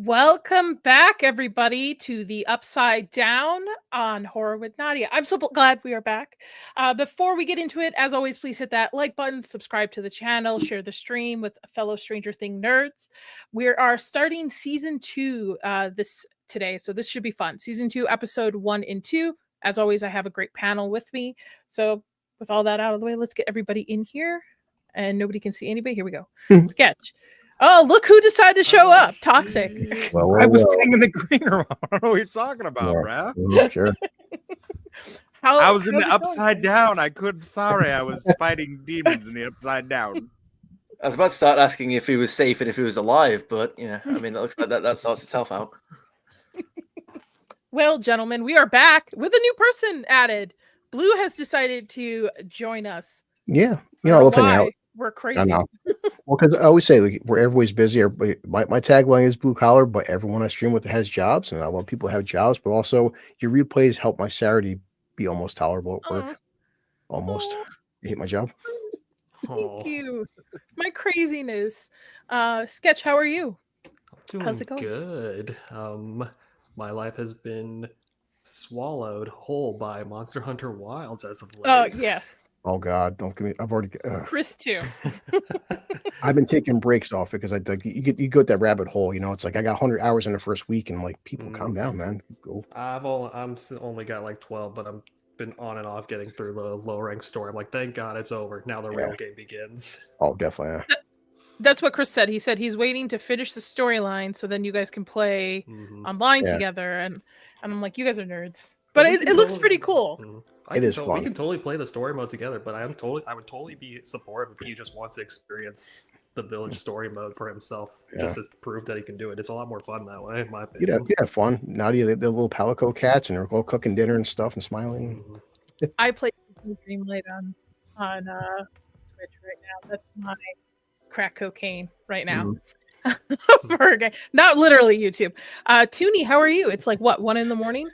Welcome back, everybody, to the Upside Down on Horror with Nadia. I'm so glad we are back. Before we get into it, as always, please hit that like button, subscribe to the channel, share the stream with fellow Stranger Thing nerds. We are starting season 2 this today, so this should be fun. Season 2, episode 1 and 2. As always, I have a great panel with me. So with all that out of the way, let's get everybody in here. And nobody can see anybody. Here we go. Sketch. Oh, look who decided to show up. Toxic. Well, I was sitting in the green room. I don't know what you're talking about, bruh. Sure. I was in the upside down. I was fighting demons in the upside down. I was about to start asking if he was safe and if he was alive, but yeah, I mean, that looks like that sorts itself out. Well, gentlemen, we are back with a new person added. Blue has decided to join us. Yeah. You know, I love hanging out. We're crazy. I know. Well, because I always say, like, where everybody's busy. My tagline is blue collar, but everyone I stream with has jobs, and I love people who have jobs. But also, your replays help my Saturday be almost tolerable at work. Almost. You hate my job. Thank you. My craziness. Sketch, how are you? How's it going? Good. My life has been swallowed whole by Monster Hunter Wilds as of late. Oh yeah. Oh God, don't give me. I've already. Chris too. I've been taking breaks off because you go that rabbit hole. You know, it's like I got 100 hours in the first week, and I'm like, people, calm down, man. Go. I'm only got like 12, but I'm been on and off getting through the low rank story. I'm like, thank God it's over. Now the real game begins. Oh, definitely. Yeah. That's what Chris said. He said he's waiting to finish the storyline so then you guys can play online together. And I'm like, you guys are nerds, but it looks pretty cool. It is fun. We can totally play the story mode together, but I would totally be supportive if he just wants to experience the village story mode for himself, just to prove that he can do it. It's a lot more fun that way, in my opinion. You have fun. Now the little Palico cats, and they're all cooking dinner and stuff and smiling. I play Dreamlight on Switch right now. That's my crack cocaine right now. Not literally YouTube. Toonie, how are you? It's like what, 1 a.m?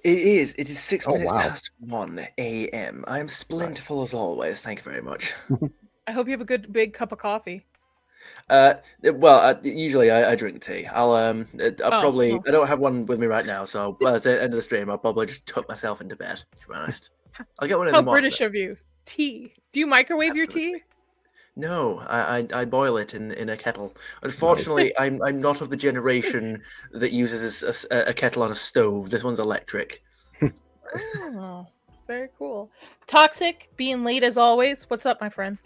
It is 6 minutes past 1 a.m. I am splinterful as always. Thank you very much. I hope you have a good big cup of coffee. Usually I drink tea. I don't have one with me right now, so at the end of the stream I'll probably just tuck myself into bed, to be honest. I'll get one in the morning. How British of you. Tea. Do you microwave your tea? No, I boil it in a kettle. Unfortunately, I'm not of the generation that uses a kettle on a stove. This one's electric. Oh, very cool. Toxic, being late as always. What's up, my friend?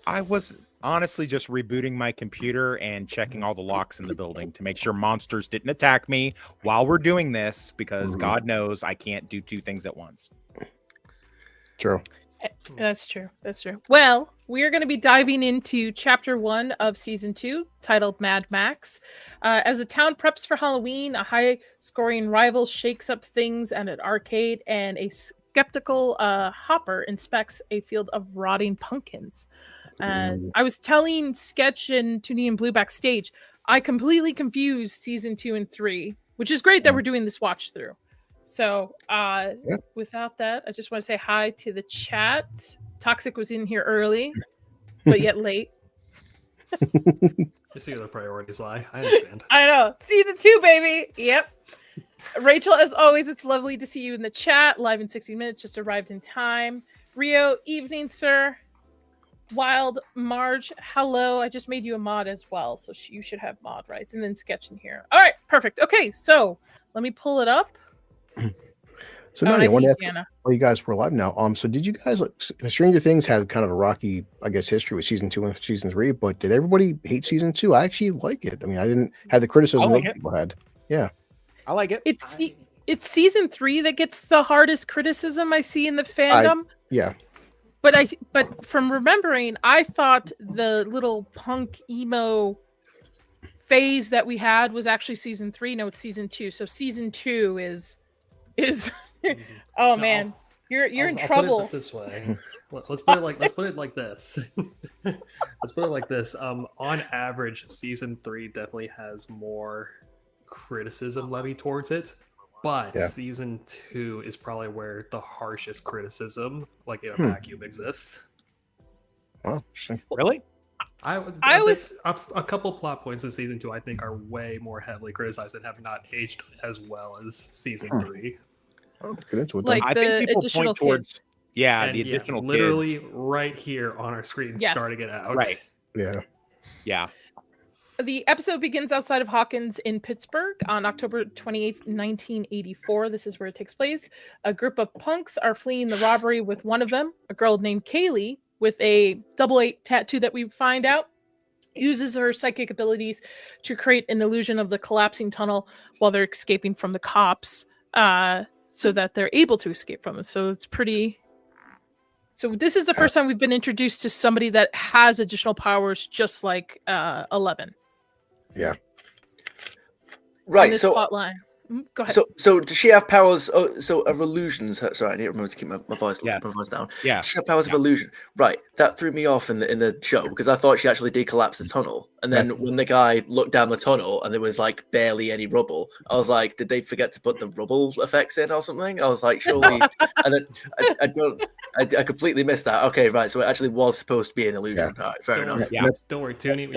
I was honestly just rebooting my computer and checking all the locks in the building to make sure monsters didn't attack me while we're doing this, because God knows I can't do 2 things at once. True. That's true. Well, we are going to be diving into chapter 1 of season 2, titled MADMAX. As the town preps for Halloween, a high-scoring rival shakes up things at an arcade, and a skeptical Hopper inspects a field of rotting pumpkins. I was telling Sketch and Toonie and Blue backstage, I completely confused season 2 and 3, which is great that we're doing this watch through. So without that, I just want to say hi to the chat. Toxic was in here early, but yet late. You see where the priorities lie. I understand. I know. Season 2, baby. Yep. Rachel, as always, it's lovely to see you in the chat. Live in 60 minutes, just arrived in time. Rio, evening, sir. Wild Marge, hello. I just made you a mod as well, so you should have mod rights. And then Sketch in here. All right, perfect. Okay, so let me pull it up. So now I want to ask Jana. you guys were live now. So did you guys Stranger Things had kind of a rocky, I guess, history with season 2 and season 3, but did everybody hate season 2? I actually like it. I mean, I didn't have the criticism that people had. Yeah. I like it. It's season 3 that gets the hardest criticism I see in the fandom. Yeah. But from remembering, I thought the little punk emo phase that we had was actually season 3. No, it's season 2. So season 2 is oh man, you're in trouble. Put it this way. Let's put it like this. Let's put it like this. On average, season 3 definitely has more criticism levied towards it, but season 2 is probably where the harshest criticism, like in a vacuum, exists. Oh, really? I was a couple plot points in season 2 I think are way more heavily criticized and have not aged as well as season 3. Oh, get into it. Like I the think people additional point towards kids. the additional literally kids. right here on our screen, starting it out. Right. Yeah. The episode begins outside of Hawkins in Pittsburgh on October 28th, 1984. This is where it takes place. A group of punks are fleeing the robbery with one of them, a girl named Kaylee, with a 88 tattoo that we find out uses her psychic abilities to create an illusion of the collapsing tunnel while they're escaping from the cops, so that they're able to escape from it. So it's pretty... So this is the first time we've been introduced to somebody that has additional powers, just like 11. Yeah. Right. So plot line. Go ahead. So does she have powers? Oh, so of illusions. Sorry, I need to remember to keep my voice down. Yeah. She had powers of illusion. Right. That threw me off in the show because I thought she actually did collapse the tunnel. And then when the guy looked down the tunnel and there was like barely any rubble, I was like, did they forget to put the rubble effects in or something? I was like, surely. And then I completely missed that. Okay, right. So it actually was supposed to be an illusion. All right, fair enough. Yeah. Don't worry, Toonie.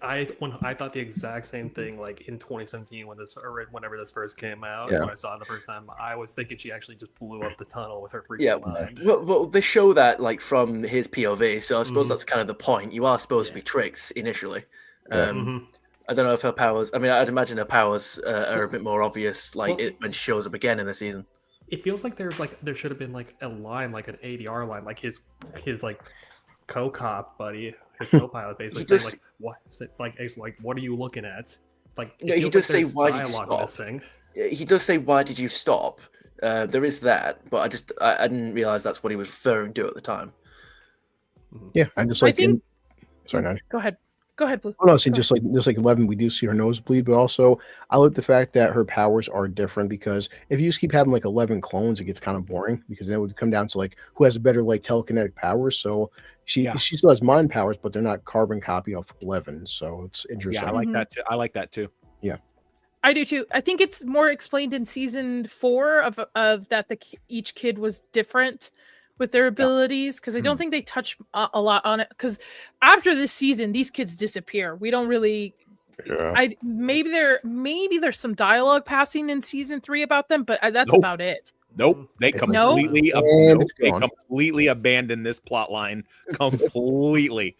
I thought the exact same thing like in 2017 whenever this first came out. When I saw it the first time, I was thinking she actually just blew up the tunnel with her freaking mind. Well, they show that like from his POV, so I suppose that's kind of the point. You are supposed to be tricks initially. I don't know if her powers. I mean, I'd imagine her powers are a bit more obvious, like when she shows up again in the season. It feels like there should have been like a line, like an ADR line, like his like co-cop buddy, his co-pilot, basically saying like, "What? It's like, what are you looking at?" Like, he does say, "Why did you stop?" Missing. He does say, "Why did you stop?" There is that, but I didn't realize that's what he was referring to at the time. Yeah, I just like. Sorry, Nani. Go ahead. Go ahead, Blue. Oh, no, so just like 11, we do see her nose bleed, but also I like the fact that her powers are different because if you just keep having like 11 clones, it gets kind of boring because then it would come down to like who has a better like telekinetic powers. So she still has mind powers, but they're not carbon copy of 11. So it's interesting. Yeah, I like that too. I like that too. Yeah. I do too. I think it's more explained in season 4 of that each kid was different with their abilities, because I don't think they touch a lot on it, because after this season these kids disappear. We don't really maybe there's some dialogue passing in season 3 about them, but that's about it. Nope, they completely abandoned this plot line completely.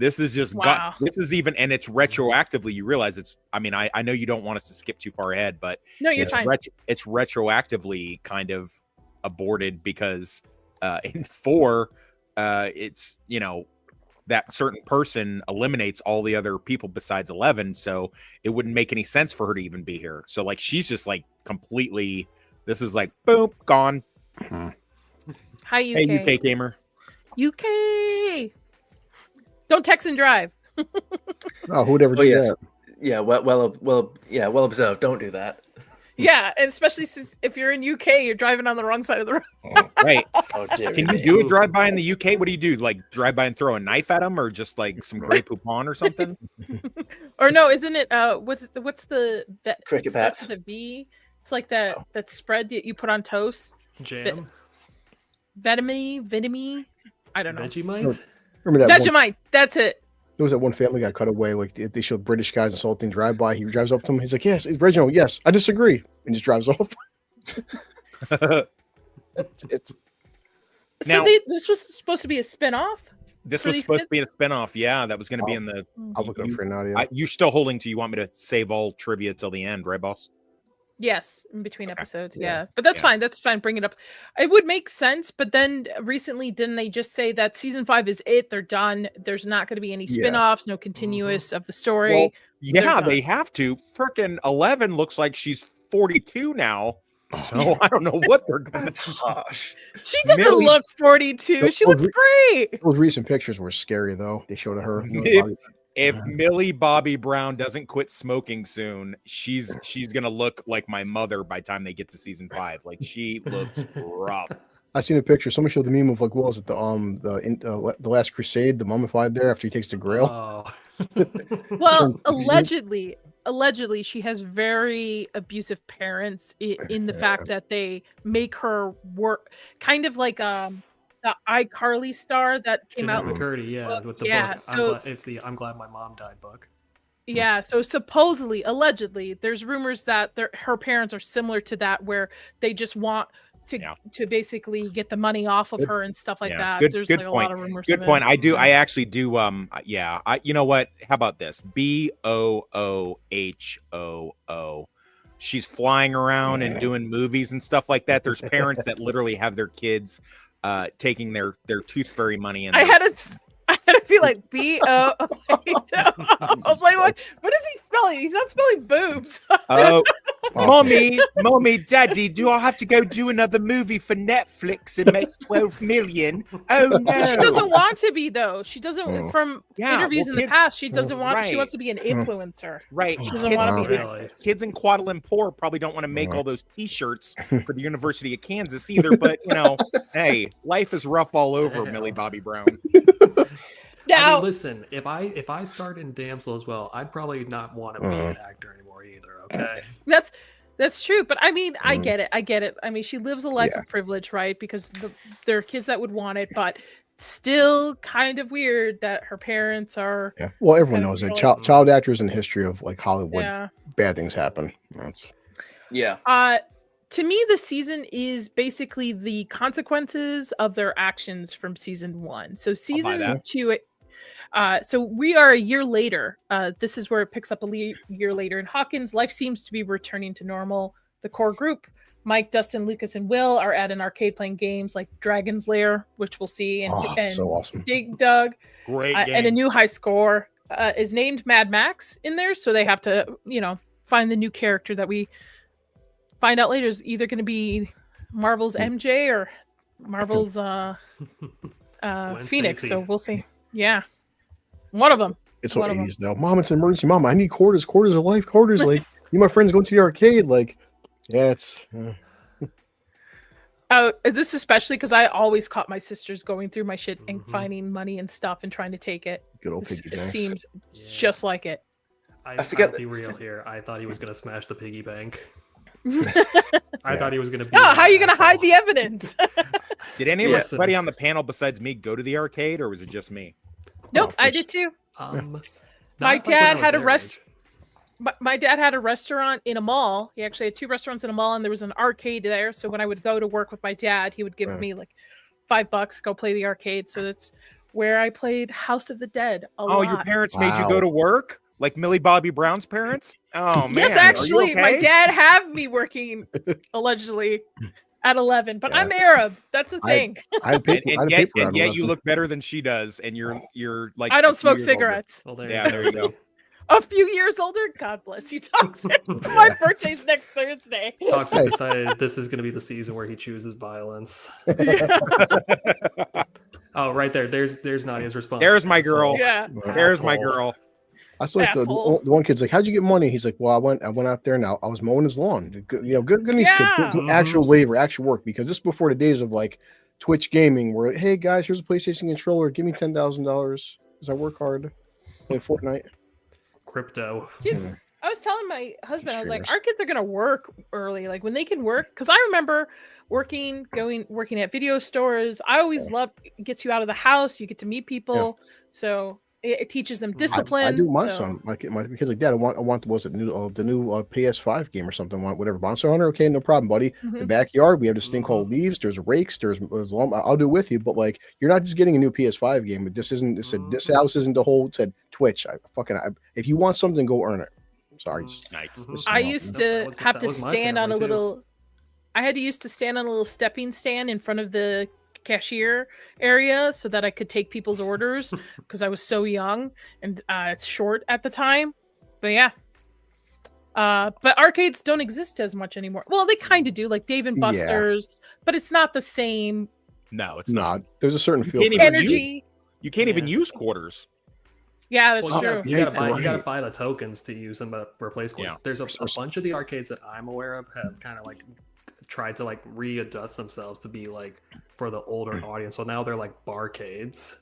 This is just this is even, and it's retroactively. You realize it's. I mean, I know you don't want us to skip too far ahead, but no, you're fine. It's retroactively kind of aborted because in 4, it's that certain person eliminates all the other people besides 11, so it wouldn't make any sense for her to even be here. So like she's just like completely. This is like boom, gone. Hi, UK. Hey, UK gamer. UK. Don't text and drive. Oh, who'd ever do that? Yeah, well observed. Don't do that. Yeah, and especially since if you're in UK, you're driving on the wrong side of the road. Right. Can you do a drive-by in the UK? What do you do? Like drive by and throw a knife at them, or just like some Grey Poupon or something? Or no, isn't it? What's the cricket bats? The V. It's like that spread that you put on toast. Jam. Vegemite. I don't know. Vegemite. Remember that Vegemite. That's it. There was that one family got cut away. Like they showed British guys assaulting drive-by. He drives up to him. He's like, "Yes, it's Reginald. Yes, I disagree," and just drives off. Now, this was supposed to be a spin-off? This was supposed to be a spinoff. Yeah, that was going to be in the. I'll look it up for Nadia. You're still holding to. You want me to save all trivia till the end, right, boss? Yes, in between episodes. Yeah, but that's fine. That's fine. Bring it up. It would make sense. But then recently, didn't they just say that season 5 is it? They're done. There's not going to be any spin-offs, no continuous of the story. Well, yeah, they have to. Frickin' 11 looks like she's 42 now. So I don't know what they're going to do. Harsh. She doesn't look 42. She looks great. Those recent pictures were scary, though. They showed her. If Millie Bobby Brown doesn't quit smoking soon, she's gonna look like my mother by the time they get to season 5. Like she looks rough. I seen a picture. Someone showed the meme of like, what was it? The Last Crusade, the mummified there after he takes the Grail. Oh. Well, allegedly, she has very abusive parents in the fact that they make her work, kind of like the iCarly star that came out. McCurdy, with the book. So it's the "I'm Glad My Mom Died" book. Yeah, so supposedly, allegedly, there's rumors that her parents are similar to that, where they just want to basically get the money off of her and stuff like that. There's like a lot of rumors. Good point. I actually do. You know what? How about this? BOOHOO. She's flying around and doing movies and stuff like that. There's parents that literally have their kids taking their tooth fairy money. And I had to be like BOOHO. I was like, what is he spelling? He's not spelling boobs. Mommy, Daddy, do I have to go do another movie for Netflix and make 12 million? Oh no. She doesn't want to be though. She doesn't from interviews in the past. She doesn't want she wants to be an influencer. Right. She doesn't want to be kids in Kuala Lumpur probably don't want to make all those t-shirts for the University of Kansas either, but hey, life is rough all over Millie Bobby Brown. Now, I mean, listen, if I start in Damsel as well, I'd probably not want to be an actor anymore either. Okay, that's true, but I mean, I get it. I mean, she lives a life of privilege, right? Because there are kids that would want it, but still kind of weird that her parents are. Yeah, well, everyone knows that child actors in the history of like Hollywood, bad things happen. To me, the season is basically the consequences of their actions from season 1. So season 2. So we are a year later. This is where it picks up a year later in Hawkins. Life seems to be returning to normal. The core group, Mike, Dustin, Lucas, and Will, are at an arcade playing games like Dragon's Lair, which we'll see, and so awesome. Dig Dug, great game. and a new high score is named MADMAX in there. So they have to, find the new character that we find out later is either going to be Marvel's MJ or Marvel's Phoenix. Stacy. So we'll see. Yeah. One of them. It's so 80s though. Mom, it's an emergency. Mom, I need quarters. Quarters of life. Quarters. Like, you, my friends, going to the arcade. Like, it's. Oh, this especially because I always caught my sisters going through my shit and finding money and stuff and trying to take it. Good old piggy banks. It seems just like it. I forget to be real here. I thought he was going to smash the piggy bank. I thought he was going to be. No, how are you going to hide the evidence? Did anybody on the panel besides me go to the arcade, or was it just me? Nope, I did too. My dad had my dad had a restaurant in a mall. He actually had 2 restaurants in a mall, and there was an arcade there. So when I would go to work with my dad, he would give me like $5, go play the arcade. So that's where I played House of the Dead a lot. Your parents made you go to work? Like Millie Bobby Brown's parents? Oh, man. Yes, actually, my dad have me working, allegedly, at 11. But I'm Arab. That's the thing. And yet you look better than she does. And you're like... I don't smoke cigarettes. Well, there you go. A few years older? God bless you, Toxic. My birthday's next Thursday. Toxic decided this is going to be the season where he chooses violence. Oh, right there. There's Nadia's response. There's my girl. Yeah. There's my girl. I saw like the one kid's like, "How'd you get money?" He's like, "Well, I went out there and I was mowing his lawn. Good these kids do actual labor, actual work, because this is before the days of like Twitch gaming, where hey guys, here's a PlayStation controller, give me $10,000 because I work hard in Fortnite." Crypto. I was telling my husband, I was like, Streamers. our kids are gonna work early, like when they can work. Because I remember working at video stores. I always love gets you out of the house. You get to meet people, so it teaches them discipline. I do my so- son. My kids like, Dad, I want the new PS5 game or something. Want whatever, Monster Hunter. Okay, no problem, buddy. The Mhm. backyard, we have this thing called leaves. There's rakes. There's I'll do it with you, but like, you're not just getting a new PS5 game. But this isn't. This house isn't the whole. Said Twitch. If you want something, go earn it. I'm sorry. Nice. I used to have to stand on a little. I had to used to stand on a little stepping stand in front of the cashier area so that I could take people's orders because I was so young and short at the time. But yeah. But arcades don't exist as much anymore. Well, they kind of do, like Dave and Buster's, but it's not the same. No, it's not. not. There's a certain feel. can't for even it. Energy. You can't even use quarters. Yeah, that's Well, true. you gotta Right. buy the tokens to use them to replace coins. Yeah. There's a bunch of the arcades that I'm aware of have kind of like tried to like readjust themselves to be like for the older audience. So now they're like barcades.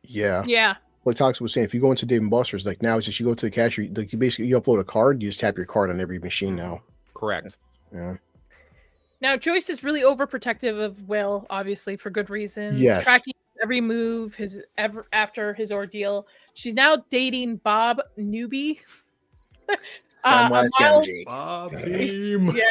Yeah. Yeah. Like Tox was saying, if you go into Dave and Buster's, like now it's just you go to the cashier, like you upload a card, you just tap your card on every machine now. Correct. Yeah. Now Joyce is really overprotective of Will, obviously for good reasons. Yes. Tracking every move after his ordeal. She's now dating Bob Newby. Samwise mild- Gamgee. Bob team. Yeah.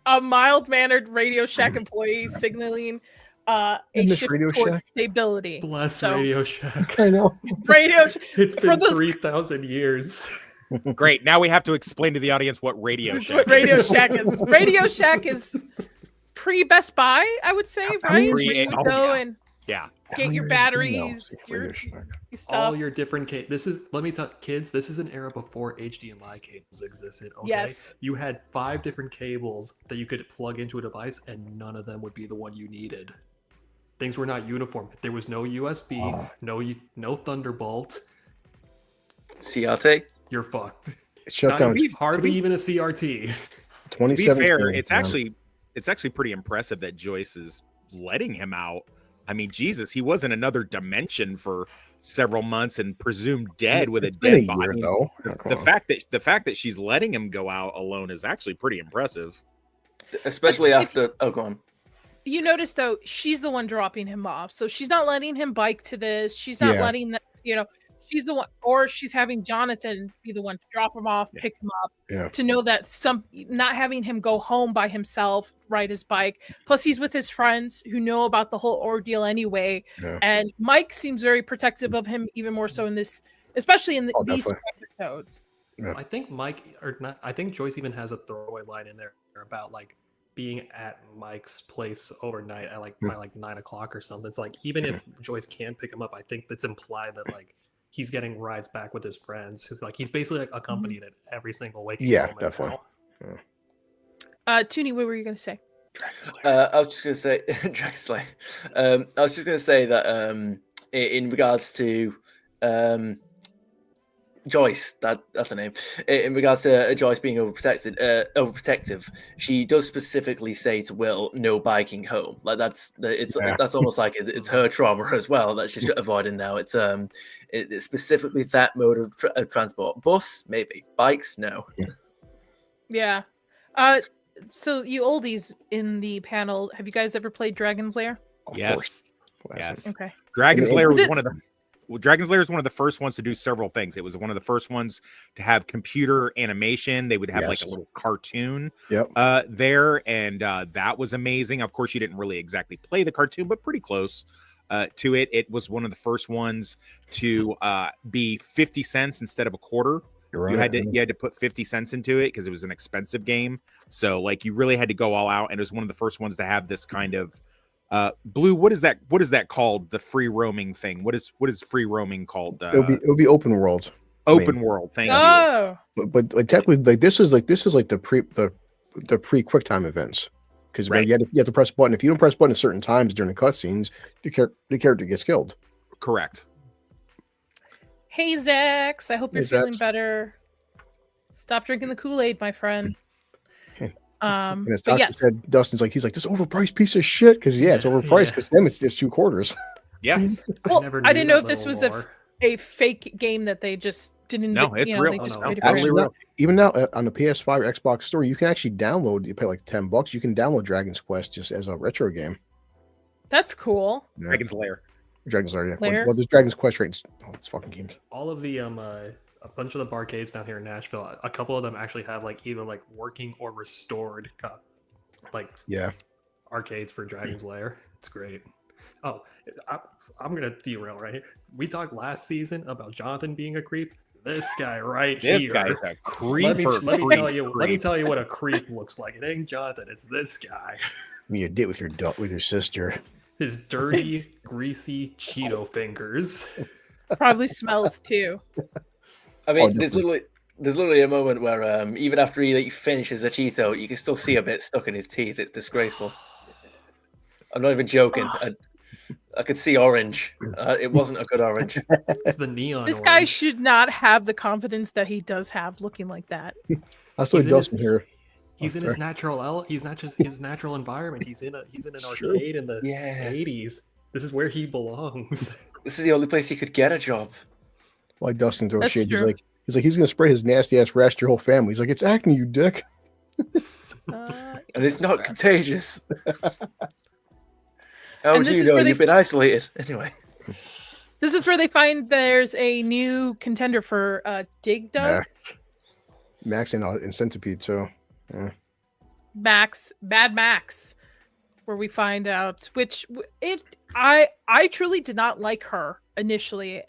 A mild-mannered Radio Shack employee signaling a Miss shift Radio towards Shack. stability. Bless So- Radio Shack. I know. Radio It's for been those- 3,000 years. Great. Now we have to explain to the audience what radio That's Shack what is. Radio Shack is. Radio Shack is pre-Best Buy, I would say, right? Where Pre- you would oh, go yeah. and Yeah. get your batteries, your stuff. All your different This is, let me tell kids, this is an era before HDMI cables existed. Okay? Yes. You had 5 different cables that you could plug into a device, and none of them would be the one you needed. Things were not uniform. There was no USB, no Thunderbolt. CRT. You're fucked. Shut Not down. hardly even a CRT. To be 2017. fair, it's yeah. actually pretty impressive that Joyce is letting him out. I mean, Jesus, he was in another dimension for several months and presumed dead with a It's been dead a year, body. though. The fact that she's letting him go out alone is actually pretty impressive. Especially But if- after. Oh, go on. You notice though, she's the one dropping him off. So she's not letting him bike to this. She's not Yeah. letting the, she's the one, or she's having Jonathan be the one to drop him off, pick him up, Yeah. to know that not having him go home by himself, ride his bike. Plus, he's with his friends who know about the whole ordeal anyway. Yeah. And Mike seems very protective of him, even more so in this, especially in these two definitely. episodes. Yeah. I think I think Joyce even has a throwaway line in there about like being at Mike's place overnight at by 9 o'clock or something. It's like, even if Joyce can pick him up, I think that's implied that like he's getting rides back with his friends. Like he's basically like accompanied at every single waking moment definitely. now. Toonie, what were you going to say? I was just going to say, Dragon Slayer. I was just going to say that in regards to Joyce, that's the name. In regards to Joyce being overprotective, she does specifically say to Will, "No biking home." Like that's almost like it's her trauma as well that she's avoiding now. It's specifically that mode of transport. Bus, maybe. Bikes, no. Yeah. So you oldies in the panel, have you guys ever played Dragon's Lair? Of Yes. course. Classic. Yes. Okay. Dragon's And Lair is was it- one of the Dragon's Lair is one of the first ones to do several things. It was one of the first ones to have computer animation. They would have like Yes. a little cartoon Yep. there, and that was amazing. Of course, you didn't really exactly play the cartoon, but pretty close to it. It was one of the first ones to be 50 cents instead of a quarter. You're right. You had to put 50 cents into it because it was an expensive game. So like you really had to go all out, and it was one of the first ones to have this kind of Blue. What is that called? The free roaming thing. What is free roaming called? It'll be open world. Open world. Thank you. Oh, But like technically, like this is like the pre QuickTime events, because Right. you have to press a button. If you don't press a button at certain times during the cutscenes, the character gets killed. Correct. hey Zax, I hope you're Hey, feeling Zax. better. Stop drinking the Kool-Aid, my friend. And as But Doctor yes, said, he's like this overpriced piece of shit, because it's overpriced, Yeah. because them it's just 2 quarters. Yeah. well, never I knew didn't know that if this was little lore. a fake game that they just didn't. No, it's real. They Oh, just no. created for Actually, it. now, even now on the PS5 or Xbox store, you can actually download. You pay like $10. You can download Dragon's Quest just as a retro game. That's cool. Yeah. Dragon's Lair. Dragon's Lair, yeah. Lair? Well, there's Dragon's Quest right. Oh, it's fucking games. All of the a bunch of the barcades down here in Nashville, a couple of them actually have like either like working or restored like Yeah. arcades for Dragon's Lair. It's great. Oh, I'm gonna derail right here. We talked last season about Jonathan being a creep. This guy right This here. guy's a creeper. Let me tell you what a creep looks like. It ain't Jonathan. It's this guy. I mean, you did with your sister. His dirty, greasy Cheeto fingers. Probably smells too. I mean, Oh, there's literally a moment where even after he finishes a Cheeto, you can still see a bit stuck in his teeth. It's disgraceful. I'm not even joking. I could see orange. It wasn't a good orange. It's the neon. This guy orange. should not have the confidence that he does have looking like that. I saw He's in Dustin his- here. He's in his natural. He's not just his natural environment. He's in an true. arcade in the Yeah. 80s. This is where he belongs. This is the only place he could get a job. Like Dustin throws That's shade. true. He's gonna spread his nasty ass rash to your whole family. He's like, it's acne, you dick. And it's not contagious. How And would this you is know? where they- You've been isolated. Anyway. This is where they find there's a new contender for Dig Dug. Yeah. Max and Centipede, so MADMAX, where we find out I truly did not like her initially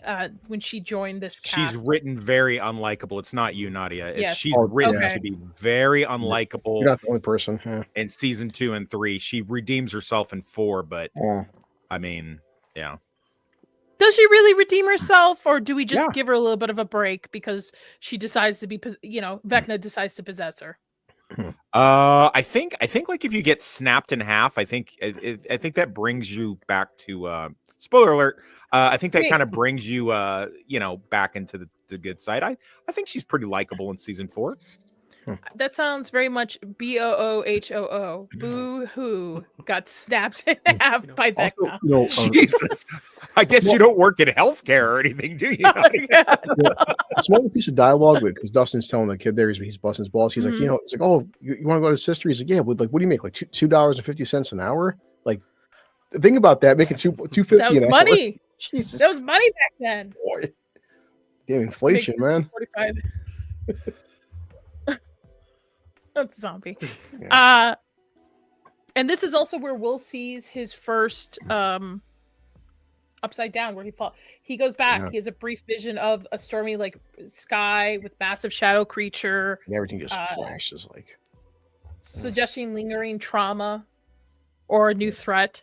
when she joined this cast. She's written very unlikable. It's not you, Nadia. Yes. She's Oh, written okay. to be very you're unlikable not the only person. Yeah. in season 2 and 3. She redeems herself in 4, but Yeah. I mean, yeah. Does she really redeem herself, or do we just Yeah. give her a little bit of a break because she decides to be, Vecna decides to possess her? I think like if you get snapped in half, I think that brings you back to spoiler alert. I think that Wait. kind of brings you back into the good side. I think she's pretty likable in season 4. That sounds very much BOOHOO. Boo hoo. Got snapped in half by Also, Vecna. Jesus, I guess you don't work in healthcare or anything, do you? Yeah. a small piece of dialogue with because Dustin's telling the kid there he's busting his balls. He's Mhm. like, he's like, oh, you want to go to his sister? He's like, yeah. With like, what do you make? Like $2.50 an hour? Like, think about that, making $2.50 That was an money. hour. Jesus, That was money back then. boy. Damn inflation, man. 45. That's a zombie. Yeah. And this is also where Will sees his first upside down, where he goes back. Yeah. He has a brief vision of a stormy like sky with massive shadow creature, And everything just Uh, flashes like. suggesting lingering trauma or a new threat.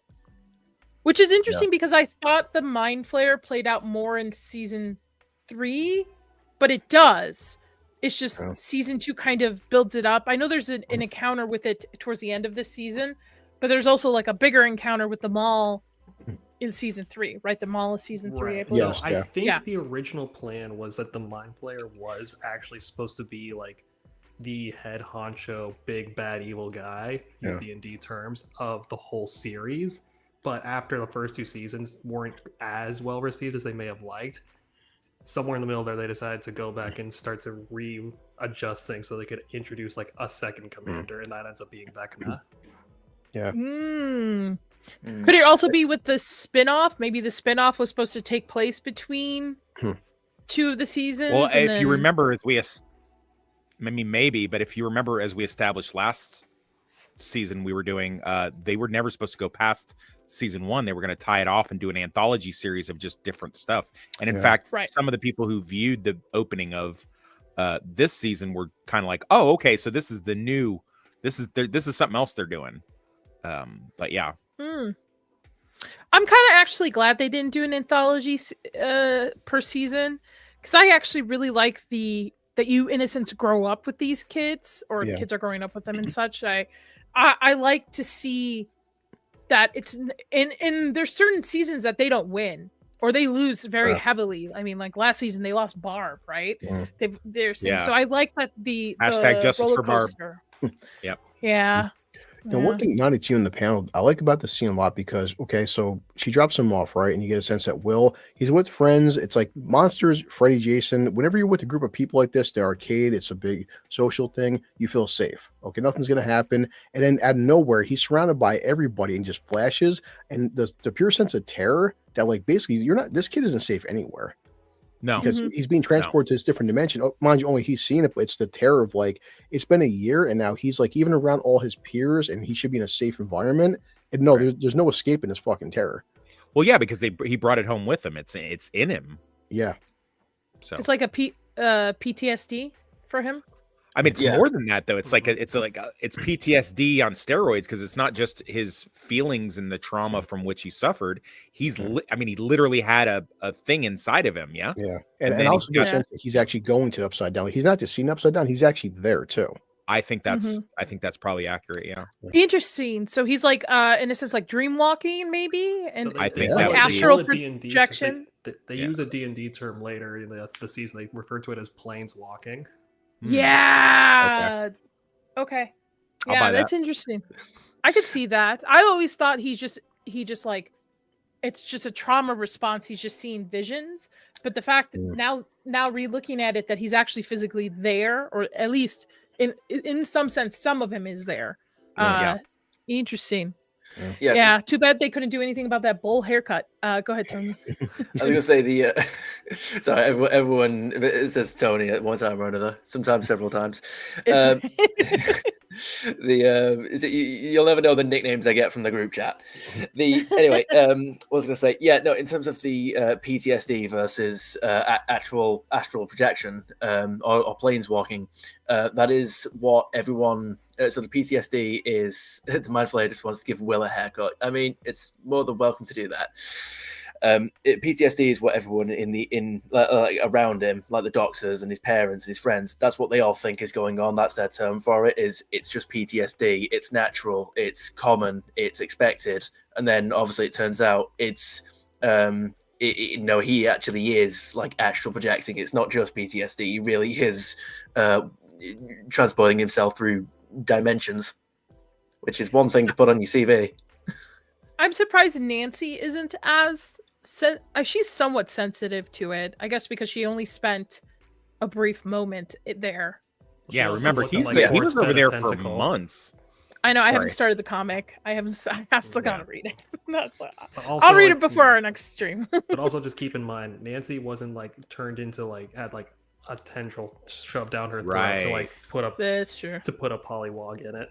Which is interesting because I thought the Mind Flayer played out more in season 3, but it does. It's just Yeah. season 2 kind of builds it up. I know there's an encounter with it towards the end of this season, but there's also like a bigger encounter with the mall in season 3, right? The mall is season 3, I Right. believe. Yes, So yeah. I think Yeah. the original plan was that the Mind Flayer was actually supposed to be like the head honcho, big bad evil guy, use Yeah. D&D terms, of the whole series. But after the first 2 seasons weren't as well received as they may have liked, somewhere in the middle there they decided to go back and start to readjust things so they could introduce like a second commander, and that ends up being Vecna. Mm. Mm. Could it also be with the spin-off? Maybe the spin-off was supposed to take place between 2 of the seasons. Well, and if you then- remember, maybe, but if you remember, as we established last season, we were doing, they were never supposed to go past season 1. They were going to tie it off and do an anthology series of just different stuff. And in Yeah. fact, Right. some of the people who viewed the opening of this season were kind of like, "Oh, okay, so this is the new, this is something else they're doing." But yeah, I'm kind of actually glad they didn't do an anthology per season, because I actually really like that you in a sense grow up with these kids, or Yeah. kids are growing up with them and such. I like to see that it's in there's certain seasons that they don't win or they lose very Yeah. heavily. I mean, like last season they lost Barb, right? Yeah. They're saying, Yeah. so I like that the Hashtag justice roller for Barb. coaster. Yep. Yeah. Now, one thing, Naughty Too in the panel, I like about the scene a lot because, okay, so she drops him off, right? And you get a sense that he's with friends. It's like monsters, Freddy, Jason. Whenever you're with a group of people like this, the arcade, it's a big social thing. You feel safe. Okay, nothing's going to happen. And then out of nowhere, he's surrounded by everybody and just flashes. And the pure sense of terror that, like, basically, this kid isn't safe anywhere. No, because he's being transported to this different dimension. Oh, mind you, only he's seen it, but it's the terror of like it's been a year, and now he's like even around all his peers, and he should be in a safe environment. And no, there's no escaping this fucking terror. Well, yeah, because he brought it home with him. It's in him. Yeah, so it's like a PTSD for him. I mean, it's more than that, though. It's like it's PTSD on steroids because it's not just his feelings and the trauma from which he suffered. He literally had a thing inside of him. Yeah, yeah, and also get a sense that he's actually going to the upside down. He's not just seen upside down; he's actually there too. I think that's probably accurate. Yeah, interesting. So he's like, in a sense, like dream walking, maybe, and I think like astral projection. They use a D&D term later in the season. They refer to it as planes walking. Yeah. Okay. Yeah, that's interesting. I could see that. I always thought he just like it's just a trauma response. He's just seeing visions. But the fact that now re-looking at it that he's actually physically there, or at least in some sense, some of him is there. Interesting. Yeah. Too bad they couldn't do anything about that bull haircut. Go ahead, Tony. I was gonna say sorry, everyone says Tony at one time or another, sometimes several times. You'll never know the nicknames I get from the group chat. Anyway, what was I gonna say? Yeah, no, in terms of the PTSD versus actual astral projection or planeswalking, that is what everyone. So the PTSD is the Mind Flayer just wants to give Will a haircut. I mean, it's more than welcome to do that. PTSD is what everyone around him, like the doctors and his parents and his friends, that's what they all think is going on. That's their term for it. It's just PTSD. It's natural. It's common. It's expected. And then obviously it turns out it's he actually is like astral projecting. It's not just PTSD. He really is transporting himself through dimensions, which is one thing to put on your CV. I'm surprised Nancy isn't as she's somewhat sensitive to it, I guess, because she only spent a brief moment there. Yeah, remember he was over there for months. I know. I haven't started the comic. I still gotta read it. I'll read it before our next stream. But also just keep in mind, Nancy wasn't like turned into had a tendril shoved down her throat to put up. That's true. To put a polywog in it.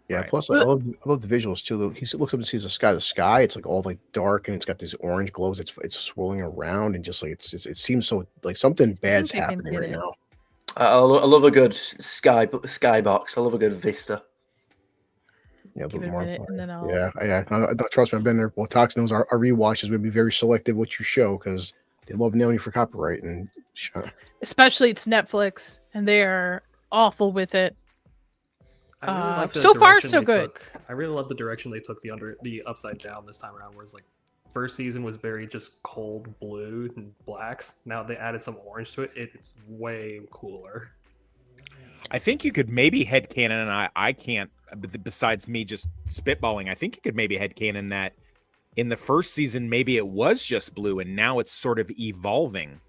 Yeah. Plus, I love the visuals too. He looks up and sees the sky. It's like all like dark and it's got these orange glows. It's swirling around and just like it seems so like something bad's happening right now. I love a good sky box. I love a good vista. Yeah, a little more. Trust me, I've been there. Well, Tox knows our rewatches would be very selective what you show because they love nailing you for copyright and especially it's Netflix and they're awful with it. I really so far so good. I really love the direction they took the upside down this time around. Whereas like first season was very just cold blue and blacks. Now they added some orange to it. It's way cooler. I think you could maybe headcanon, and I can't. Besides me just spitballing, I think you could maybe headcanon that in the first season maybe it was just blue, and now it's sort of evolving.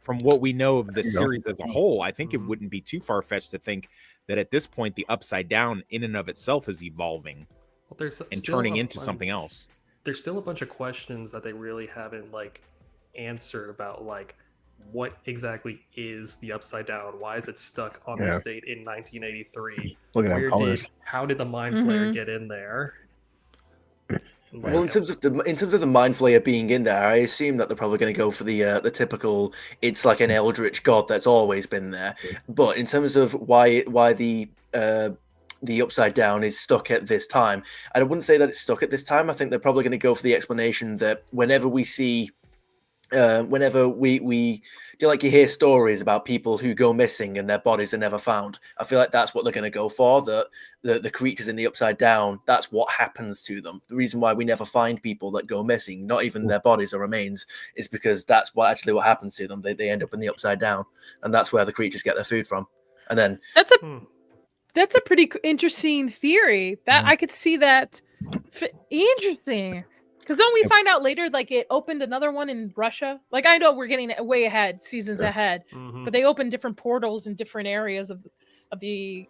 From what we know of the series as a whole, I think it wouldn't be too far-fetched to think that at this point the upside down in and of itself is evolving and turning into something else. There's still a bunch of questions that they really haven't answered about what exactly is the upside down? Why is it stuck on the state in 1983? Look at colors. How did the Mind Flayer get in there? Well, in terms of the Mind Flayer being in there, I assume that they're probably going to go for the typical. It's like an eldritch god that's always been there. But in terms of why the upside down is stuck at this time, I wouldn't say that it's stuck at this time. I think they're probably going to go for the explanation that whenever we see. Whenever we do, you hear stories about people who go missing and their bodies are never found, I feel like that's what they're going to go for. The creatures in the upside down, that's what happens to them. The reason why we never find people that go missing, not even their bodies or remains, is because that's what happens to them. They end up in the upside down, and that's where the creatures get their food from. And then That's a pretty interesting theory. That I could see that. Interesting. Because don't we find out later, like it opened another one in Russia? Like I know we're getting way ahead, seasons ahead, but they opened different portals in different areas of the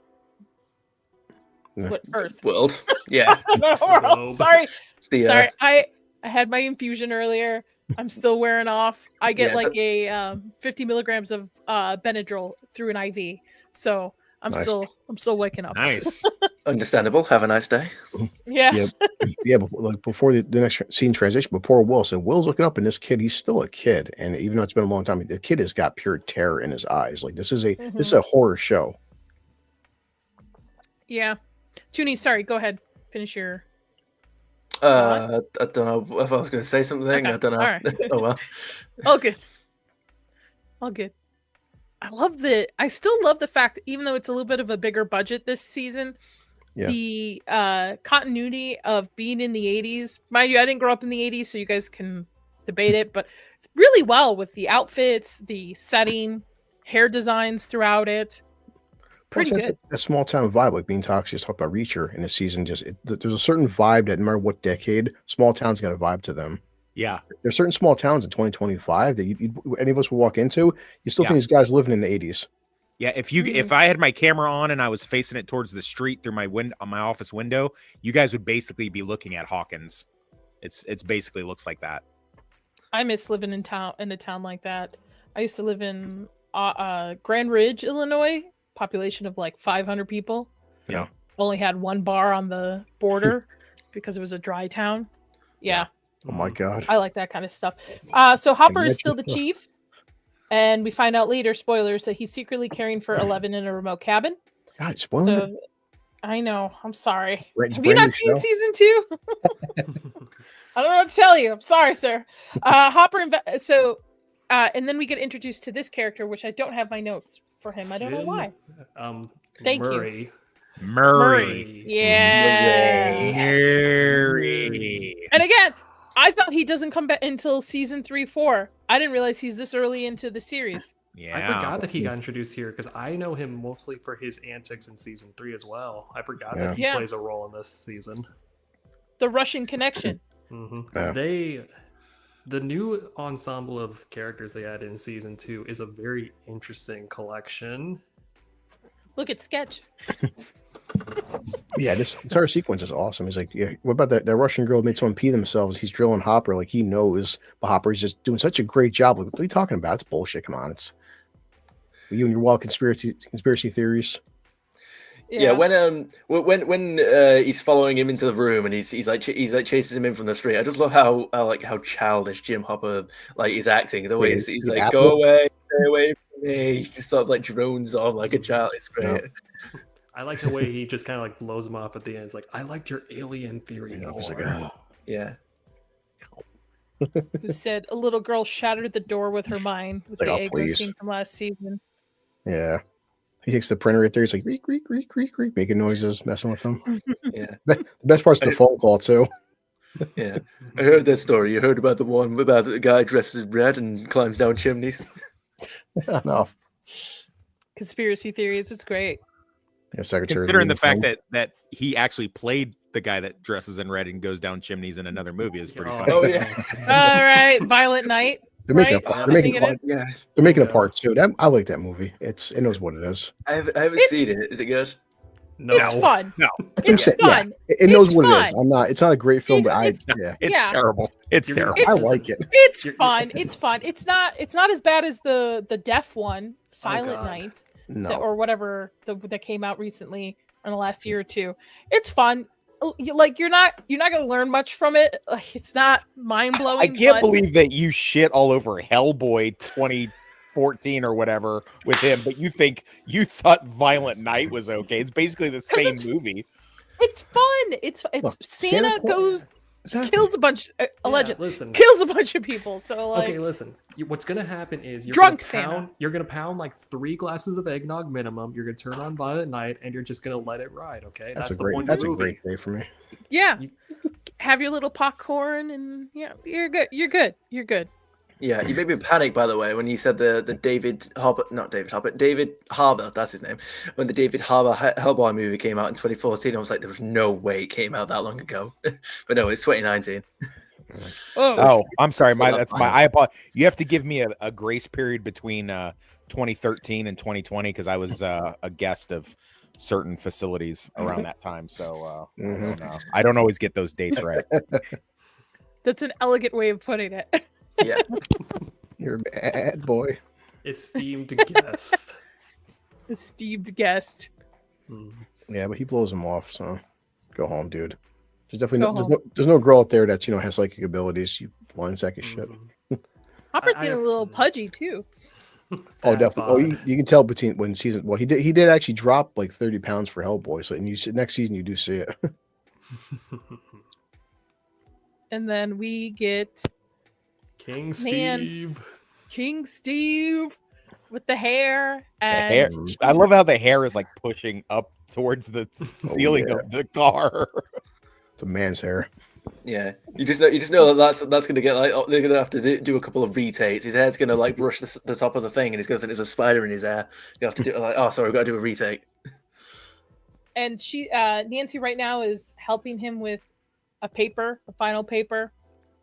Earth world. Yeah. World. Sorry, The, sorry. I had my infusion earlier. I'm still wearing off. I get like a 50 milligrams of Benadryl through an IV, so I'm still waking up. Nice. Understandable. Have a nice day. Yeah. Yeah. Before the next scene transition, before Will, so Will's looking up, and this kid, he's still a kid, and even though it's been a long time, the kid has got pure terror in his eyes. Like this is a horror show. Yeah. Toonie, sorry. Go ahead. Finish your. I don't know if I was going to say something. Okay. I don't know. All right. Oh well. All good. All good. I still love the fact that even though it's a little bit of a bigger budget this season, the continuity of being in the 80s. Mind you, I didn't grow up in the 80s, so you guys can debate it, but really well with the outfits, the setting, hair designs throughout it. Pretty good. A small town vibe, like Bean Talks just talked about Reacher in a season. There's a certain vibe that no matter what decade, small towns got a vibe to them. Yeah. There's certain small towns in 2025 that any of us would walk into. You still think these guys living in the 80s. Yeah, if I had my camera on and I was facing it towards the street through my my office window, you guys would basically be looking at Hawkins. It's basically looks like that. I miss living in a town like that. I used to live in Grand Ridge, Illinois, population of like 500 people. Yeah. Only had one bar on the border because it was a dry town. Yeah. Oh my God. I like that kind of stuff. So Hopper is still the chief. And we find out later, spoilers, that he's secretly caring for 11 in a remote cabin. God, spoiling it. I know. I'm sorry. Right, have you not seen season 2? I don't know what to tell you. I'm sorry, sir. Hopper. And then we get introduced to this character, which I don't have my notes for him. I don't know why. Thank you. Murray. Yeah. Murray. And again, I thought he doesn't come back until season 3-4. I didn't realize he's this early into the series. Yeah, I forgot that he got introduced here because I know him mostly for his antics in season 3 as well. I forgot that he plays a role in this season. The Russian connection. The new ensemble of characters they added in season 2 is a very interesting collection. Look at Sketch. Yeah, this entire sequence is awesome. He's like, yeah, what about that Russian girl made someone pee themselves? He's drilling Hopper like he knows, but Hopper's just doing such a great job. Like, what are you talking about? It's bullshit. Come on, it's you and your wild conspiracy theories. Yeah, when he's following him into the room and he's like chases him in from the street. I just love how childish Jim Hopper is acting. The way he's like, go away, stay away from me. He just sort of like drones on like a child. It's great. No. I like the way he just kind of like blows him off at the end. It's like, I liked your alien theory. Yeah. Who said a little girl shattered the door with her mind with the Eggo scene from last season. Yeah. He takes the printer right there. He's like, reek, reek, reek, reek, reek, making noises, messing with them. Yeah. The best part's the phone call, too. Yeah. I heard that story. You heard about the one about the guy dressed as red and climbs down chimneys? No. Conspiracy theories. It's great. Yeah, Secretary. Considering the fact that he actually played the guy that dresses in red and goes down chimneys in another movie is pretty funny. Oh, yeah. All right. Violent Night. They're making they're making a part 2. I like that movie. It knows what it is. I haven't seen it. Is it good? No. It's fun. No. It's fun. Yeah, it knows what it is. It's not a great film, but it's terrible. It's terrible. I like it. It's fun. It's fun. It's not as bad as the deaf one, Silent Night. No. Or whatever that came out recently in the last year or two. It's fun. Like you're not gonna learn much from it. Like it's not mind blowing. I can't believe that you shit all over Hellboy 2014 or whatever with him, but you thought Violent Night was okay. It's basically the same movie. It's fun. It's Santa goes. Kills a bunch, allegedly. Listen. Kills a bunch of people. So like, okay, listen. What's gonna happen is you're gonna pound like 3 glasses of eggnog minimum. You're gonna turn on Violent Night, and you're just gonna let it ride. Okay, that's the point. That's a great day for me. Yeah, have your little popcorn, and yeah, you're good. You're good. You're good. Yeah, you made me panic, by the way, when you said the David Harbour, not David Harbour, David Harbour, that's his name. When the David Harbour Hellboy movie came out in 2014, I was like, there was no way it came out that long ago. But no, it's 2019. Oh, I'm sorry. So That's my. I apologize. You have to give me a grace period between 2013 and 2020 because I was a guest of certain facilities around that time. So I don't always get those dates right. That's an elegant way of putting it. Yeah. You're a bad boy. Esteemed guest. Esteemed guest. Yeah, but he blows him off. So go home, dude. There's definitely there's no girl out there that has psychic abilities. You one sack of shit. Hopper's getting a little pudgy too. Oh, definitely. Oh, you can tell between when season. Well, he did actually drop like 30 pounds for Hellboy. So, and next season you do see it. And then we get King Steve. King Steve with the hair. And The hair. I love how the hair is like pushing up towards the ceiling of the car. It's a man's hair. Yeah, you just know that's gonna get like they're gonna have to do a couple of retakes. His hair's gonna like brush the top of the thing, and he's gonna think there's a spider in his hair. You have to do it like, oh, sorry, we've got to do a retake. And she, Nancy, right now is helping him with a final paper.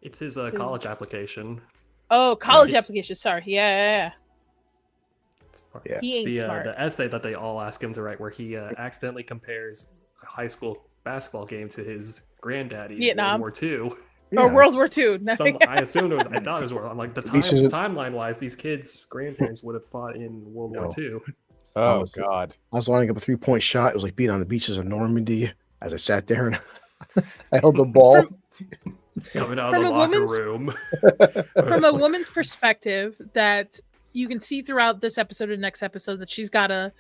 It's his college application. Oh, college application. Sorry. Yeah. He ain't smart. The essay that they all ask him to write, where he accidentally compares a high school basketball game to his granddaddy Vietnam. World War II. Oh, World War II. I assumed I thought it was World. I'm like, timeline wise, these kids' grandparents would have fought in World War II. Oh God! I was lining up a 3-point shot. It was like being on the beaches of Normandy. As I sat there and I held the ball. Coming out of the locker room. From a woman's perspective, that you can see throughout this episode and next episode that she's got a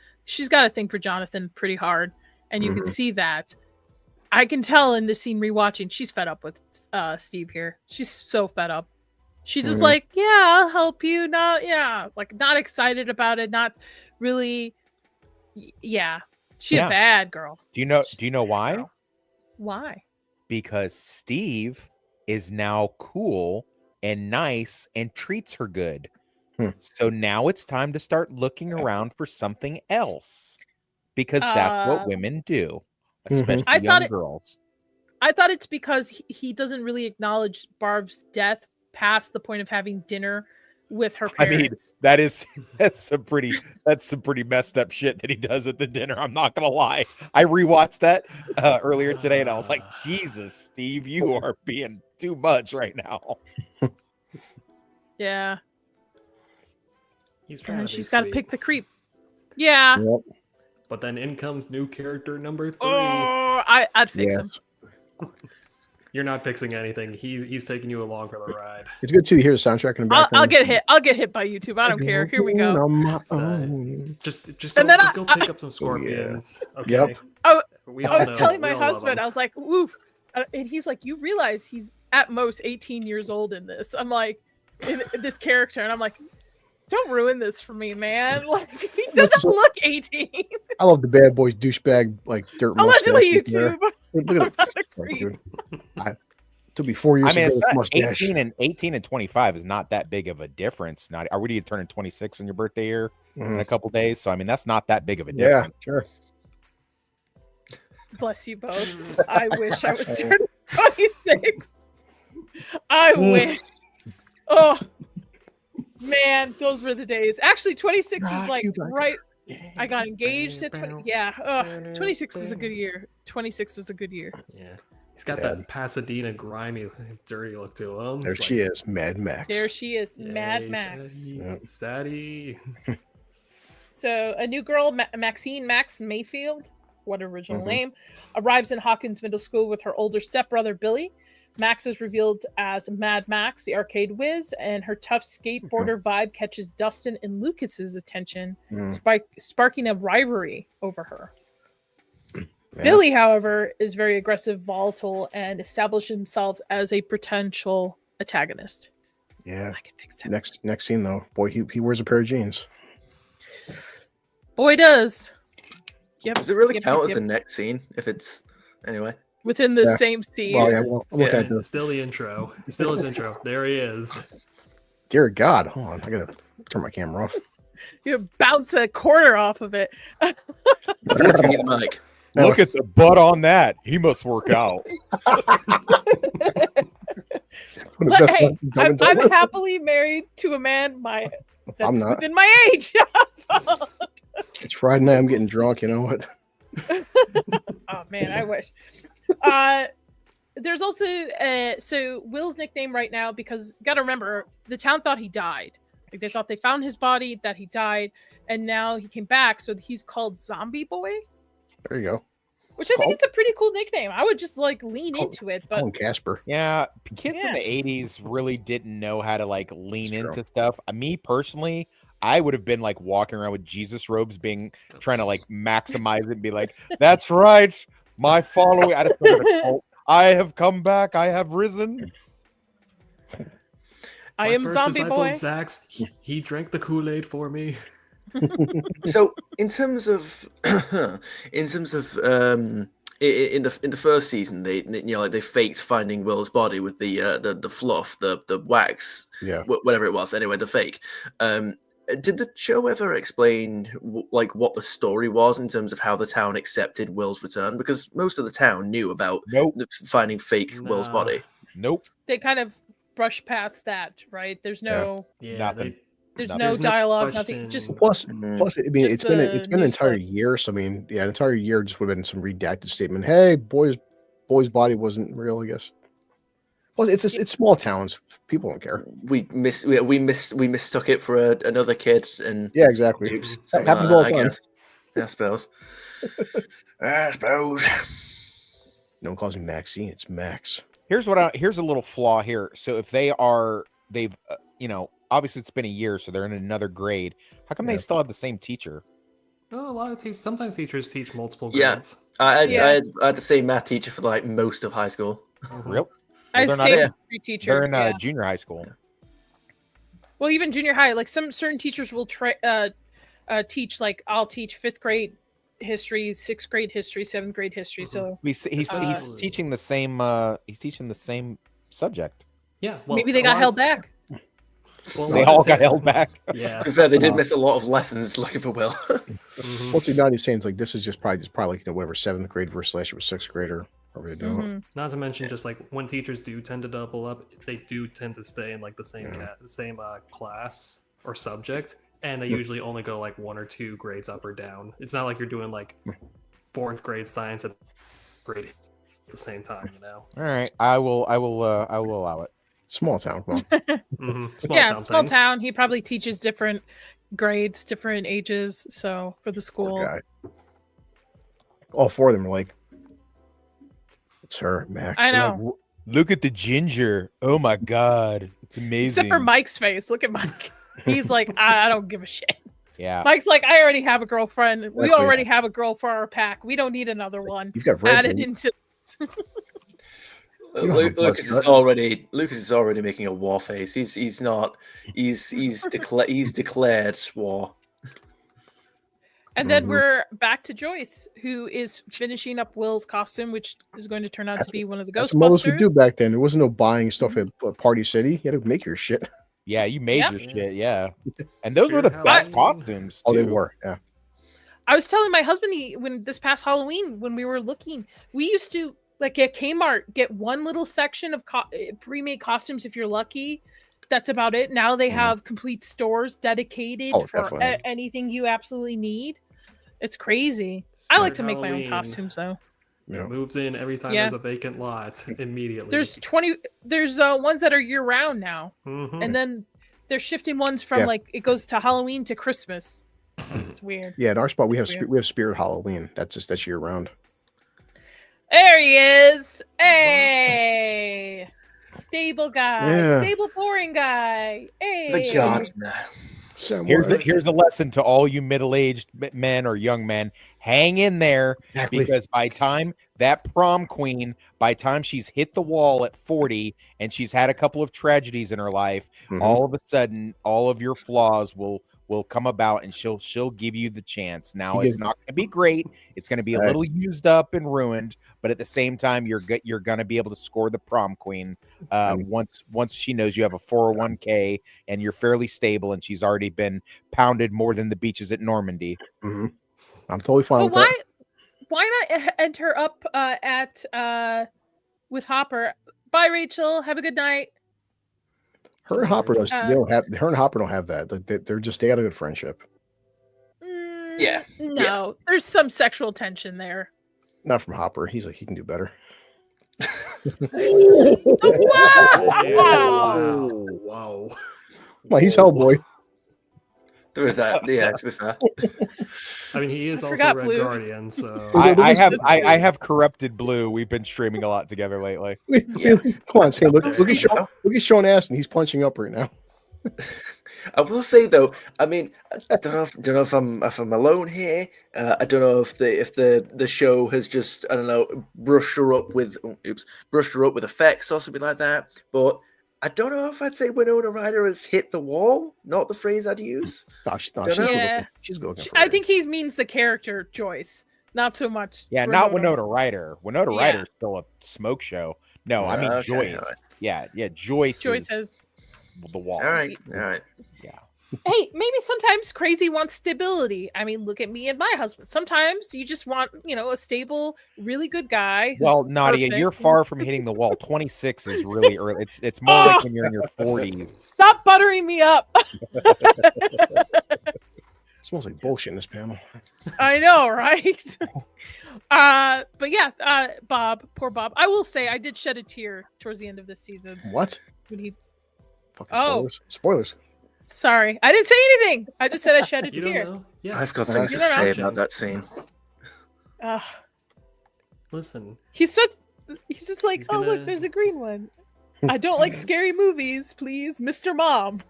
thing for Jonathan pretty hard, and you can see that. I can tell in this scene rewatching, she's fed up with Steve here. She's so fed up. She's just like, yeah, I'll help you. Not excited about it. Not really. Yeah, she's a bad girl. Do you know why? Why? Because Steve is now cool and nice and treats her good. So now it's time to start looking around for something else, because that's what women do, especially young girls. I thought it's because he doesn't really acknowledge Barb's death past the point of having dinner with her parents. I mean, that's some pretty messed up shit that he does at the dinner. I'm not gonna lie. I rewatched that earlier today, and I was like, Jesus, Steve, you are being too much right now. Yeah. She's got to pick the creep. Yeah. Yep. But then in comes new character number 3. Oh, I'd fix him. You're not fixing anything. He's taking you along for the ride. It's good too to hear the soundtrack in the background. I'll get hit. I'll get hit by YouTube. I don't care. Here we go. Just go pick up some scorpions. Okay. Yep. I was telling my husband, I was like, "Woo," and he's like, "You realize he's at most 18 years old in this?" I'm like, in this character, and I'm like, don't ruin this for me, man. Like, he doesn't look 18. I love the bad boys douchebag like dirt. Allegedly, YouTube. Look at it. To be 4 years. I mean, 18 and 25 is not that big of a difference. Not are we turning 26 on your birthday here in a couple days? So I mean, that's not that big of a difference. Yeah, sure. Bless you both. I wish I was turning 26. I wish. Oh. Man, those were the days. Actually, 26 is like right. I got engaged at 20. Yeah, 26 was a good year. 26 was a good year. Yeah, he's got that Pasadena grimy, dirty look to him. There she is, MADMAX. There she is, MADMAX. Sadie. So a new girl, Maxine Max Mayfield, what original name, arrives in Hawkins Middle School with her older stepbrother Billy. Max is revealed as MADMAX, the arcade whiz, and her tough skateboarder vibe catches Dustin and Lucas's attention, sparking a rivalry over her. Yeah. Billy, however, is very aggressive, volatile, and established himself as a potential antagonist. Yeah. I can fix him. Next scene though, boy, he wears a pair of jeans. Boy, does. Yep. Does it really count as the next scene if it's anyway? Within the same scene. Well, yeah, Still the intro. Still his intro. There he is. Dear God, hold on. I gotta turn my camera off. You bounce a quarter off of it. Flicking the mic. Look at the butt on that. He must work out. But hey, I'm happily married to a man that's not. within my age. So- It's Friday night. I'm getting drunk. You know what? Oh man, I wish. There's also so Will's nickname right now, because you got to remember the town thought he died. Like they thought they found his body, that he died, and now he came back. So he's called Zombie Boy. There you go. Which I think is a pretty cool nickname. I would just like lean into it, but Casper. Yeah, kids in the 80s really didn't know how to like lean into stuff. Me personally, I would have been like walking around with Jesus robes, trying to like maximize it and be like, "That's right, my following. I have come back. I have risen. I am Zombie Boy." Zax, he drank the Kool-Aid for me. So in terms of in the first season, they faked finding Will's body with the fluff, the wax, whatever it was. Anyway, the fake. Did the show ever explain like what the story was in terms of how the town accepted Will's return? Because most of the town knew about finding fake Will's body. Nope. They kind of brush past that, right? There's no nothing. There's no dialogue, nothing. Just plus. I mean, it's been an entire year. So I mean, an entire year just would have been some redacted statement. Hey, boy's body wasn't real, I guess. Well, it's small towns. People don't care. We mistook it for another kid, and exactly. Oops, that happens all the time. I suppose. I suppose. No one calls me Maxine. It's Max. Here's a little flaw here. So if they've obviously it's been a year, so they're in another grade. How come they still have the same teacher? Oh, a lot of sometimes teachers teach multiple grades. I had the same math teacher for like most of high school. Real? I had the same history teacher. They're in junior high school. Well, even junior high, like some certain teachers will teach. Like I'll teach 5th grade history, 6th grade history, 7th grade history. So he's teaching the same. He's teaching the same subject. Yeah. Well, maybe they got held back. Well, they all got held back. Yeah. To be fair, they did miss a lot of lessons looking for Will. What's he not? He's saying like this is just probably like whatever 7th grade versus last year was 6th grader. Not to mention, just like when teachers do tend to double up, they do tend to stay in like the same class or subject, and they usually only go like 1 or 2 grades up or down. It's not like you're doing like 4th grade science at grade at the same time, All right, I will allow it. Small town, come on. Small town. He probably teaches different grades, different ages. So for the school, all 4 of them are like, it's her, Max. I know. Like, look at the ginger. Oh my God, it's amazing. Except for Mike's face. Look at Mike. He's like, I don't give a shit. Yeah. Mike's like, I already have a girlfriend. We already have a girl for our pack. We don't need another one. You've got added into. Lucas is already making a war face. He's declared war. And then we're back to Joyce, who is finishing up Will's costume, which is going to turn out to be one of the Ghostbusters. That's what most would do back then. There wasn't no buying stuff at Party City. You had to make your shit. Yeah, you made your shit. Yeah, and those were the best costumes. Oh, they were. Yeah. I was telling my husband when this past Halloween, when we were looking, we used to like at Kmart get one little section of pre-made costumes if you're lucky. That's about it. Now they have complete stores dedicated for anything you absolutely need. It's crazy. I like to make my own costumes though. It moves in every time there's a vacant lot immediately. There's ones that are year round now. And then they're shifting ones from like it goes to Halloween to Christmas. It's weird. Yeah, in our spot we have Spirit Halloween. That's year round. There he is. Hey. Stable guy, stable boring guy. Hey, the gods, man. Here's the lesson to all you middle-aged men or young men: hang in there, because by time that prom queen, by time she's hit the wall at 40 and she's had a couple of tragedies in her life, all of a sudden, all of your flaws will will come about, and she'll give you the chance. Now He it's gives- not going to be great. It's going to be a Hey. little used up and ruined, but at the same time, you're going to be able to score the prom queen once she knows you have a 401k and you're fairly stable, and she's already been pounded more than the beaches at Normandy. Mhm. I'm totally fine But with why not enter up with Hopper? Bye, Rachel. Have a good night. her and Hopper. They Uh, don't have her and Hopper don't have that. They got a good friendship. Yeah, No, there's some sexual tension there. Not from Hopper. He's like he can do better. Wow! Wow. Well, he's Hellboy. there is that. Yeah, to be fair. I mean, he is I also forgot Red Blue. Guardian, so I have corrupted Blue. We've been streaming a lot together lately. Yeah. Come on, Sam. Look Okay. at Sean Astin. He's punching up right now. I will say though, I mean, I don't know if I'm alone here. I don't know if the show has just, I don't know, brushed her up with effects or something like that. But I don't know if I'd say Winona Ryder has hit the wall. Not the phrase I'd use. Gosh, no, Don't she's know. good Yeah. looking. She's good looking. for I her think he means the character Joyce, not so much. Yeah, not Winona Ryder. Winona Yeah. Ryder's still a smoke show. No, I mean Okay, Joyce. all right. Yeah, Joyce. Joyce is has. the wall. All right. Yeah. Hey, maybe sometimes crazy wants stability. I mean, look at me and my husband. Sometimes you just want, a stable, really good guy. who's Well, Nadia, perfect. you're far from hitting the wall. 26 is really early. It's more Oh! like when you're in your 40s. Stop buttering me up. It smells like bullshit in this panel. I know, right? But yeah, Bob, poor Bob. I will say I did shed a tear towards the end of this season What? when he. Fucking Oh. Spoilers. Sorry, I didn't say anything. I just said I shed a you tear. don't know. Yeah, I've got You things to don't say know. about that scene. Listen, He's just like, He's oh look, gonna- there's a green one. I don't like scary movies, please, Mr. Mom.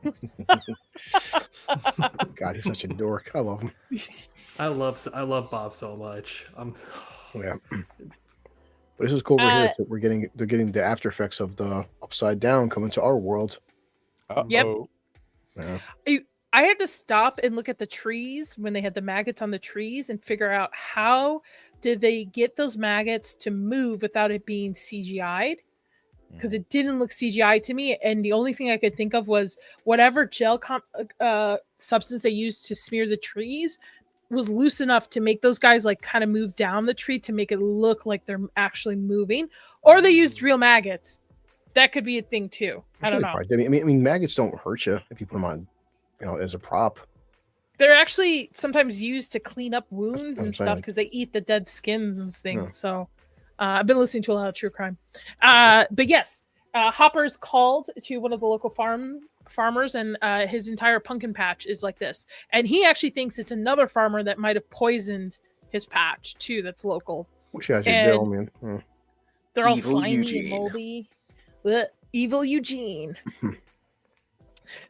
God, he's such a dork. I love him. I love Bob so much. Yeah. But this is cool. We're here. So they're getting the after effects of the upside down coming to our world. Yep. Yeah. I had to stop and look at the trees when they had the maggots on the trees and figure out how did they get those maggots to move without it being CGI'd, because it didn't look CGI to me. And the only thing I could think of was whatever gel substance they used to smear the trees was loose enough to make those guys like kind of move down the tree to make it look like they're actually moving, or they used real maggots. That could be a thing too. I don't know. I mean, maggots don't hurt you if you put them on, as a prop. They're actually sometimes used to clean up wounds I'm and stuff saying. because they eat the dead skins and things. Yeah. So I've been listening to a lot of true crime. But yes, Hopper's called to one of the local farmers, and his entire pumpkin patch is like this. And he actually thinks it's another farmer that might have poisoned his patch too. That's local. Wish you guys would And- do, man. Yeah. They're all Evil slimy Eugene. and moldy. Blech, evil Eugene.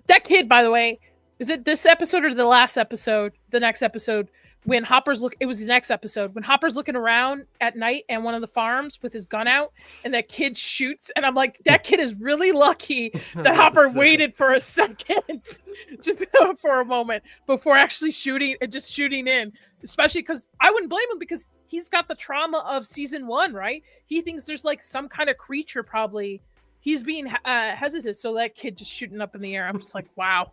That kid, by the way, is it this episode or the last episode? The next episode, when Hopper's it was the next episode when Hopper's looking around at night and one of the farms with his gun out, and that kid shoots, and I'm like, that kid is really lucky that Hopper waited for a second, just for a moment before actually shooting and just shooting in. Especially because I wouldn't blame him, because he's got the trauma of season 1, right? He thinks there's like some kind of creature probably. He's being hesitant, so that kid just shooting up in the air. I'm just like, wow.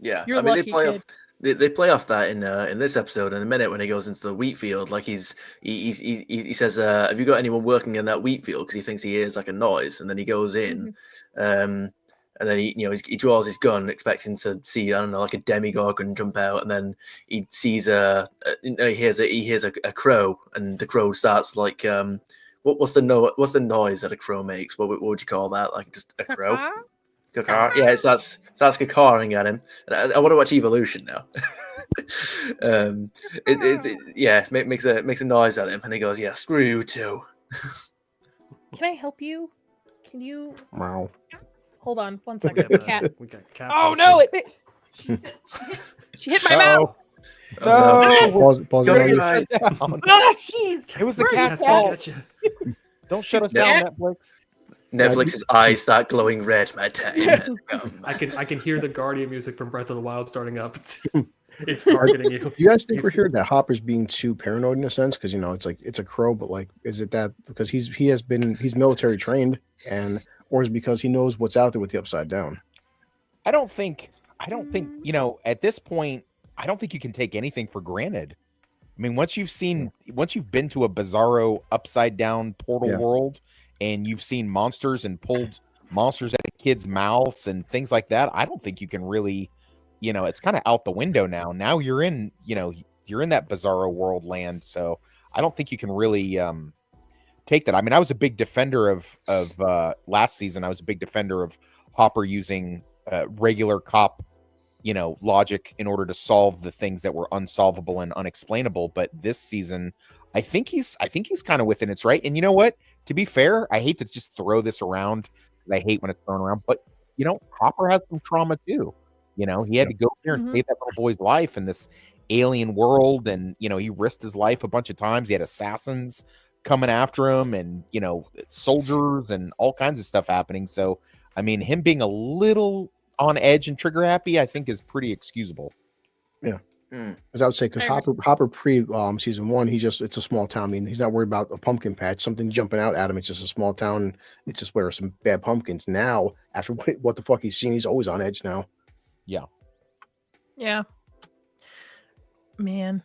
Yeah, You're I mean lucky, they play kid. off they play off that in this episode in a minute when he goes into the wheat field. Like he says, "Have you got anyone working in that wheat field?" Because he thinks he hears like a noise, and then he goes in, and then he draws his gun, expecting to see, I don't know, like a demogorgon jump out, and then he sees he hears a crow, and the crow starts like what's the noise that a crow makes? What would you call that? Like just a crow? Caw-caw. Yeah, it starts caw-cawing at him. And I want to watch Evolution now. Makes a noise at him, and he goes, "Yeah, screw you too." Can I help you? Can you Wow. hold on one We second? got, Cat. we got cat Oh posted. no! She hit my mouth. No. Pause Go it. ahead. Shut down. Oh jeez! It was the Where's cat's the Cat's cat? gonna fault. get you. Don't shut us Yeah. down, Netflix. Netflix's eyes start glowing red. I can hear the Guardian music from Breath of the Wild starting up. It's targeting you. You guys think we're hearing that Hopper's being too paranoid in a sense? Because it's like it's a crow, but like, is it that because he's military trained, or is it because he knows what's out there with the Upside Down? I don't think at this point, I don't think you can take anything for granted. I mean, once you've been to a bizarro upside down portal world and you've seen monsters and pulled monsters out of kids' mouths and things like that, I don't think you can really, it's kind of out the window now. Now you're in that bizarro world land. So I don't think you can really take that. I mean, I was a big defender of last season. I was a big defender of Hopper using regular cop logic in order to solve the things that were unsolvable and unexplainable. But this season, I think he's kind of within its right. And you know what? To be fair, I hate to just throw this around because I hate when it's thrown around. But Hopper has some trauma too. He had to go there and save that little boy's life in this alien world, and he risked his life a bunch of times. He had assassins coming after him, and soldiers and all kinds of stuff happening. So, I mean, him being a little on edge and trigger happy, I think is pretty excusable. Yeah. As I would say, because Hopper pre season 1, it's a small town. I mean, he's not worried about a pumpkin patch, something jumping out at him. It's just a small town. It's just where some bad pumpkins. Now, after what the fuck he's seen, he's always on edge now. Yeah. Yeah. Man.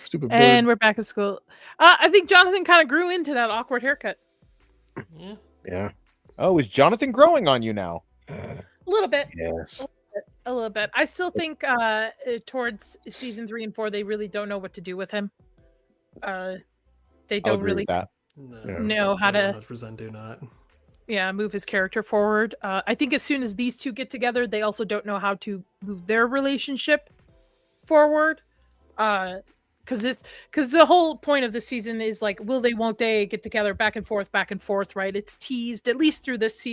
Stupid bird. And we're back at school. I think Jonathan kind of grew into that awkward haircut. Yeah. Oh, is Jonathan growing on you now? A little bit. Yes. A little bit. I still think towards season 3 and 4, they really don't know what to do with him. They don't really know how to 100% do not. move his character forward. I think as soon as these two get together, they also don't know how to move their relationship forward. Because the whole point of the season is like, will they, won't they get together, back and forth, right? It's teased at least through this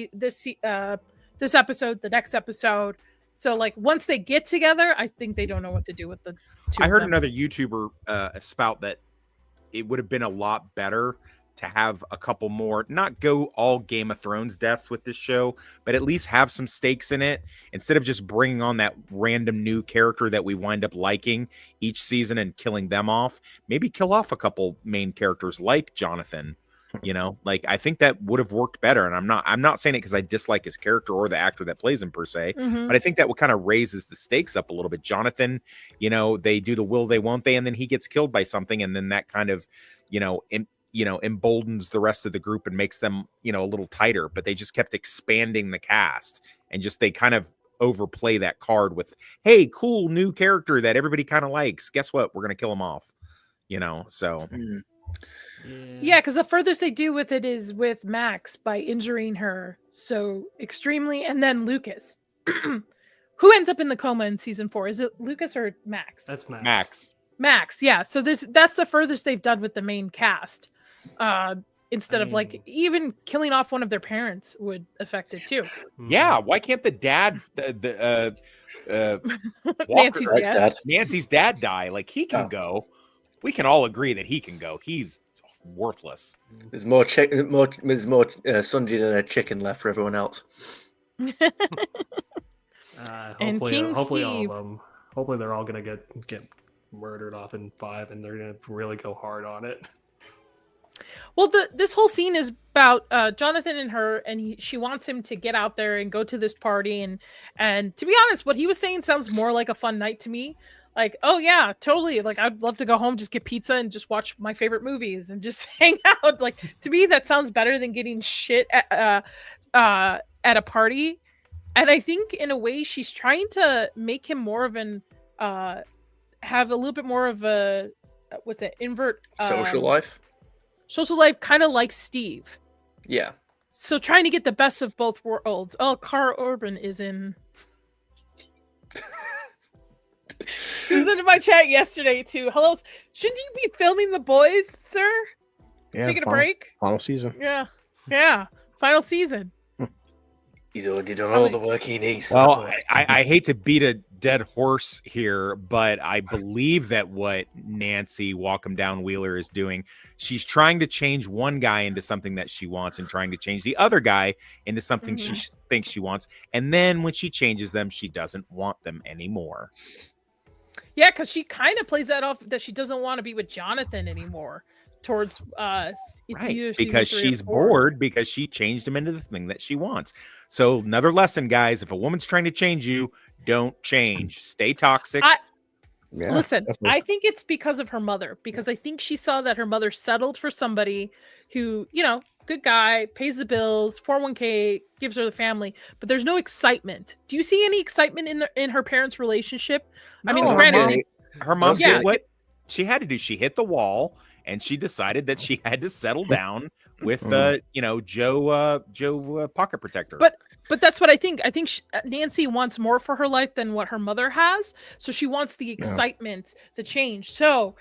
episode, the next episode. So like once they get together, I think they don't know what to do with the two. I heard another YouTuber spout that it would have been a lot better to have a couple more, not go all Game of Thrones deaths with this show, but at least have some stakes in it instead of just bringing on that random new character that we wind up liking each season and killing them off. Maybe kill off a couple main characters like Jonathan. Like I think that would have worked better. And I'm not saying it because I dislike his character or the actor that plays him per se, but I think that would kind of raises the stakes up a little bit. Jonathan, they do the will they, won't they, and then he gets killed by something, and then that kind of, emboldens the rest of the group and makes them, a little tighter. But they just kept expanding the cast and they kind of overplay that card with, hey, cool new character that everybody kind of likes. Guess what? We're gonna kill him off. So. Yeah, because the furthest they do with it is with Max by injuring her so extremely, and then Lucas, who ends up in the coma in season 4. Is it Lucas or Max? That's Max. Max, yeah. So that's the furthest they've done with the main cast. Instead of like even killing off one of their parents would affect it too. Yeah, why can't the dad, Nancy's dad die? Like he can go. We can all agree that he can go. He's worthless. There's more Sunji than a chicken left for everyone else. Hopefully all of them. Hopefully they're all gonna get murdered off in 5, and they're gonna really go hard on it. Well, this whole scene is about Jonathan and her, and she wants him to get out there and go to this party. And to be honest, what he was saying sounds more like a fun night to me. Like, oh yeah, totally. Like, I'd love to go home, just get pizza and just watch my favorite movies and just hang out. Like, to me, that sounds better than getting shit at a party. And I think in a way she's trying to make him more of an have a little bit more of a invert social life, kind of like Steve. Yeah. So trying to get the best of both worlds. Oh, Carl Urban is in. He was in my chat yesterday too. Hello, shouldn't you be filming The Boys, sir? Yeah, taking a break. Final season. Yeah, final season. You don't all the work he needs. For Well, the boys. I hate to beat a dead horse here, but I believe that what Nancy Walkham Down Wheeler is doing, she's trying to change one guy into something that she wants and trying to change the other guy into something she thinks she wants. And then when she changes them, she doesn't want them anymore. Yeah, because she kind of plays that off that she doesn't want to be with Jonathan anymore. Towards it's either because she's bored because she changed him into the thing that she wants. So another lesson, guys: if a woman's trying to change you, don't change. Stay toxic. Listen, I think it's because of her mother, because I think she saw that her mother settled for somebody who, you know, good guy, pays the bills, 401k, gives her the family, but there's no excitement. Do you see any excitement in her parents' relationship? I mean, granted, her mom did what she had to do. She hit the wall. And she decided that she had to settle down with, Joe Pocket Protector. But that's what I think. I think Nancy wants more for her life than what her mother has. So she wants the excitement, the change. So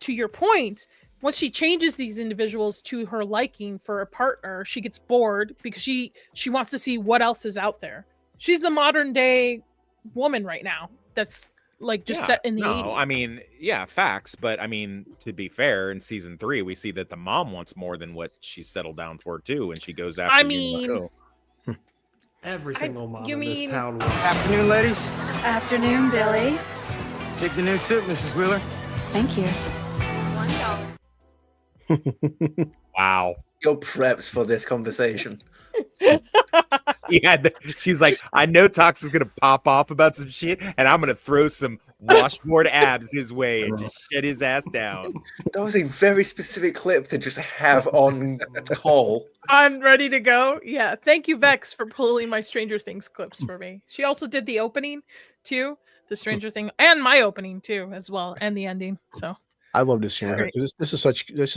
to your point, once she changes these individuals to her liking for a partner, she gets bored because she wants to see what else is out there. She's the modern day woman right now. That's like just set in the 80s. I mean, facts. But I mean, to be fair, in season 3, we see that the mom wants more than what she's settled down for too, and she goes after. Every single mom in this town. Afternoon, ladies. Afternoon, Billy. Take the new suit, Mrs. Wheeler. Thank you. $1. Wow. You're prepped for this conversation. She's like, I know Tox is gonna pop off about some shit, and I'm gonna throw some washboard abs his way and just shut his ass down. That was a very specific clip to just have on call. I'm ready to go. Yeah, thank you, Vex, for pulling my Stranger Things clips for me. She also did the opening too, the Stranger Thing, and my opening too, as well, and the ending. So I love this scene because this is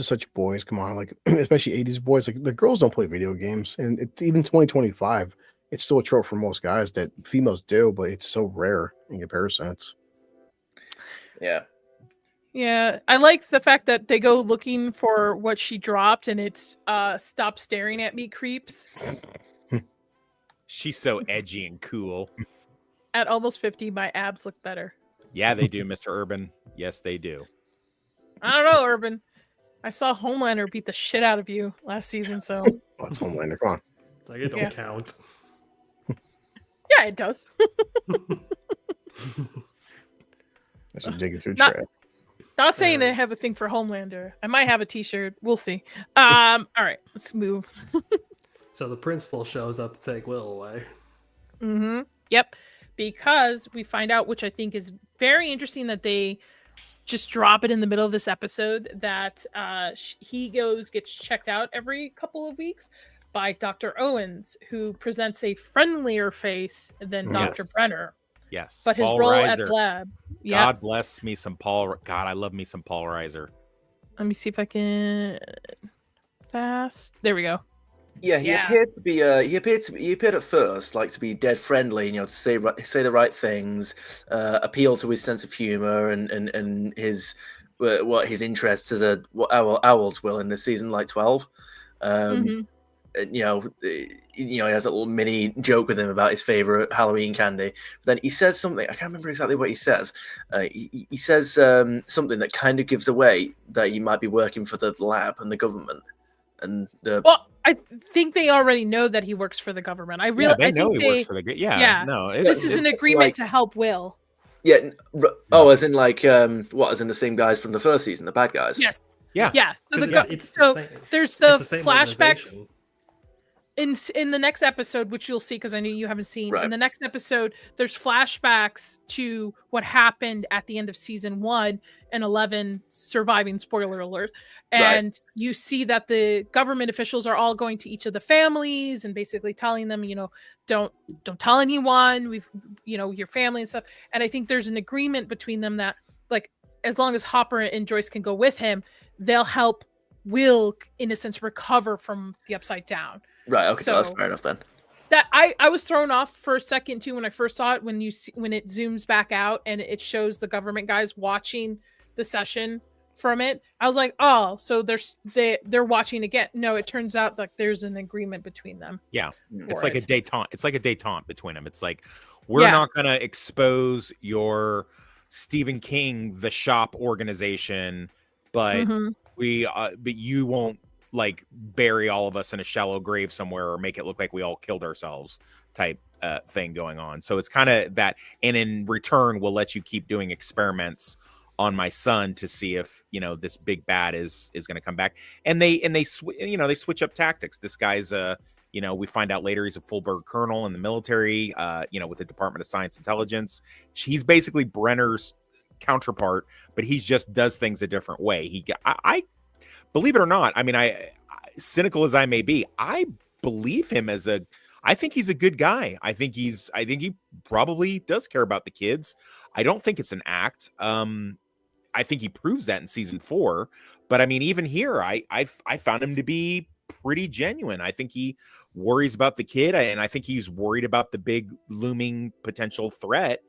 such boys. Come on, like especially 80s boys. Like the girls don't play video games, and even 2025, it's still a trope for most guys that females do, but it's so rare in comparison. Yeah, I like the fact that they go looking for what she dropped, and it's "Stop Staring at Me, Creeps." She's so edgy and cool. At almost 50, my abs look better. Yeah, they do, Mr. Urban. Yes, they do. I don't know, Urban. I saw Homelander beat the shit out of you last season, so. Oh, it's Homelander. Come on. It's like it don't count. Yeah, it does. That's what digging through trash. Not saying I have a thing for Homelander. I might have a t-shirt. We'll see. All right, let's move. So the principal shows up to take Will away. Yep. Because we find out, which I think is very interesting, that they just drop it in the middle of this episode, that he gets checked out every couple of weeks by Dr. Owens, who presents a friendlier face than Dr. Brenner. Yes. But his Paul role Reiser. at Lab. Yep. God bless me some Paul. God, I love me some Paul Reiser. Let me see if I can fast. There we go. Yeah, he appeared to be. He appeared at first like to be dead friendly, to say the right things, appeal to his sense of humor and his what his interests as what Owls will in the season like 12. He has a little mini joke with him about his favorite Halloween candy. But then he says something. I can't remember exactly what he says. He says something that kind of gives away that he might be working for the lab and the government. And well, I think they already know that he works for the government. I know he works for the this is an agreement to help Will. Yeah. Oh, as in like as in the same guys from the first season, the bad guys. Yes. Yeah. Yeah. So there's the flashbacks in the next episode, which you'll see because I know you haven't seen. Right. In the next episode, there's flashbacks to what happened at the end of season 1 and 11 surviving, spoiler alert. And you see that the government officials are all going to each of the families and basically telling them, don't tell anyone, we've, your family and stuff. And I think there's an agreement between them that, like, as long as Hopper and Joyce can go with him, they'll help Will, in a sense, recover from the Upside Down. Right. Okay. So that's fair enough then. That I was thrown off for a second too when I first saw it, when it zooms back out and it shows the government guys watching the session from it. I was like, oh, so they're watching again. No, it turns out like there's an agreement between them. Yeah, Mm. it's like a détente. It's like a détente between them. It's like we're not gonna expose your Stephen King The Shop organization, but but you won't like bury all of us in a shallow grave somewhere or make it look like we all killed ourselves type thing going on. So it's kind of that, and in return we'll let you keep doing experiments on my son to see if this big bad is going to come back. And they switch up tactics. This guy's we find out later he's a full-bird colonel in the military, with the Department of Science Intelligence. He's basically Brenner's counterpart, but he just does things a different way. I believe it or not, I mean, I cynical as I may be, I believe him I think he's a good guy. I think he probably does care about the kids. I don't think it's an act. I think he proves that in season 4, but I mean, even here, I found him to be pretty genuine. I think he worries about the kid, and I think he's worried about the big looming potential threat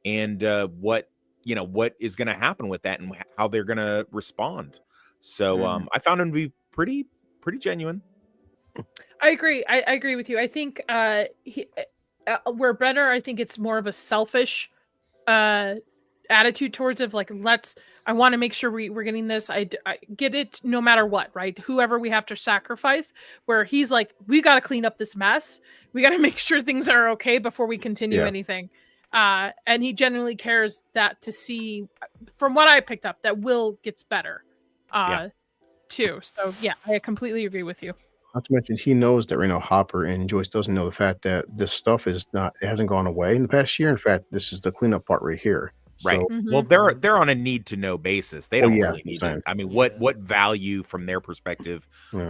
and what is going to happen with that and how they're going to respond. So I found him to be pretty genuine. I agree. I agree with you. I think where Brenner, I think it's more of a selfish attitude towards it. Like, I want to make sure we're getting this. I get it no matter what, right? Whoever we have to sacrifice, where he's like, we got to clean up this mess. We got to make sure things are okay before we continue anything. And he genuinely cares that to see, from what I picked up, that Will gets better too. So yeah, I completely agree with you. Not to mention, he knows that Hopper and Joyce doesn't know the fact that this stuff it hasn't gone away in the past year. In fact, this is the cleanup part right here. Right. So, Well, they're on a need to know basis. They don't really need it. I mean, what value from their perspective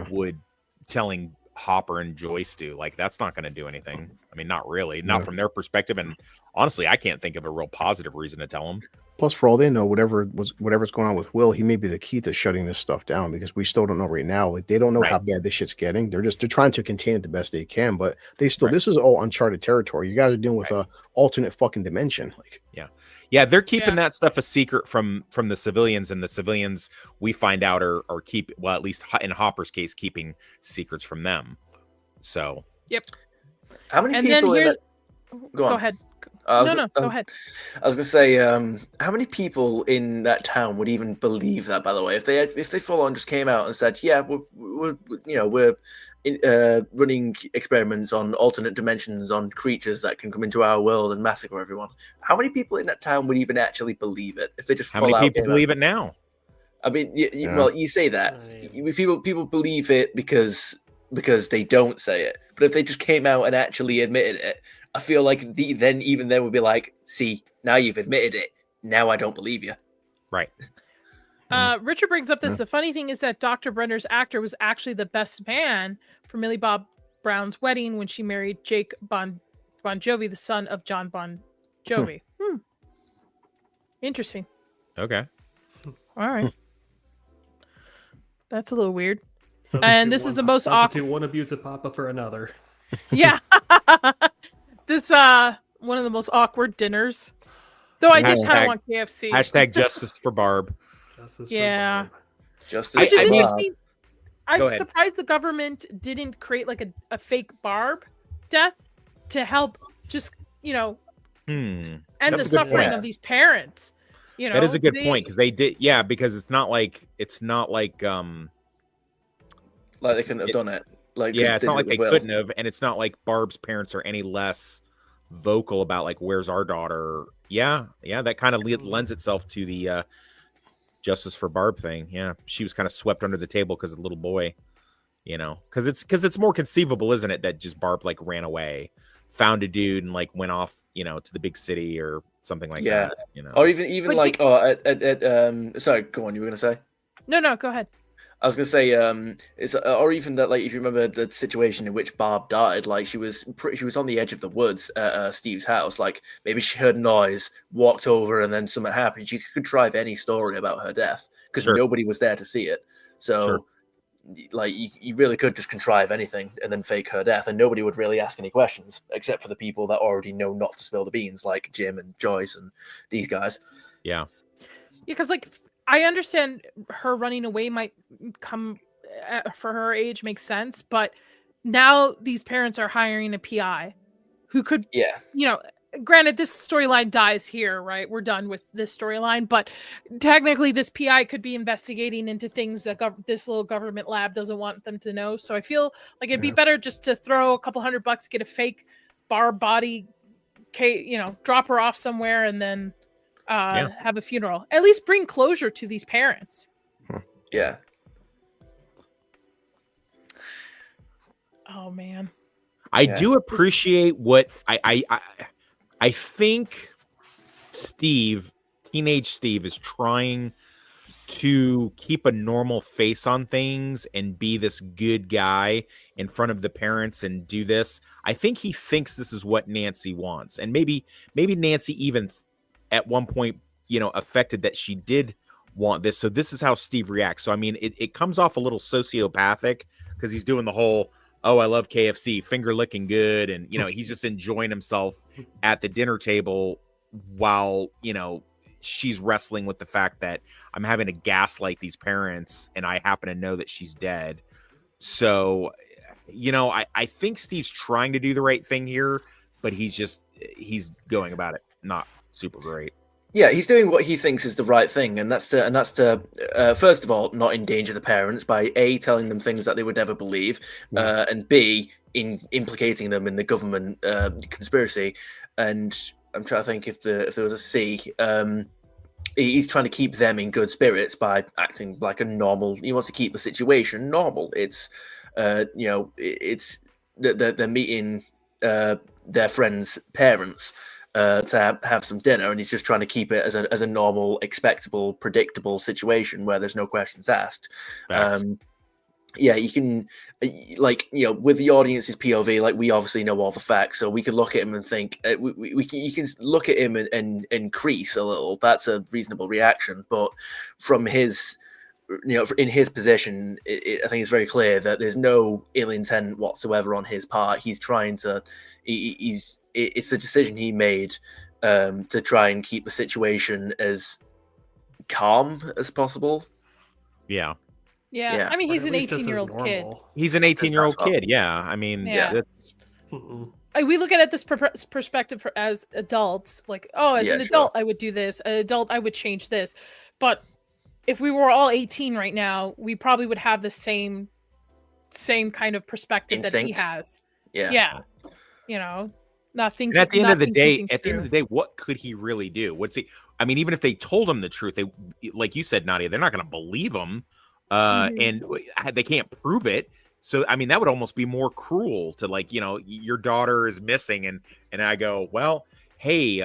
would telling Hopper and Joyce do? Like, that's not going to do anything. I mean, not really. Not from their perspective. And honestly, I can't think of a real positive reason to tell them. Plus, for all they know, whatever's going on with Will, he may be the key to shutting this stuff down, because we still don't know right now. Like, they don't know how bad this shit's getting. They're trying to contain it the best they can, but they still this is all uncharted territory. You guys are dealing with a alternate fucking dimension. Like, yeah, they're keeping that stuff a secret from the civilians, and the civilians, we find out, are at least in Hopper's case, keeping secrets from them. So how many people in that... Go ahead. Go ahead. I was gonna say, how many people in that town would even believe that? By the way, if they full on just came out and said, "Yeah, we're running experiments on alternate dimensions on creatures that can come into our world and massacre everyone," how many people in that town would even actually believe it? If they just how many people believe it now? I mean, well, you say that people believe it because they don't say it, but if they just came out and actually admitted it, I feel like then would be like, see, now you've admitted it. Now I don't believe you. Right. Richard brings up this. The funny thing is that Dr. Brenner's actor was actually the best man for Millie Bob Brown's wedding when she married Jake Bon Jovi, the son of John Bon Jovi. Interesting. Okay. All right. That's a little weird. And this is the most awkward. One abusive papa for another. Yeah. This one of the most awkward dinners. Though I did kind of want KFC. Hashtag justice for Barb. Justice for Barb. Justice. Which is interesting. Go I'm ahead. surprised the government didn't create like a fake Barb death to help just, end the suffering of these parents. That is a good point, because they did, because it's not like like they couldn't have done it. Like, it's not like they couldn't have, and it's not like Barb's parents are any less vocal about like, where's our daughter? That kind of lends itself to the justice for Barb thing. She was kind of swept under the table because of the little boy, because it's more conceivable, isn't it, that just Barb like ran away, found a dude, and like went off to the big city or something like that, or even like sorry, go on, you were gonna say? No, go ahead. I was gonna say, or even that, like, if you remember the situation in which Barb died, like she was on the edge of the woods at Steve's house. Like, maybe she heard a noise, walked over, and then something happened. You could drive any story about her death because nobody was there to see it. So, like, you really could just contrive anything and then fake her death, and nobody would really ask any questions except for the people that already know not to spill the beans, like Jim and Joyce and these guys. Yeah, because like, I understand her running away might come for her age makes sense, but now these parents are hiring a PI who could, Yeah. Granted, this storyline dies here, right? We're done with this storyline, but technically this PI could be investigating into things that this little government lab doesn't want them to know. So I feel like it'd be better just to throw a couple $100, get a fake Barb body, drop her off somewhere, and then have a funeral. At least bring closure to these parents. Yeah. Oh man. I do appreciate what I think teenage Steve is trying to keep a normal face on things and be this good guy in front of the parents and do this. I think he thinks this is what Nancy wants. And maybe Nancy even at one point, affected that she did want this. So this is how Steve reacts. So, I mean, it comes off a little sociopathic because he's doing the whole, oh, I love KFC, finger licking good. And, he's just enjoying himself at the dinner table while, she's wrestling with the fact that I'm having to gaslight these parents and I happen to know that she's dead. So, I think Steve's trying to do the right thing here, but he's going about it not super great. Yeah, he's doing what he thinks is the right thing, and that's to first of all not endanger the parents by A, telling them things that they would never believe, and B, implicating them in the government conspiracy. And I'm trying to think if there was a C. He's trying to keep them in good spirits by acting like a normal. He wants to keep the situation normal. It's it's they're meeting their friends' parents. To have some dinner, and he's just trying to keep it as a normal, expectable, predictable situation where there's no questions asked. You can, with the audience's POV, like we obviously know all the facts, so we can look at him and think you can look at him and crease a little. That's a reasonable reaction, but from his. In his position, I think it's very clear that there's no ill intent whatsoever on his part. He's trying to, it's a decision he made to try and keep the situation as calm as possible. Yeah. I mean, he's an 18-year-old kid. He's an 18-year-old kid. Yeah. I mean, that's. We look at it this perspective as adults, like, as an adult, I would do this. An adult, I would change this. But if we were all 18 right now, we probably would have the same kind of perspective Instinct. that he has. Yeah. Nothing. And at the end of the day, what could he really do? I mean, even if they told him the truth, they, like you said, Nadia, they're not going to believe him, and they can't prove it. So, I mean, that would almost be more cruel to your daughter is missing, and I go, well, hey,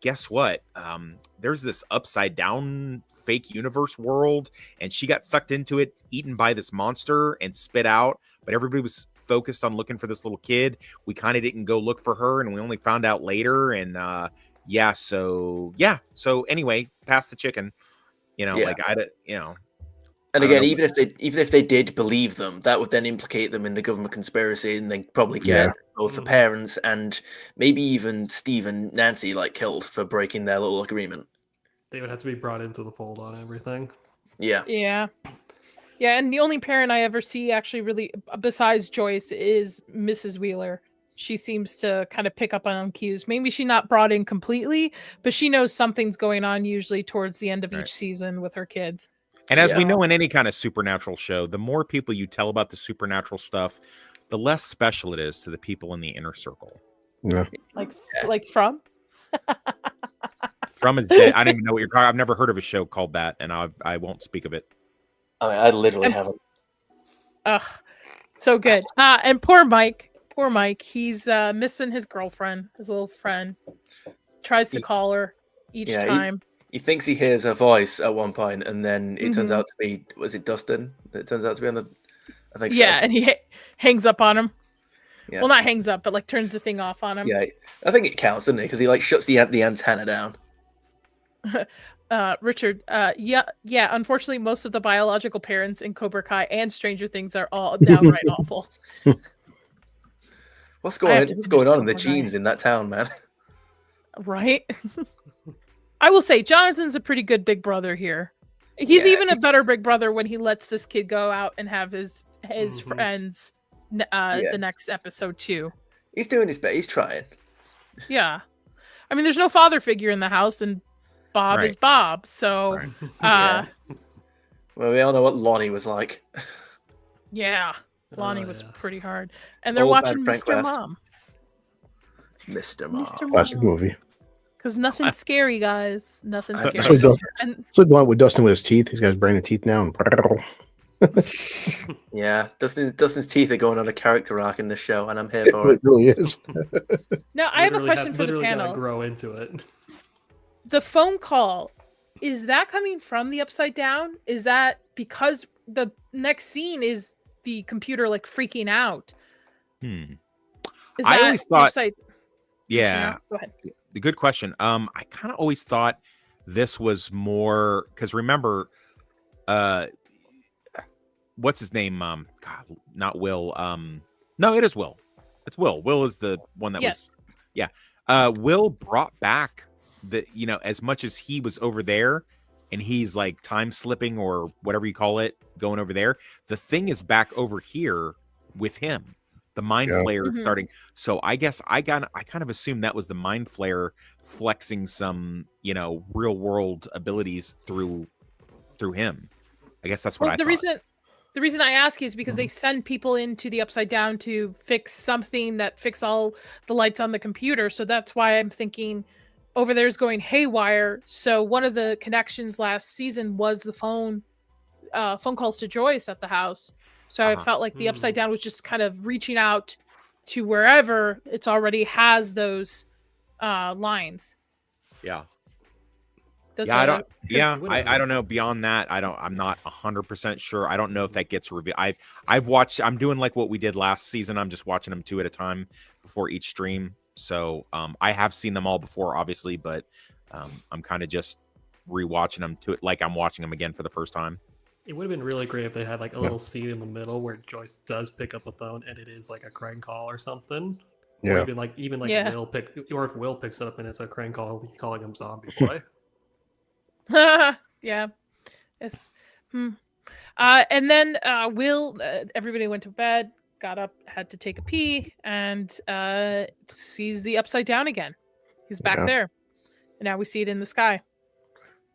guess what? There's this upside down fake universe world, and she got sucked into it, eaten by this monster and spit out, but everybody was focused on looking for this little kid. We kind of didn't go look for her, and we only found out later. And so anyway, pass the chicken, And again, even if they did believe them, that would then implicate them in the government conspiracy, and they probably get both the parents and maybe even Steve and Nancy killed for breaking their little agreement. They would have to be brought into the fold on everything. Yeah. And the only parent I ever see actually really, besides Joyce, is Mrs. Wheeler. She seems to kind of pick up on cues. Maybe she's not brought in completely, but she knows something's going on usually towards the end of each season with her kids. And as we know in any kind of supernatural show, the more people you tell about the supernatural stuff, the less special it is to the people in the inner circle. Yeah. Like From? From is dead. I don't even know what you're talking. I've never heard of a show called that, and I won't speak of it. I literally haven't. Ugh, so good. And poor Mike, he's missing his girlfriend, his little friend. Tries to call her each time. He thinks he hears her voice at one point, and then it turns out to be, was it Dustin? It turns out to be on the, I think so. Yeah, and he hangs up on him. Yeah. Well, not hangs up, but turns the thing off on him. Yeah, I think it counts, doesn't it? Because he shuts the antenna down. Richard, unfortunately, most of the biological parents in Cobra Kai and Stranger Things are all downright awful. What's going on in the genes in that town, man? Right? I will say, Jonathan's a pretty good big brother here. He's Yeah, even a better big brother when he lets this kid go out and have his friends Yeah. the next episode too. He's doing his best. He's trying. Yeah. I mean, there's no father figure in the house, and Bob is Right. Bob. So, Yeah. Well, we all know what Lonnie was like. yeah, Lonnie Oh, was yes. pretty hard. And they're Old man watching Frank Mr. West. Mom. Mr. Mom. Mr. Classic Mom. movie. Because nothing's scary, guys. Nothing's I- scary. So Dustin, And it's like the one with Dustin with his teeth. He's got his brand new teeth now. And Yeah, Dustin's teeth are going on a character arc in this show, and I'm here for it it. really is. now I have a Literally question for the literally gotta panel. grow into it. The phone call, is that coming from the Upside Down? Is that because the next scene is the computer like freaking out? Hmm. Is I that always the thought- Upside- Yeah. Go ahead. The good question. I kind of always thought this was more because remember, what's his name? God, not Will. No, it is Will. It's Will. Will is the one that Yes. was. Yeah. Will brought back the as much as he was over there, and he's like time slipping or whatever you call it, going over there. The thing is back over here with him. The mind Yeah. flare starting. So I guess I kind of assumed that was the mind flare flexing some, real world abilities through him. I guess that's what I the thought. reason the reason I ask is because they send people into the Upside Down to fix something that fix all the lights on the computer. So that's why I'm thinking over there is going haywire. So one of the connections last season was the phone calls to Joyce at the house. So I felt like the Upside Down was just kind of reaching out to wherever it's already has those lines. Yeah. That's Yeah, what I don't know. Beyond that, I'm not 100% sure. I don't know if that gets revealed. I've watched. I'm doing like what we did last season. I'm just watching them 2 at a time before each stream. So I have seen them all before, obviously, but I'm kind of just rewatching them to it like I'm watching them again for the first time. It would have been really great if they had like a little scene in the middle where Joyce does pick up the phone and it is like a crank call or something. Or Yeah. even like Yeah. Will picks it up and it's a crank call calling him zombie boy. yeah. It's and then Will everybody went to bed, got up, had to take a pee, and sees the Upside Down again. He's back Yeah. there. And now we see it in the sky.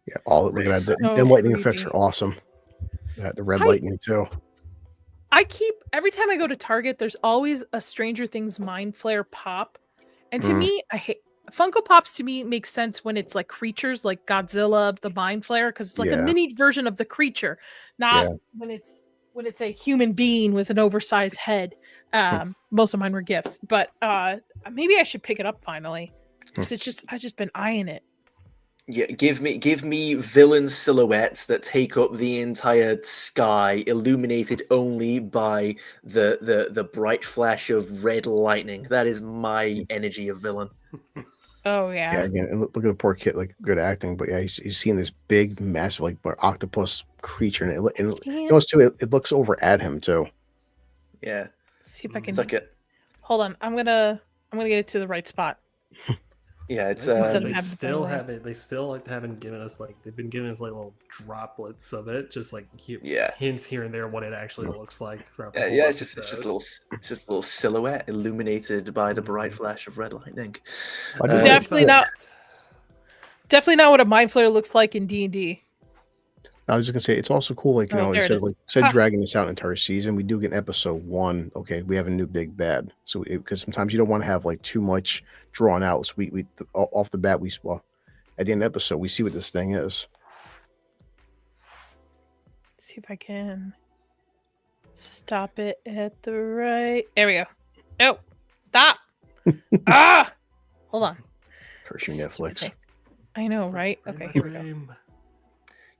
Yeah, look at that. So The lightning effects creepy. are awesome. The red I- lightning too. Every time I go to Target, there's always a Stranger Things mind flare pop. And to me, I hate Funko Pops. To me, makes sense when it's like creatures like Godzilla, the mind flare, because it's like a Yeah. mini version of the creature, not when it's a human being with an oversized head. Most of mine were gifts, but maybe I should pick it up finally because I've just been eyeing it. Yeah, give me villain silhouettes that take up the entire sky, illuminated only by the bright flash of red lightning. That is my energy of villain. Oh Yeah, yeah. again, and look at the poor kid, like good acting, but yeah, he's seeing this big, massive, like octopus creature, and you know, too, it looks over at him too. Yeah, See if I can. it's like a Hold on, I'm gonna get it to the right spot. yeah, it's Instead of They having still fun, right? haven't. They still haven't given us like they've been giving us like little droplets of it, just like Yeah. hints here and there what it actually looks like. throughout the whole yeah, it's just a episode. little silhouette illuminated by the bright flash of red lightning. I do Definitely like- not. Definitely not what a mind flare looks like in D&D. I was just gonna say it's also cool, like Oh, there it instead of is. instead of dragging this out an entire season, we do get in episode 1. Okay, we have a new big bad. So because sometimes you don't want to have like too much drawn out. So we off the bat at the end of the episode we see what this thing is. See if I can stop it at the right. There we go. Oh, stop. Hold on. Curse you, Stupid Netflix. thing. I know, right? Frame Okay, by here we go. frame.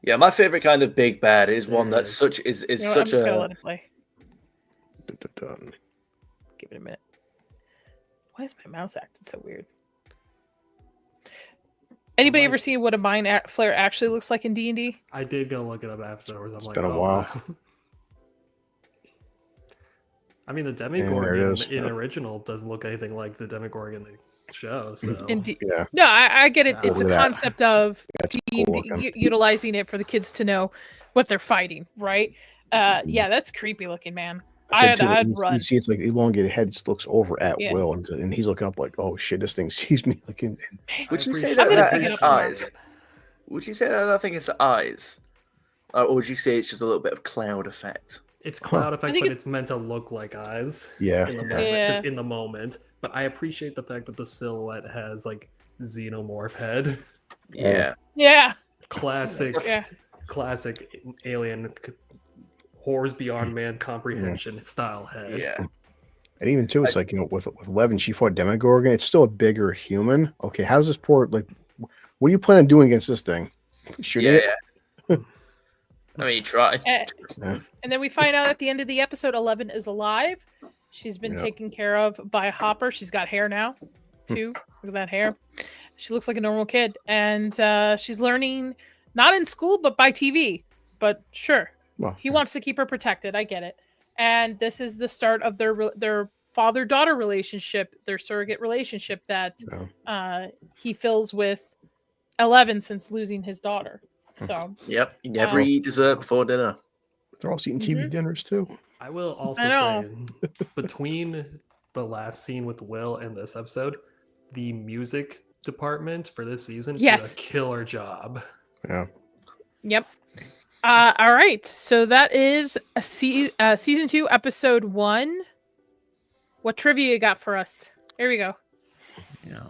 Yeah, my favorite kind of big bad is one There it that's is. such is You know what, I'm such just gonna a let it play. Dun-dun-dun. Give it a minute. Why is my mouse acting so weird? Anybody ever see what a mind flare actually looks like in D&D? I did go look it up afterwards. I'm It's like, been a oh, while. wow. I mean, the there it Demogorgon is. in Yep. original doesn't look anything like the Demogorgon show. So Indeed. Yeah. No, I get it. Yeah, It's a look at that. concept of That's cool looking. utilizing it for the kids to know what they're fighting, right? Yeah, that's creepy looking, man. I said too, I'd you run. see it's like elongated head just looks over at Yeah. Will, and he's looking up like, oh shit, this thing sees me. Like, Would you say appreciate- I'm that, gonna that pick it has up and mark eyes? it. Would you say that thing is eyes? Or would you say it's just a little bit of cloud effect? It's cloud effect, think but it's meant to look like eyes. Yeah. In the moment, Yeah. just in the moment. But I appreciate the fact that the silhouette has like xenomorph head. Yeah. Yeah, Classic, yeah. classic alien horrors beyond man comprehension style head. Yeah. And even too, it's like, with Eleven, she fought Demogorgon. It's still a bigger human. Okay, how's this poor, like, what do you plan on doing against this thing? Shooting Yeah. it? I mean, try. And then we find out at the end of the episode, 11 is alive. She's been Yeah. taken care of by Hopper. She's got hair now, too. Look at that hair. She looks like a normal kid. And she's learning, not in school, but by TV. But sure, Well, he wants to keep her protected. I get it. And this is the start of their father-daughter relationship, their surrogate relationship that he fills with 11 since losing his daughter. So Yep. You never eat dessert before dinner. they're also eating TV dinners too. I will also I know. say, between the last scene with Will and this episode, the music department for this season Yes. did a killer job. Yeah. Yep. All right. So that is a season 2, episode 1. What trivia you got for us? Here we go. Yeah.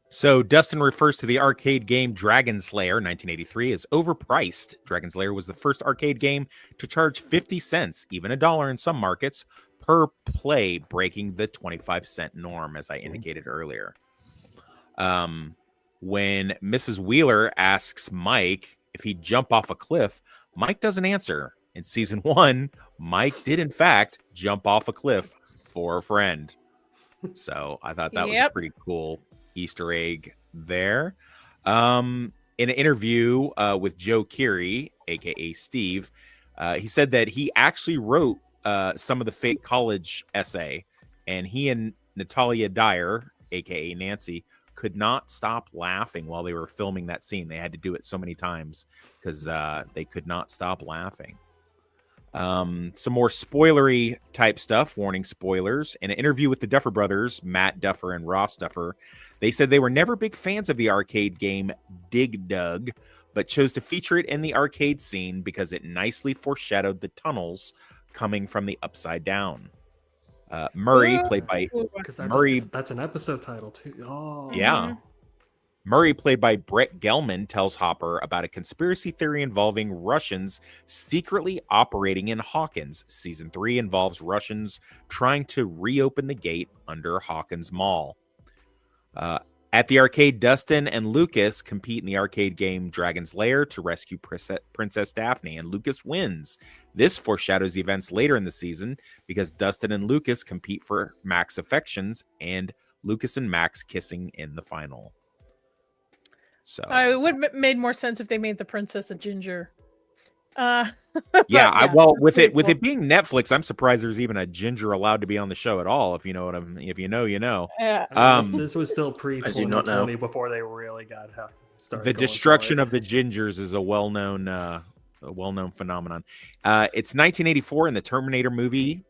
So Dustin refers to the arcade game Dragon Slayer 1983 as overpriced. Dragon Slayer was the first arcade game to charge 50 cents, even $1 in some markets, per play, breaking the 25-cent norm, as I indicated earlier. When Mrs. Wheeler asks Mike if he'd jump off a cliff, Mike doesn't answer. In season 1, Mike did in fact jump off a cliff for a friend. So I thought that was a pretty cool Easter egg there. In an interview with Joe Keery, aka Steve, he said that he actually wrote some of the fake college essay, and he and Natalia Dyer, aka Nancy, could not stop laughing while they were filming that scene. They had to do it so many times because they could not stop laughing. Some more spoilery type stuff, warning spoilers. In an interview with the Duffer brothers, Matt Duffer and Ross Duffer, they said they were never big fans of the arcade game Dig Dug, but chose to feature it in the arcade scene because it nicely foreshadowed the tunnels coming from the Upside Down. Murray, played by Because Murray, that's an episode title too. Oh, yeah. Murray, played by Brett Gelman, tells Hopper about a conspiracy theory involving Russians secretly operating in Hawkins. Season 3 involves Russians trying to reopen the gate under Hawkins Mall. At the arcade, Dustin and Lucas compete in the arcade game Dragon's Lair to rescue Princess Daphne, and Lucas wins. This foreshadows events later in the season because Dustin and Lucas compete for Max affections, and Lucas and Max kissing in the final. So it would have made more sense if they made the princess a ginger. yeah, well, with it being Netflix, I'm surprised there's even a ginger allowed to be on the show at all. If you know what I'm, if you know, you know. Yeah. I mean, this was still pre I do not know. 2020 before they really got started. The going destruction for it. of the gingers is a well-known phenomenon. It's 1984, and the Terminator movie,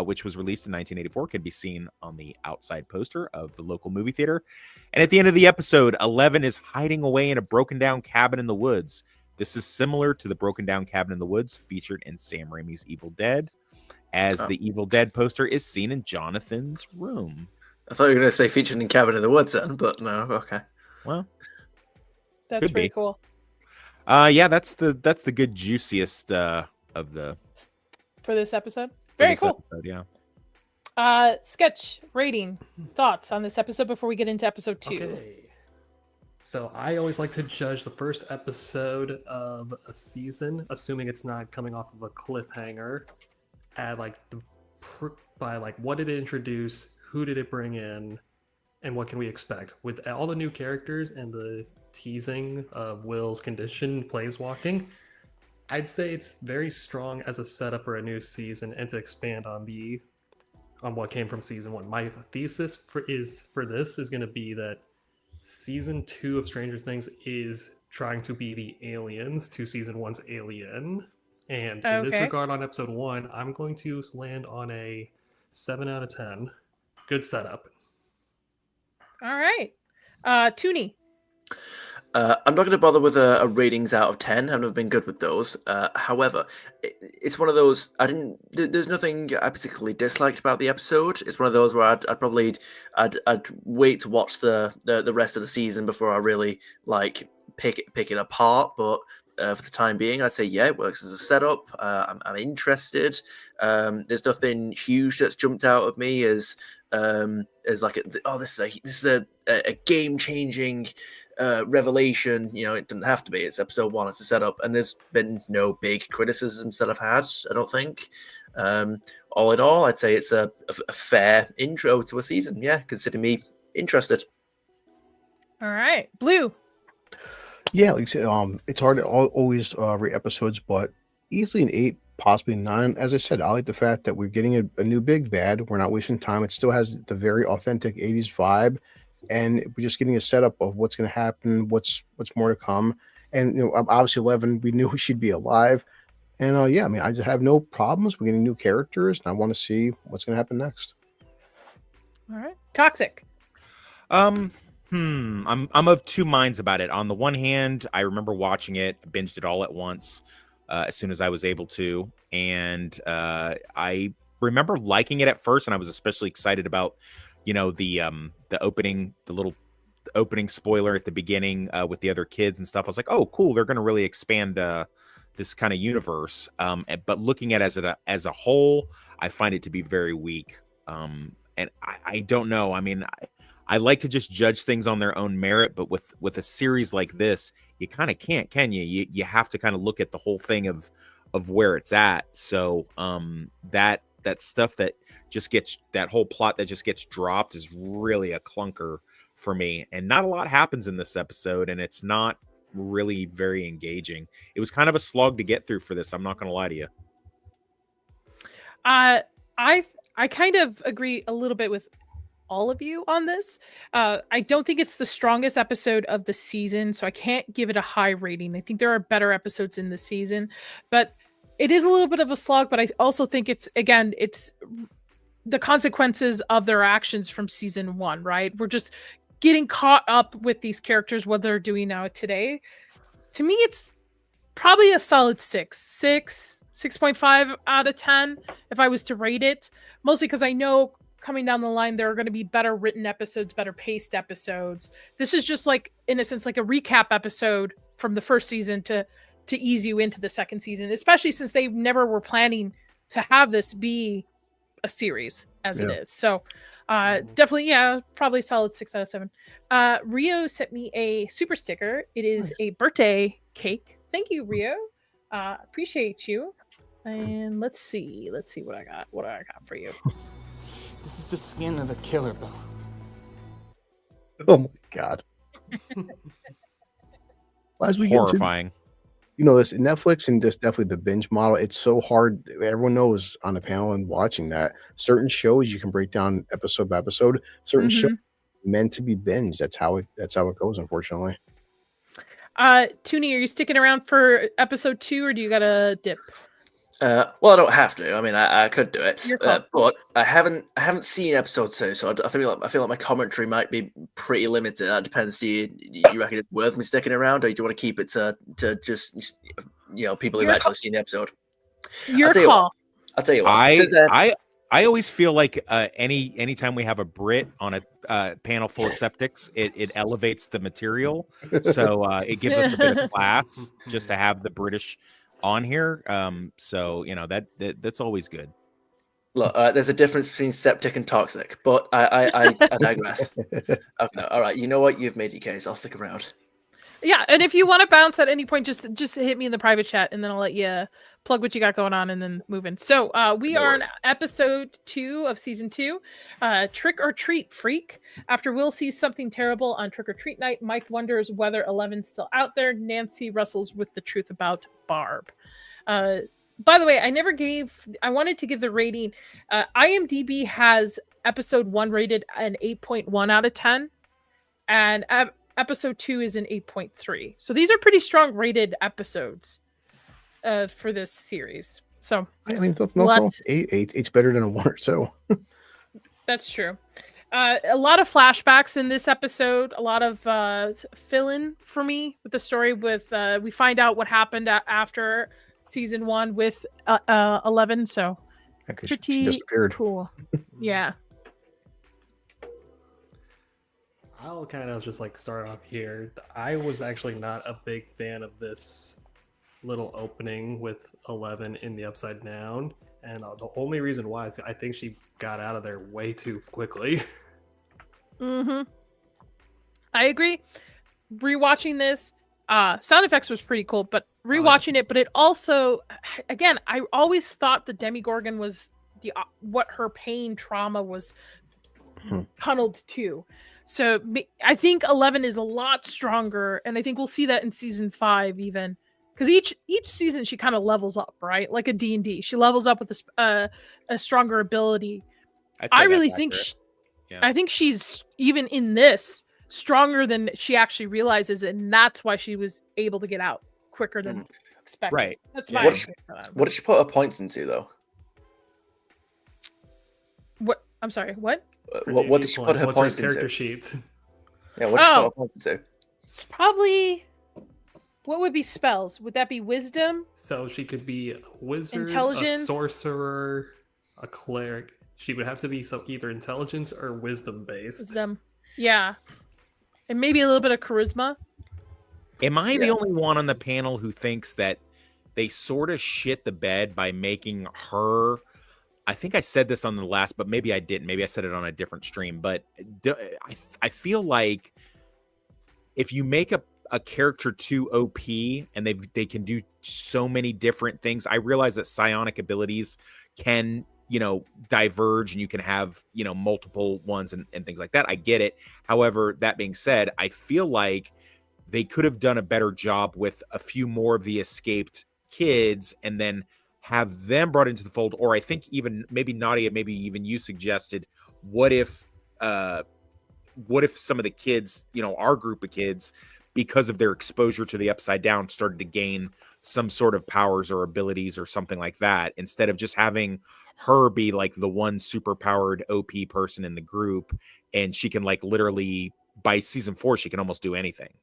which was released in 1984, can be seen on the outside poster of the local movie theater. And at the end of the episode, 11 is hiding away in a broken down cabin in the woods. This is similar to the broken down cabin in the woods featured in Sam Raimi's Evil Dead, as the Evil Dead poster is seen in Jonathan's room. I thought you were going to say featured in Cabin in the Woods then, but no, okay. Well, That's could pretty be. cool. Yeah, that's the good juiciest of the For this episode. for Very this cool. episode, yeah. Sketch rating thoughts on this episode before we get into episode 2. Okay. So I always like to judge the first episode of a season, assuming it's not coming off of a cliffhanger, at like by like what did it introduce, who did it bring in, and what can we expect with all the new characters and the teasing of Will's condition, planeswalking. I'd say it's very strong as a setup for a new season and to expand on the on what came from season 1. My thesis for this is going to be that season 2 of Stranger Things is trying to be the aliens to season 1's Alien. And in this regard, on episode 1, I'm going to land on a 7 out of 10. Good setup. All right. Toonie. I'm not going to bother with a ratings out of 10. I've never been good with those. However, it's one of those. There's nothing I particularly disliked about the episode. It's one of those where I'd wait to watch the rest of the season before I really like pick it apart. But for the time being, I'd say yeah, it works as a setup. I'm interested. There's nothing huge that's jumped out at me as like this is a game changing revelation. It didn't have to be. It's episode 1. It's a setup, and there's been no big criticisms that I've had. I don't think. All in all, I'd say it's a fair intro to a season. Yeah, consider me interested. All right, Blue. Yeah, like I said, it's hard to always rate episodes, but easily an 8, possibly 9. As I said, I like the fact that we're getting a new big bad. We're not wasting time. It still has the very authentic 80s vibe, and we're just getting a setup of what's going to happen, what's more to come. And obviously 11, we knew she'd be alive, and yeah, I mean, I just have no problems. We're getting new characters, and I want to see what's going to happen next. All right, Toxic. I'm of two minds about it. On the one hand, I remember watching it, binged it all at once as soon as I was able to, and I remember liking it at first, and I was especially excited about, the opening, the little opening spoiler at the beginning with the other kids and stuff. I was like, oh, cool, they're going to really expand this kind of universe. But looking at it as a whole, I find it to be very weak. And I don't know. I mean, I like to just judge things on their own merit, but with a series like this, you kind of can't, can you? You have to kind of look at the whole thing of where it's at. So that stuff that whole plot that just gets dropped is really a clunker for me. And not a lot happens in this episode, and it's not really very engaging. It was kind of a slog to get through for this. I'm not going to lie to you. I kind of agree a little bit with all of you on this. I don't think it's the strongest episode of the season, so I can't give it a high rating. I think there are better episodes in the season, but it is a little bit of a slog. But I also think it's the consequences of their actions from season 1, right? We're just getting caught up with these characters, what they're doing now today. To me, it's probably a solid 6.5 out of 10 if I was to rate it, mostly because I know coming down the line there are going to be better written episodes, better paced episodes. This is just like, in a sense, like a recap episode from the first season to ease you into the second season, especially since they never were planning to have this be a series as it is. So definitely, probably solid 6 out of 7. Rio sent me a super sticker. It is a birthday cake. Thank you, Rio. Appreciate you. And let's see what I got for you. This is the skin of a killer, Bill. Oh my god. As we horrifying. This Netflix and this definitely the binge model. It's so hard. Everyone knows on the panel and watching that certain shows you can break down episode by episode. Certain shows meant to be binged. That's how it goes, unfortunately. Toonie, are you sticking around for episode 2, or do you got a dip? Well, I don't have to. I mean, I could do it, but I haven't seen episode 2, so I feel like my commentary might be pretty limited. That depends. Do you reckon it's worth me sticking around, or do you want to keep it to just people who've actually seen the episode? Your call. I'll tell you what. I always feel like anytime we have a Brit on a panel full of septics, it elevates the material, so it gives us a bit of class just to have the British on here. So that's always good. Look, there's a difference between septic and toxic, but I digress. Okay, all right. You know what? You've made your case. I'll stick around. Yeah, and if you want to bounce at any point, just hit me in the private chat, and then I'll let you plug what you got going on and then move in. So we are on episode 2 of season 2, Trick or Treat Freak. After Will sees something terrible on Trick or Treat night, Mike wonders whether Eleven's still out there. Nancy wrestles with the truth about Barb. by the way, I wanted to give the rating. IMDb has episode 1 rated an 8.1 out of 10, and episode 2 is an 8.3. So these are pretty strong rated episodes for this series. So I mean, eight's better than a 1 or so. That's true. A lot of flashbacks in this episode, a lot of fill-in for me with the story. With we find out what happened after season 1 with 11. So She disappeared. cool. Yeah. I'll kind of just like start off here. I was actually not a big fan of this little opening with 11 in the Upside Down, and the only reason why is I think she got out of there way too quickly. I agree. Rewatching this, sound effects was pretty cool, but rewatching it, but it also, again, I always thought the Demogorgon was what her pain trauma was tunneled to. So I think 11 is a lot stronger, and I think we'll see that in season 5 even, because each season she kind of levels up, right? Like a D&D, she levels up with a stronger ability. I really think I think she's, even in this, stronger than she actually realizes, and that's why she was able to get out quicker than expected. Right. That's my what did she put her points into, though? What? I'm sorry, what? What did she put her points into? Character sheet. Yeah, what did she put her points into? It's probably... What would be spells? Would that be wisdom? So she could be a wizard, intelligence, a sorcerer, a cleric. She would have to be either intelligence or wisdom based. Wisdom. Yeah. And maybe a little bit of charisma. Am I the only one on the panel who thinks that they sort of shit the bed by making her... I think I said this on the last, but maybe I didn't. Maybe I said it on a different stream. But I feel like if you make a character too OP and they can do so many different things, I realize that psionic abilities can, diverge, and you can have, multiple ones and things like that. I get it. However, that being said, I feel like they could have done a better job with a few more of the escaped kids and then have them brought into the fold. Or I think even maybe Nadia, maybe even you suggested, what if some of the kids, our group of kids, because of their exposure to the Upside Down, started to gain some sort of powers or abilities or something like that, instead of just having her be like the one super powered OP person in the group, and she can like literally by season 4 she can almost do anything.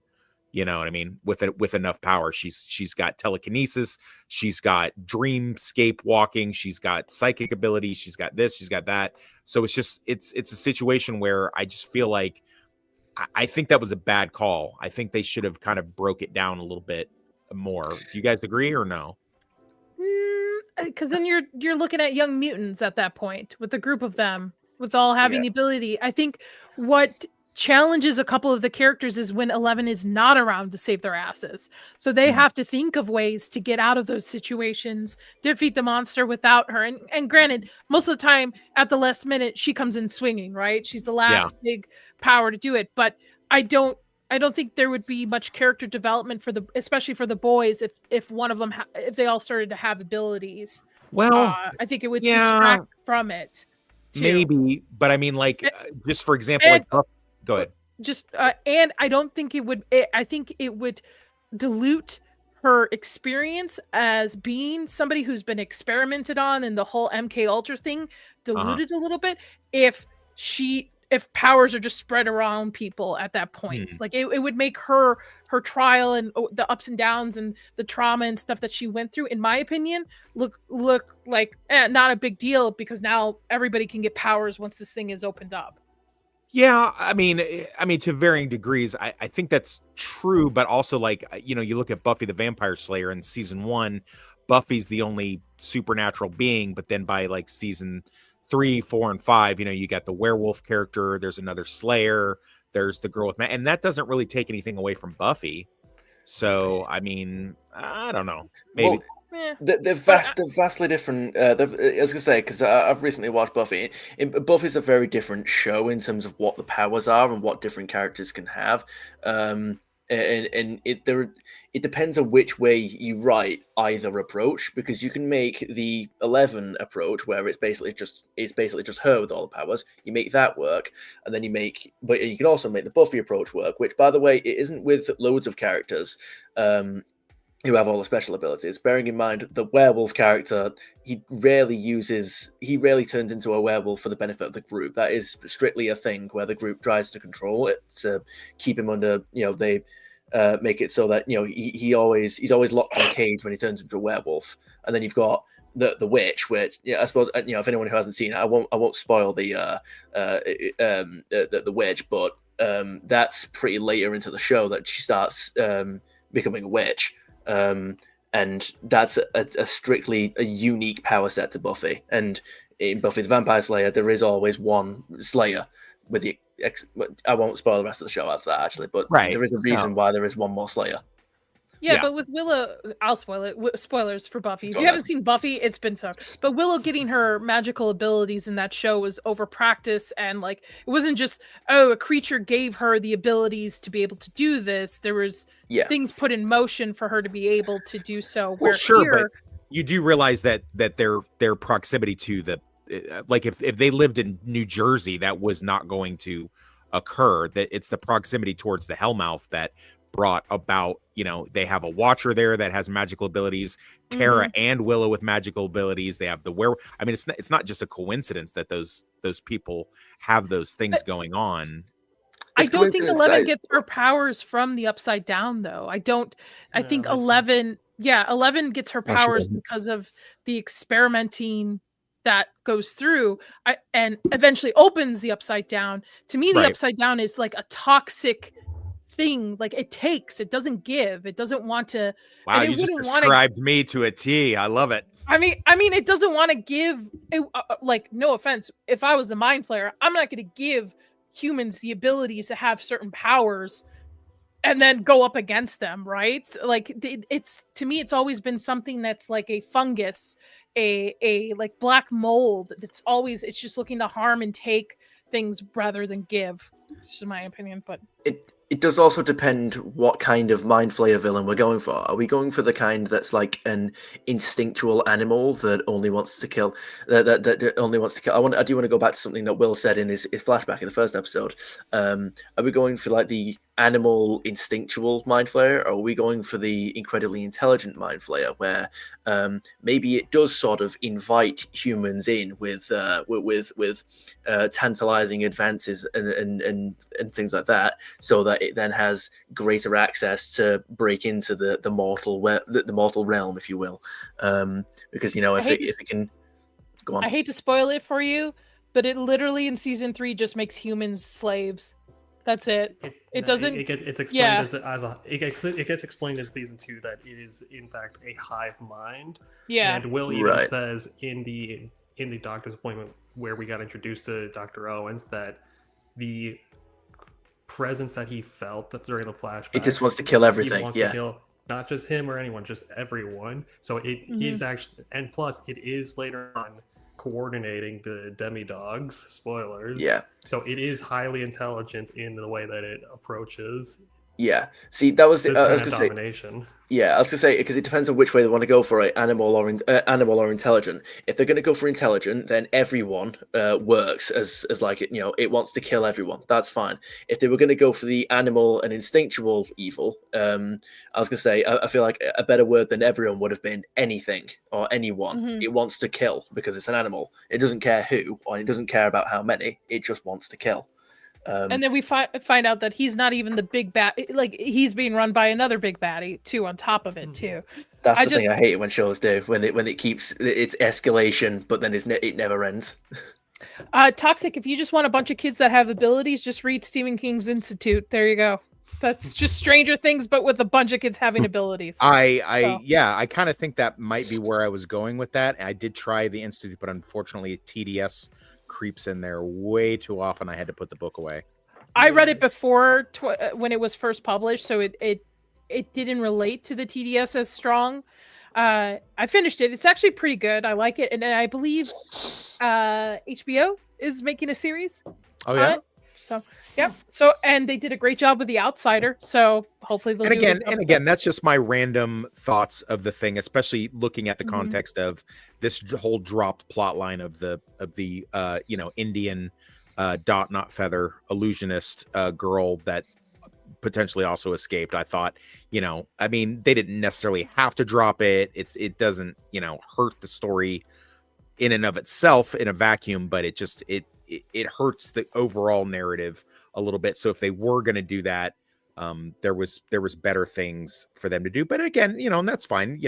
You know what I mean? With enough power, she's got telekinesis, she's got dreamscape walking, she's got psychic ability, she's got this, she's got that. So it's a situation where I just feel like I think that was a bad call. I think they should have kind of broke it down a little bit more. Do you guys agree or no? Because then you're looking at young mutants at that point with a group of them with all having the ability. I think what challenges a couple of the characters is when 11 is not around to save their asses. So they have to think of ways to get out of those situations, defeat the monster without her. And granted, most of the time at the last minute, she comes in swinging, right? She's the last big power to do it. But I don't think there would be much character development especially for the boys, if one of them, if they all started to have abilities. Well, I think it would distract from it. Too. Maybe, but I mean, like, just for example, go ahead. And I don't think it would. I think it would dilute her experience as being somebody who's been experimented on, and the whole MK Ultra thing diluted a little bit. If powers are just spread around people at that point, like it would make her trial and the ups and downs and the trauma and stuff that she went through, in my opinion, look like not a big deal, because now everybody can get powers once this thing is opened up. Yeah, I mean, to varying degrees, I think that's true, but also, like, you look at Buffy the Vampire Slayer in season 1, Buffy's the only supernatural being, but then by like season 3, 4, and 5, you got the werewolf character, there's another Slayer, there's the girl with and that doesn't really take anything away from Buffy. So, I mean, I don't know. Maybe. Well, they're vastly different. I was gonna say, because I've recently watched Buffy. Buffy's a very different show in terms of what the powers are and what different characters can have. and it depends on which way you write either approach, because you can make the 11 approach where it's basically just her with all the powers. You make that work, and then but you can also make the Buffy approach work, which, by the way, it isn't with loads of characters who have all the special abilities. Bearing in mind the werewolf character, he rarely turns into a werewolf for the benefit of the group. That is strictly a thing where the group tries to control it to keep him under, they make it so that he's always locked in a cage when he turns into a werewolf. And then you've got the witch, which I suppose if anyone who hasn't seen it, I won't spoil the witch, but that's pretty later into the show that she starts becoming a witch. And that's a strictly a unique power set to Buffy. And in Buffy the Vampire Slayer, there is always one Slayer. I won't spoil the rest of the show after that, actually, but there is a reason why there is one more Slayer. Yeah, but with Willow, I'll spoil it. Spoilers for Buffy. If you haven't seen Buffy, it's been so. But Willow getting her magical abilities in that show was over practice, and it wasn't just a creature gave her the abilities to be able to do this. There was things put in motion for her to be able to do so. Well, sure, but you do realize that their proximity to the if they lived in New Jersey, that was not going to occur. That it's the proximity towards the Hellmouth that brought about, they have a watcher there that has magical abilities, Tara and Willow with magical abilities. They have it's not just a coincidence that those people have those things going on. I don't think 11 gets her powers from the Upside Down, though. I think 11 gets her powers because of the experimenting that goes through and eventually opens the Upside Down. To me, the Upside Down is like a toxic thing. It doesn't give, it doesn't want to. Wow, you just described me to a T. I love it. I mean it doesn't want to give no offense, if I was the Mind Flayer, I'm not going to give humans the abilities to have certain powers and then go up against them, right? It's, to me, it's always been something that's like a fungus, a black mold it's just looking to harm and take things rather than give. It's just my opinion, but it does also depend what kind of Mind Flayer villain we're going for. Are we going for the kind that's like an instinctual animal that only wants to kill? That only wants to kill. I do want to go back to something that Will said in his flashback in the first episode. Are we going for the animal instinctual Mind Flayer, or are we going for the incredibly intelligent Mind Flayer, where maybe it does sort of invite humans in with tantalizing advances and things like that, so that it then has greater access to break into the mortal realm, if you will, because if it can go on. I hate to spoil it for you, but it literally in season 3 just makes humans slaves. That's it. It doesn't. It gets explained it gets explained in season 2 that it is in fact a hive mind. Yeah. And Will even says in the doctor's appointment where we got introduced to Dr. Owens that the presence that he felt that during the flashback, it just wants to kill everything. He wants to kill not just him or anyone, just everyone. So it is actually, and plus it is later on coordinating the demi-dogs. Spoilers. Yeah. So it is highly intelligent in the way that it approaches. Yeah. See, that was I was going to say domination. Yeah, I was going to say, because it depends on which way they want to go for it, animal or intelligent. If they're going to go for intelligent, then everyone works as it wants to kill everyone. That's fine. If they were going to go for the animal and instinctual evil, I was going to say, I feel like a better word than everyone would have been anything or anyone. It wants to kill because it's an animal. It doesn't care who, or it doesn't care about how many. It just wants to kill. And then we find out that he's not even the big bad. He's being run by another big baddie too. On top of it too. That's the thing I hate when shows do, when it keeps its escalation, but then it never ends. Toxic. If you just want a bunch of kids that have abilities, just read Stephen King's Institute. There you go. That's just Stranger Things, but with a bunch of kids having abilities. I kind of think that might be where I was going with that. I did try the Institute, but unfortunately, TDS creeps in there way too often. I had to put the book away. I read it before when it was first published, so it didn't relate to the TDS as strong. I finished it. It's actually pretty good. I like it, and I believe HBO is making a series. Oh yeah. So Yep. So, and they did a great job with The Outsider. So hopefully they'll do it again, that's just my random thoughts of the thing, especially looking at the context of this whole dropped plot line of the Indian dot not feather illusionist girl that potentially also escaped. I thought, I mean, they didn't necessarily have to drop it. It doesn't, hurt the story in and of itself in a vacuum, but it hurts the overall narrative a little bit. So if they were going to do that, there was better things for them to do. But again, and that's fine.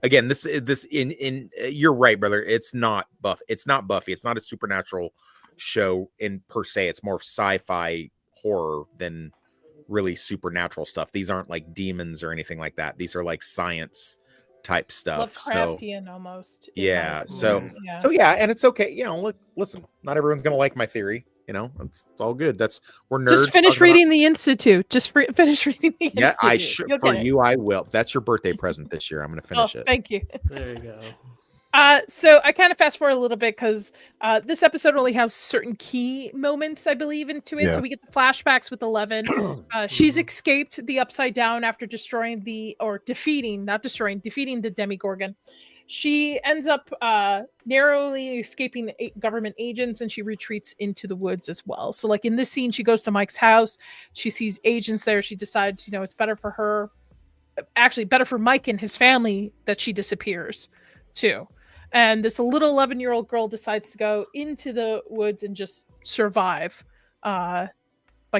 Again, this you're right, brother. It's not Buffy. It's not a supernatural show in per se. It's more sci-fi horror than really supernatural stuff. These aren't like demons or anything like that. These are like science type stuff. Lovecraftian almost. Yeah. So yeah, and it's okay. Listen, not everyone's gonna like my theory. It's all good. We're nerds. Just finish reading The Institute. Finish reading The Institute. Yeah, I should. For you, I will. That's your birthday present this year. I'm gonna finish it. Thank you. There you go. So I kind of fast forward a little bit because this episode only has certain key moments, I believe, into it. Yeah. So we get the flashbacks with 11. She's escaped the Upside Down after defeating the Demogorgon. She ends up narrowly escaping government agents, and she retreats into the woods as well. So like in this scene, she goes to Mike's house. She sees agents there. She decides, it's better for her, actually better for Mike and his family that she disappears too. And this little 11-year-old girl decides to go into the woods and just survive by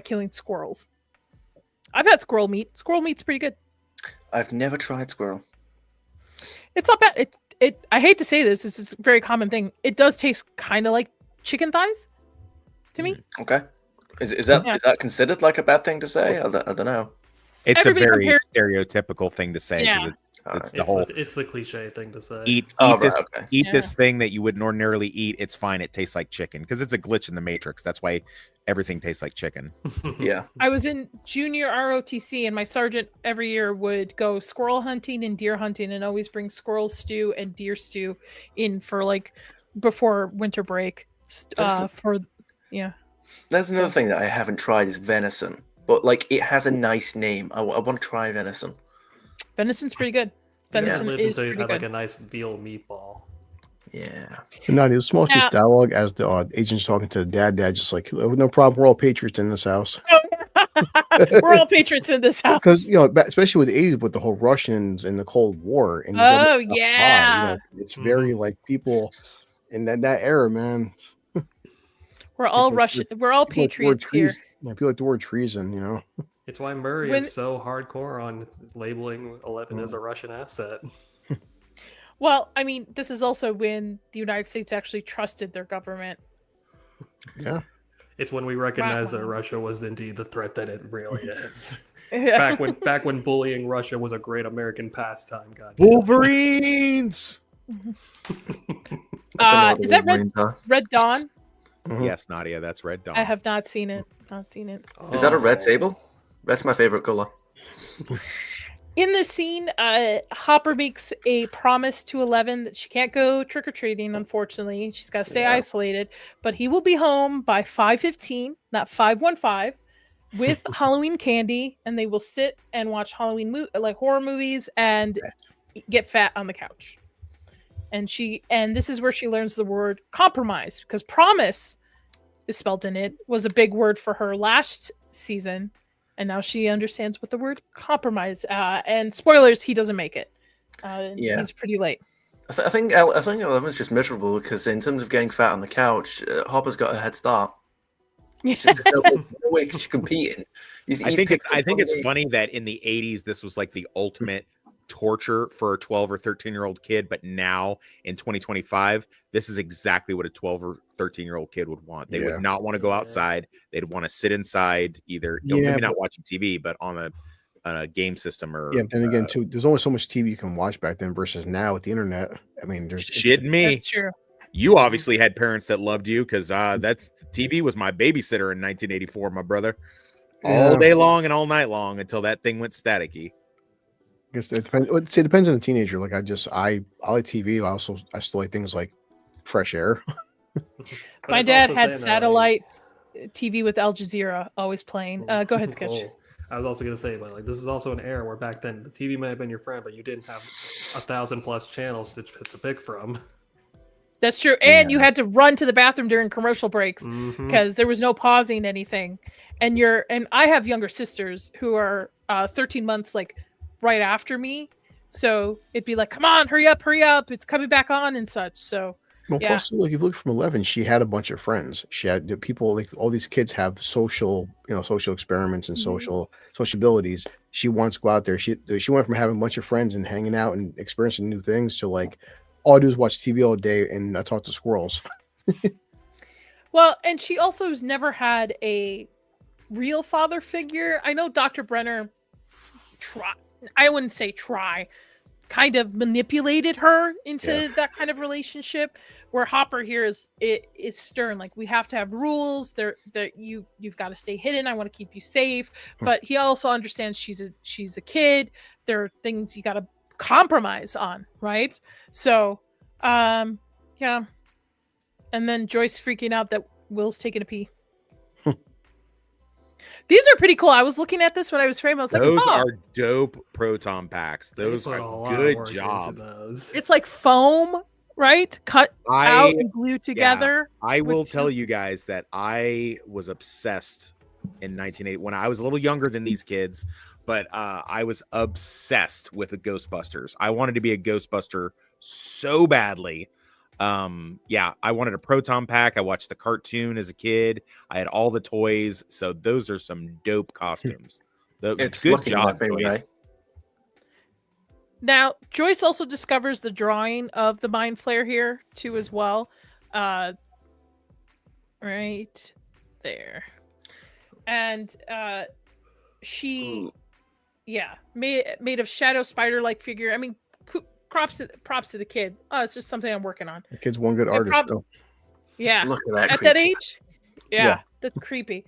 killing squirrels. I've had squirrel meat. Squirrel meat's pretty good. I've never tried squirrel. It's not bad. I hate to say this. This is a very common thing. It does taste kind of like chicken thighs to me. Okay. Is that considered like a bad thing to say? I don't know. It's Everybody a very stereotypical thing to say. Yeah. It's the cliche thing to say. Eat this thing that you wouldn't ordinarily eat. It's fine. It tastes like chicken because it's a glitch in the Matrix. That's why everything tastes like chicken. Yeah. I was in junior ROTC, and my sergeant every year would go squirrel hunting and deer hunting, and always bring squirrel stew and deer stew in for before winter break. There's another thing that I haven't tried is venison, but it has a nice name. I want to try venison. Venison's pretty good. Venison is pretty good. Like a nice veal meatball. Yeah. No, the small piece of dialogue as the agent's talking to the dad just like, no problem, we're all patriots in this house. We're all patriots in this house. Because, especially with the 80s, with the whole Russians and the Cold War. And it's very like people in that era, man. We're all Russian. We're all patriots here. Yeah, people like the word treason, It's why Murray is so hardcore on labeling 11 as a Russian asset. Well, I mean, this is also when the United States actually trusted their government. Yeah. It's when we recognize that Russia was indeed the threat that it really is. Yeah. Back when bullying Russia was a great American pastime. God. Wolverines. Is that Red Dawn? Mm-hmm. Yes, Nadia, that's Red Dawn. I have not seen it. Is that a red table? That's my favorite color. In this scene, Hopper makes a promise to 11 that she can't go trick-or-treating, unfortunately. She's got to stay isolated. But he will be home by 5:15, not 5:15, with Halloween candy, and they will sit and watch Halloween horror movies and get fat on the couch. And this is where she learns the word compromise, because promise is spelled in it, was a big word for her last season. And now she understands what the word compromise. And spoilers, he doesn't make it. He's pretty late. I think 11's just miserable because in terms of getting fat on the couch, Hopper's got a head start. There's no way she's competing. I think it's funny that in the 80s this was like the ultimate torture for a 12 or 13-year-old kid, but now in 2025 this is exactly what a 12 or 13-year-old kid would want. They would not want to go outside. They'd want to sit inside, either maybe not watching TV, but on a game system or then again too, there's only so much TV you can watch back then versus now with the internet. I mean, there's me. That's true. You obviously had parents that loved you because that's TV was my babysitter in 1984, my brother. All day long and all night long until that thing went staticky. I guess it depends. It depends on the teenager. Like I like TV. I still like things like fresh air. My dad had satellite TV with Al Jazeera always playing. Go ahead, Sketch. Oh, I was also gonna say, but like this is also an era where back then the TV might have been your friend, but you didn't have 1,000+ channels to pick from. That's true. And you had to run to the bathroom during commercial breaks because there was no pausing anything. And I have younger sisters who are 13 months like right after me. So it'd be like, come on, hurry up, it's coming back on and such. So Well, plus, like, if you look from 11, she had a bunch of friends. She had the people, like all these kids have social experiments and sociabilities. She wants to go out there. She went from having a bunch of friends and hanging out and experiencing new things to like, all I do is watch TV all day and I talk to squirrels. Well, and she also has never had a real father figure. I know Dr. Brenner kind of manipulated her into that kind of relationship, where Hopper here is stern. Like, we have to have rules that you've got to stay hidden. I want to keep you safe. But he also understands she's a kid. There are things you got to compromise on, right? So and then Joyce freaking out that Will's taking a pee. These are pretty cool. I was looking at this when I was framing. I was like, those are dope proton packs. Those They put a are lot of good work job. into those. it's like foam, right? Cut out and glued together. I will tell you guys that I was obsessed in 1980 when I was a little younger than these kids, but I was obsessed with the Ghostbusters. I wanted to be a Ghostbuster so badly. I wanted a proton pack. I watched the cartoon as a kid. I had all the toys. So those are some dope costumes. It's good looking job, like me, Joyce. right? Now, Joyce also discovers the drawing of the Mind Flayer here too, as well. Right there, and she, made of shadow spider-like figure. I mean, props to the kid. Oh, it's just something I'm working on. The kid's one good artist. Yeah, Look at that. at that age, that's creepy.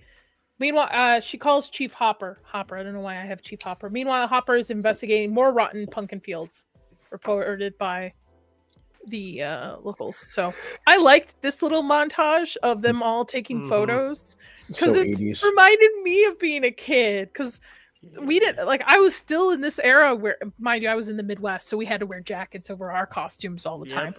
Meanwhile, she calls Chief Hopper. I don't know why I have Chief Hopper. Meanwhile, Hopper is investigating more rotten pumpkin fields reported by the locals. So I liked this little montage of them all taking photos because So it 80s. reminded me of being a kid. Because we didn't I was still in this era where, mind you, I was in the Midwest, so we had to wear jackets over our costumes all the time.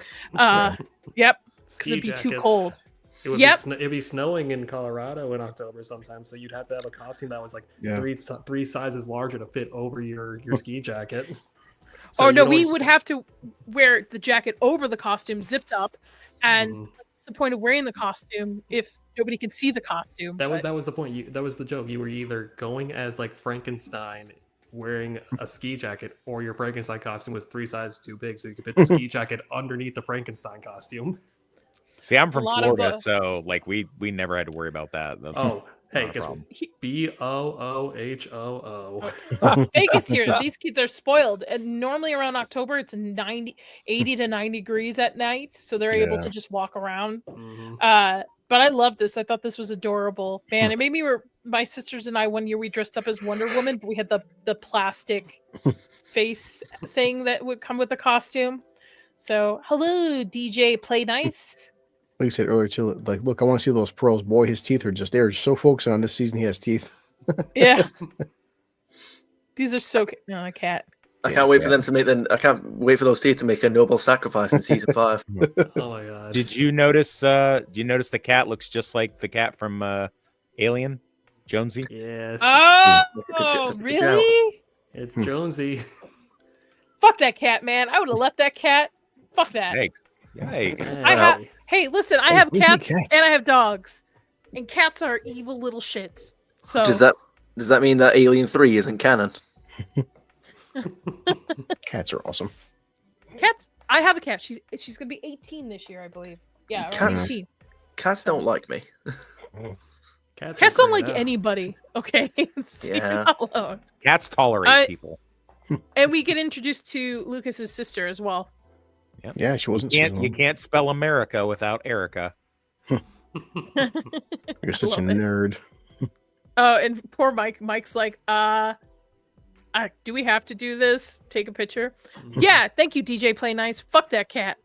Yep, because it'd be too cold. It would it'd be snowing in Colorado in October sometimes, so you'd have to have a costume that was like three sizes larger to fit over your ski jacket. So we would have to wear the jacket over the costume, zipped up, and what's the point of wearing the costume if nobody can see the costume? That was the point. That was the joke. You were either going as like Frankenstein wearing a ski jacket, or your Frankenstein costume was 3 sizes too big, so you could fit the ski jacket underneath the Frankenstein costume. See, I'm from Florida, so like we never had to worry about that. Hey, guess what? BOOHOO. Vegas here. These kids are spoiled. And normally around October, it's 80 to 90 degrees at night. So they're able to just walk around. But I love this. I thought this was adorable. Man, it made me, my sisters and I, one year we dressed up as Wonder Woman, but we had the plastic face thing that would come with the costume. So, hello, DJ Play Nice. Like I said earlier, too, like, look, I want to see those pearls. Boy, his teeth are just there. So focusing on this season, he has teeth. Yeah. These are so no, a cat. I can't wait for them to make I can't wait for those teeth to make a noble sacrifice in season 5. Oh my god. Did you notice the cat looks just like the cat from Alien? Jonesy? Yes. Oh, really? It's Jonesy. Fuck that cat, man. I would have left that cat. Fuck that. Yikes. Hey, listen, I have cats and I have dogs. And cats are evil little shits. So Does that mean that Alien 3 isn't canon? Cats are awesome. Cats, I have a cat. She's gonna be 18 this year, I believe. Yeah, around 18. Cats don't like me. Cats don't like anybody. Okay. Alone. Cats tolerate people. And we get introduced to Lucas's sister as well. Yep. Yeah, she wasn't. You can't spell America without Erica. You're such a nerd. Oh, and poor Mike. Mike's like, do we have to do this? Take a picture. Yeah, thank you, DJ Play Nice. Fuck that cat.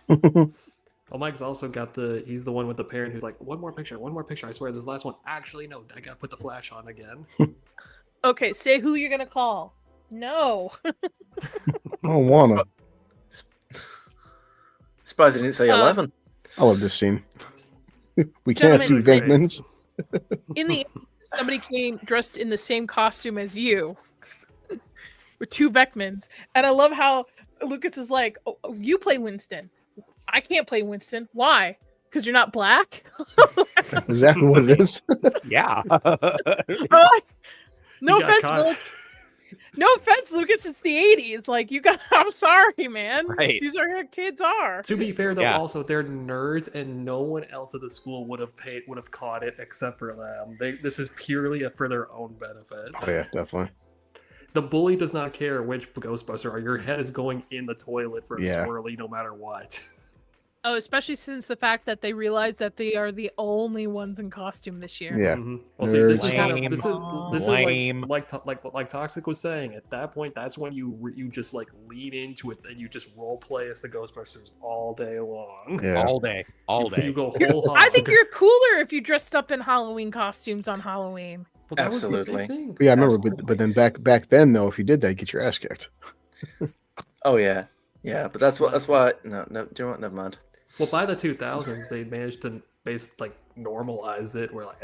Oh Well, Mike's also got he's the one with the parent who's like, one more picture. I swear this last one. Actually, no, I gotta put the flash on again. Okay, say who you're gonna call. No. I don't wanna. Surprised he didn't say 11. I love this scene. We can't have two Gentlemen, Vegmans. in the somebody came dressed in the same costume as you with two Beckmans, and I love how Lucas is like, oh, you play Winston. I can't play Winston. Why? Because you're not black. Exactly what it is. Yeah. No You got offense, caught. Will. No offense, Lucas. It's the 80s. Like, you got. I'm sorry, man. Right. These are how kids are. To be fair, though, Yeah. also they're nerds, and no one else at the school would have caught it except for them. This is purely for their own benefit. Oh yeah, definitely. The bully does not care which Ghostbuster or your head is going in the toilet for a Yeah. swirly, no matter what. Oh, especially since the fact that they realize that they are the only ones in costume this year. Yeah. Mhm. Well, see, this is Lame. kind of this Lame. is like Toxic was saying. At that point, that's when you just like lean into it and you just role play as the Ghostbusters all day long. Yeah. All day. All You day. go You're- whole hog. I think you're cooler if you dressed up in Halloween costumes on Halloween. Well, that was the big Absolutely. thing. But yeah, I remember. Absolutely. But then back then though, if you did that, you get your ass kicked. Oh yeah, yeah. But that's why. No. Do you know what? Never mind. Well, by the 2000s, they managed to normalize it, where like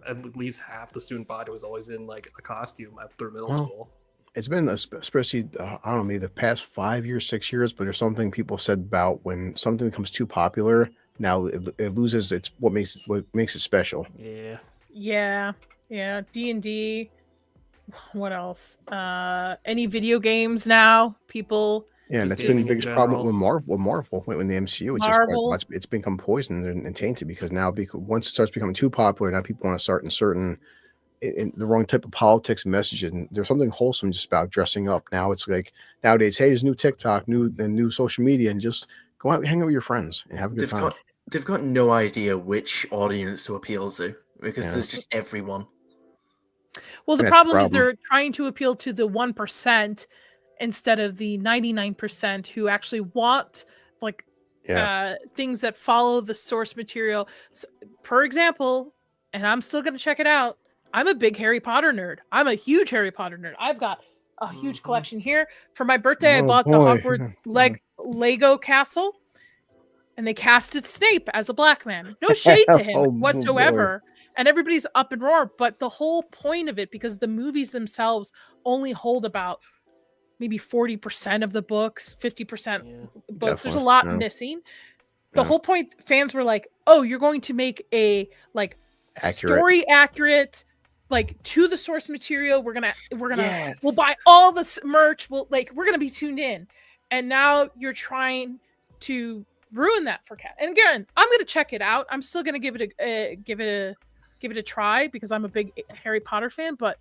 at least half the student body was always in like a costume through middle Well, school. It's been especially I don't know, maybe the past 5 years, 6 years. But there's something people said about when something becomes too popular. Now it loses its what makes it special. Yeah. Yeah. D&D. What else? Any video games now? People. Yeah, and Just that's been the gaming in biggest problem general. with Marvel when the MCU. It's Marvel. just it's become poisoned and tainted because now once it starts becoming too popular, now people want to start in the wrong type of politics and messages. And there's something wholesome just about dressing up. Now it's like nowadays, hey, there's new TikTok, new social media, and just go out and hang out with your friends and have a good time. They've got no idea which audience to appeal to because Yeah. there's just everyone. Well, the That's the problem is problem. they're trying to appeal to the 1% instead of the 99% who actually want like things that follow the source material. So, for example, and I'm still going to check it out. I'm a big Harry Potter nerd. I'm a huge Harry Potter nerd. I've got a huge collection here. For my birthday, I Oh, bought the boy. Hogwarts Lego castle, and they casted Snape as a black man. No shade to him Oh, boy. whatsoever. And everybody's up and roar. But the whole point of it, because the movies themselves only hold about maybe 40% of the books, 50% books. There's a Definitely, lot yeah. missing. The Yeah. whole point, fans were like, "Oh, you're going to make a like Accurate. story accurate, like to the source material. We're gonna Yeah. we'll buy all this merch. We're gonna be tuned in." And now you're trying to ruin that for Cat. And again, I'm gonna check it out. I'm still gonna give it a try because I'm a big Harry Potter fan. But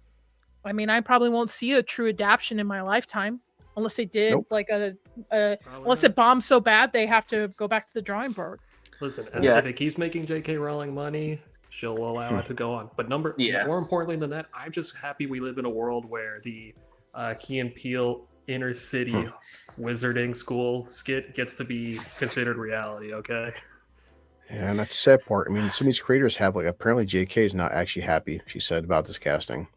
I mean, I probably won't see a true adaptation in my lifetime unless they did Nope. like Probably unless not. it bombs so bad they have to go back to the drawing board. Listen, Yeah. if it keeps making J.K. Rowling money, she'll allow it to go on. But Yeah. more importantly than that, I'm just happy we live in a world where the Key and Peele inner city wizarding school skit gets to be considered reality. Okay. Yeah, and that's the sad part. I mean, some of these creators have apparently JK is not actually happy, she said, about this casting.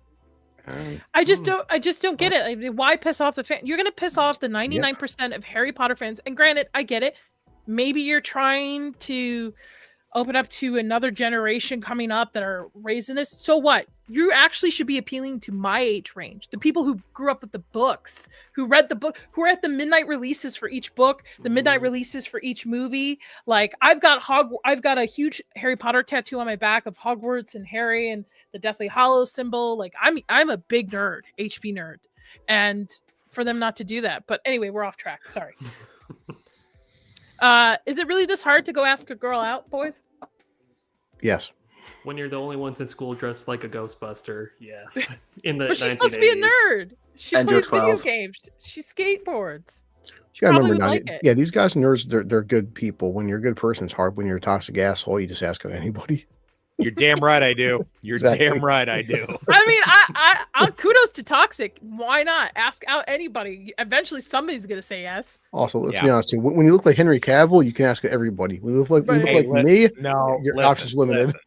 I just don't get it. I mean, why piss off the fan? You're gonna piss off the 99% of Harry Potter fans. And granted, I get it. Maybe you're trying to open up to another generation coming up that are raising this. So what? You actually should be appealing to my age range, the people who grew up with the books, who read the book, who are at the midnight releases for each book, the midnight releases for each movie. Like I've got a huge Harry Potter tattoo on my back of Hogwarts and Harry and the Deathly Hallows symbol. Like I'm a big nerd, HP nerd, and for them not to do that. But anyway, we're off track. Sorry. Is it really this hard to go ask a girl out, boys? Yes. When you're the only ones in school dressed like a Ghostbuster, yes. In the But she's 1980s. supposed to be a nerd. She And you're plays video 12. games. She skateboards. You gotta Probably remember now, would like it. yeah, these guys nerds, they're good people. When you're a good person, it's hard. When you're a toxic asshole, you just ask out anybody. You're damn right I do. You're Exactly. damn right I do. I mean, I kudos to Toxic. Why not ask out anybody? Eventually, somebody's gonna say yes. Also, let's Yeah. be honest. Too, when you look like Henry Cavill, you can ask everybody. When you look like, Hey, me, No, your listen, options limited. listen.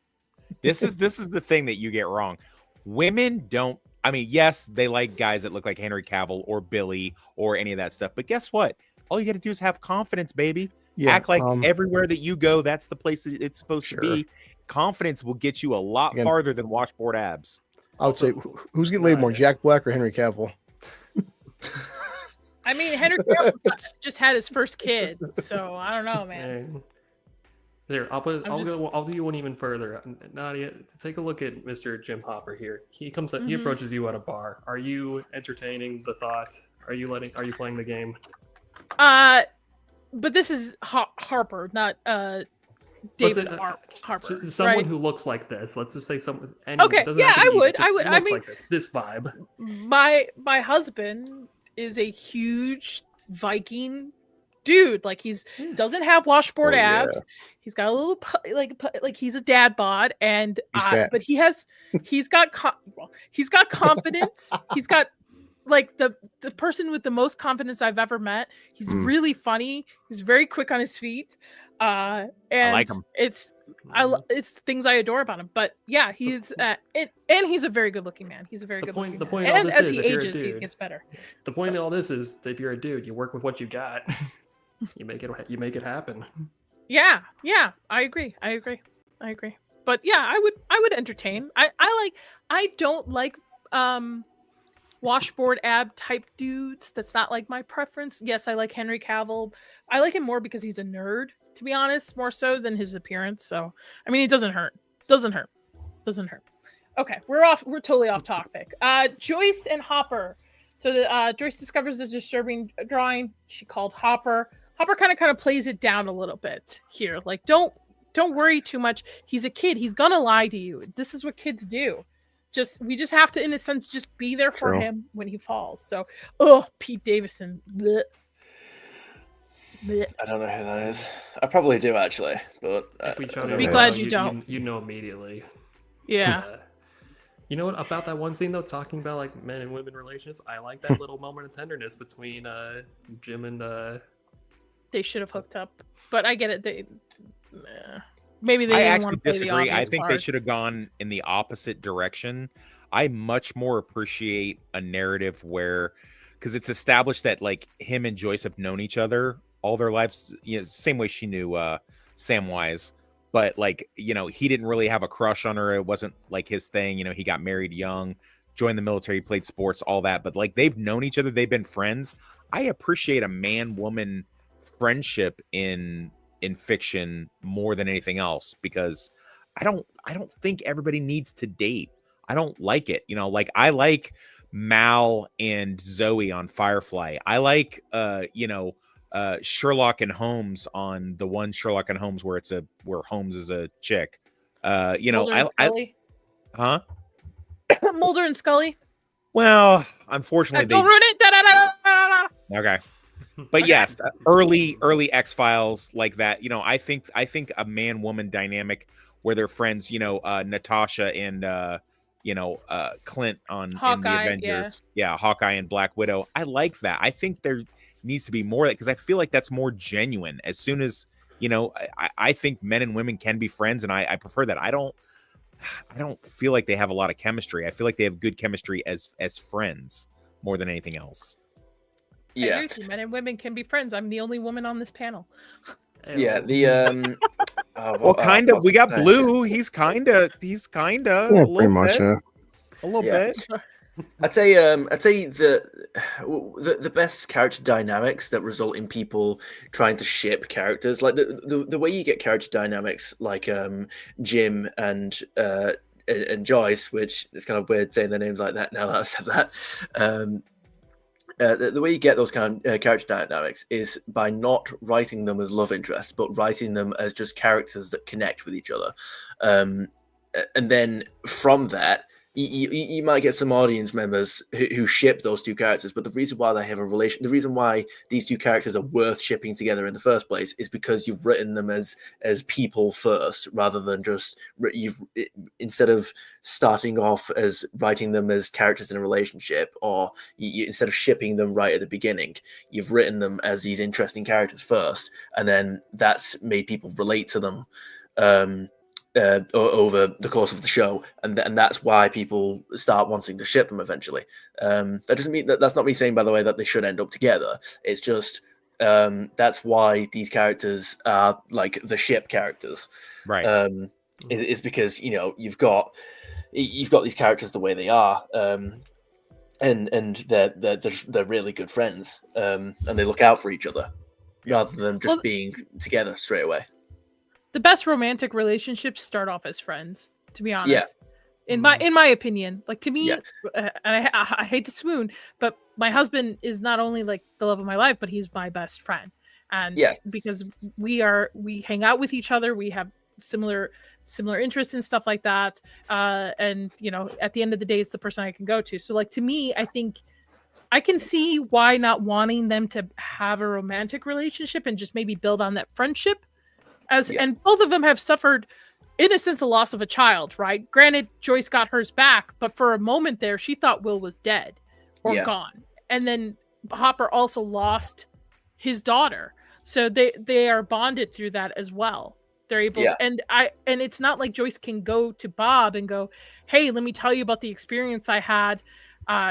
This is the thing that you get wrong. Women don't. I mean, yes, they like guys that look like Henry Cavill or Billy or any of that stuff. But guess what? All you got to do is have confidence, baby. Yeah, Act like everywhere that you go, that's the place that it's supposed to be. Confidence will get you a lot Again, farther than washboard abs. I would say, who's getting laid more, Jack Black or Henry Cavill? I mean, Henry Cavill just had his first kid, so I don't know, man. Here, I'll do you one even further. Nadia, take a look at Mr. Jim Hopper here. He comes up, he approaches you at a bar. Are you entertaining the thought? Are you playing the game? But this is Harper, not David Harper. Someone right? who looks like this. Let's just say someone. Okay, yeah, I would. I mean, like this vibe. My husband is a huge Viking dude. Like doesn't have washboard abs. He's got a little like he's a dad bod, and but he's got confidence. He's got like the person with the most confidence I've ever met. He's really funny. He's very quick on his feet. And I like him. It's things I adore about him. But yeah, he's and he's a very good looking man. He's a very good looking man. And as he ages, he gets better. The point of all this is that if you're a dude, you work with what you got. You make it happen. Yeah, I agree. But yeah, I would entertain. I don't like washboard ab type dudes. That's not like my preference. Yes, I like Henry Cavill. I like him more because he's a nerd, to be honest, more so than his appearance. So I mean, it doesn't hurt. Okay, we're totally off topic. Joyce and Hopper. So Joyce discovers the disturbing drawing. She called Hopper. Hopper kind of plays it down a little bit here. Like, don't worry too much. He's a kid. He's gonna lie to you. This is what kids do. We just have to, in a sense, just be there for him when he falls. So, Pete Davidson. Blech. Blech. I don't know who that is. I probably do actually, but be glad you don't. You know immediately. Yeah. You know what about that one scene though? Talking about like men and women relationships, I like that little moment of tenderness between Jim and. They should have hooked up, but I get it. Maybe they. I didn't actually want to play disagree. the I think card. they should have gone in the opposite direction. I much more appreciate a narrative where, because it's established that like him and Joyce have known each other all their lives. You know, same way she knew Samwise, but like he didn't really have a crush on her. It wasn't like his thing. You know, he got married young, joined the military, played sports, all that. But like they've known each other. They've been friends. I appreciate a man-woman friendship in fiction more than anything else, because I don't think everybody needs to date. I don't like it. Like I like Mal and Zoe on Firefly. I like Sherlock and Holmes on the one Sherlock and Holmes where where Holmes is a chick. Mulder and Scully. Huh? Mulder and Scully. Well, unfortunately, don't ruin it. Okay. But yes, early X-Files like that. I think a man-woman dynamic where they're friends. Natasha and Clint in the Avengers. Yeah, Hawkeye and Black Widow. I like that. I think there needs to be more of that because I feel like that's more genuine. As soon as I think men and women can be friends, and I prefer that. I don't feel like they have a lot of chemistry. I feel like they have good chemistry as friends more than anything else. I agree with you. Men and women can be friends. I'm the only woman on this panel. Yeah, the kind of. We got Blue. He's kind of. Yeah, pretty much. A little bit. I'd say the best character dynamics that result in people trying to ship characters, like the way you get character dynamics like Jim and Joyce, which is kind of weird saying their names like that now that I've said that. The way you get those kind of character dynamics is by not writing them as love interests, but writing them as just characters that connect with each other. And then from that, you might get some audience members who ship those two characters, but the reason why they have a relation, the reason why these two characters are worth shipping together in the first place is because you've written them as people first, rather than just instead of starting off as writing them as characters in a relationship, or instead of shipping them right at the beginning, you've written them as these interesting characters first, and then that's made people relate to them over the course of the show, and that's why people start wanting to ship them eventually. That doesn't mean that's not me saying, by the way, that they should end up together. It's just that's why these characters are like the ship characters, Right. It's because you've got these characters the way they are, and they're really good friends, and they look out for each other rather than just being together straight away. The best romantic relationships start off as friends, to be honest. Yeah. In my opinion, like, to me, Yeah. And I hate to swoon, but my husband is not only like the love of my life, but he's my best friend. And because we hang out with each other, we have similar interests and stuff like that. And at the end of the day, it's the person I can go to. So, like, to me, I think I can see why not wanting them to have a romantic relationship and just maybe build on that friendship. And both of them have suffered, in a sense, a loss of a child, right? Granted, Joyce got hers back, but for a moment there, she thought Will was dead or gone. And then Hopper also lost his daughter. So they are bonded through that as well. They're able and it's not like Joyce can go to Bob and go, "Hey, let me tell you about the experience I had."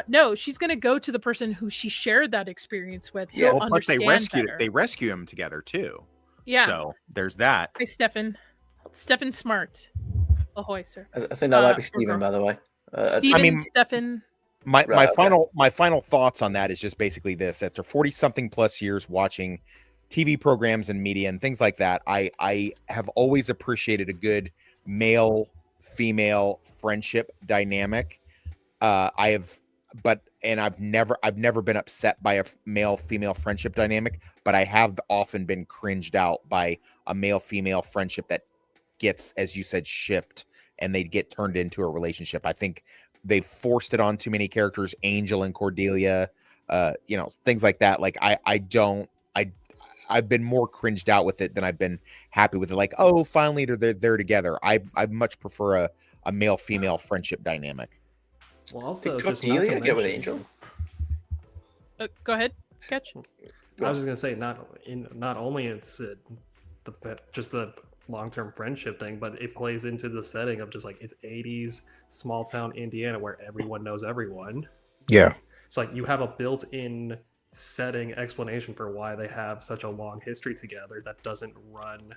No, she's going to go to the person who she shared that experience with. Yeah, He'll plus understand they rescue him together too. Yeah. So there's that. Hi, Stefan. Stefan Smart. Ahoy, sir. I think that might be Steven, by the way. Stefan. My final thoughts on that is just basically this: after 40-something plus years watching TV programs and media and things like that, I have always appreciated a good male-female friendship dynamic. I've never been upset by a male-female friendship dynamic, but I have often been cringed out by a male-female friendship that gets, as you said, shipped and they get turned into a relationship. I think they've forced it on too many characters, Angel and Cordelia, things like that. Like I've been more cringed out with it than I've been happy with it. Like, oh, finally they're together. I much prefer a male-female friendship dynamic. Well, also, just not to get with Angel. Go ahead, Sketch. I was just gonna say, not only it's just the long-term friendship thing, but it plays into the setting of just like it's 80s small town Indiana where everyone knows everyone. Yeah. It's like you have a built-in setting explanation for why they have such a long history together that doesn't run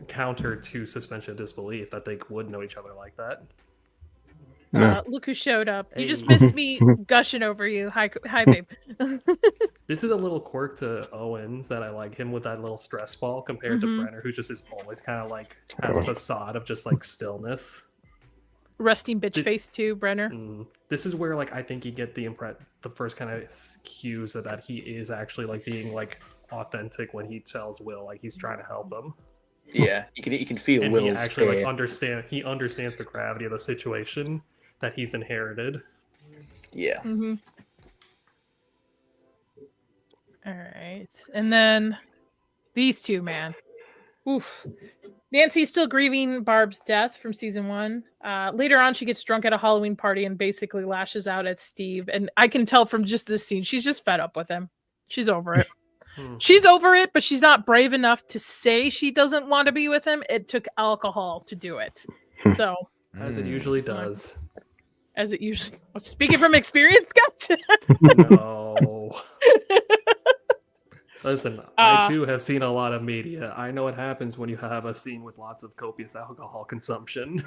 counter to suspension of disbelief that they would know each other like that. Look who showed up. You just missed me gushing over you. Hi, babe. This is a little quirk to Owens that I like, him with that little stress ball compared to Brenner, who just is always kind of like has a facade of just like stillness. Resting bitch face too, Brenner. This is where like I think you get the first kind of cues of that he is actually like being like authentic when he tells Will like he's trying to help him. Yeah, you can feel and Will's he actually fear. he understands the gravity of the situation that he's inherited. Yeah. All right, and then these two, man. Oof. Nancy's still grieving Barb's death from season 1. Later on, she gets drunk at a Halloween party and basically lashes out at Steve. And I can tell from just this scene, she's just fed up with him. She's over it. She's over it, but she's not brave enough to say she doesn't want to be with him. It took alcohol to do it. So, as it usually does. As it usually. Speaking from experience, gotcha. No. Listen, I too have seen a lot of media. I know what happens when you have a scene with lots of copious alcohol consumption.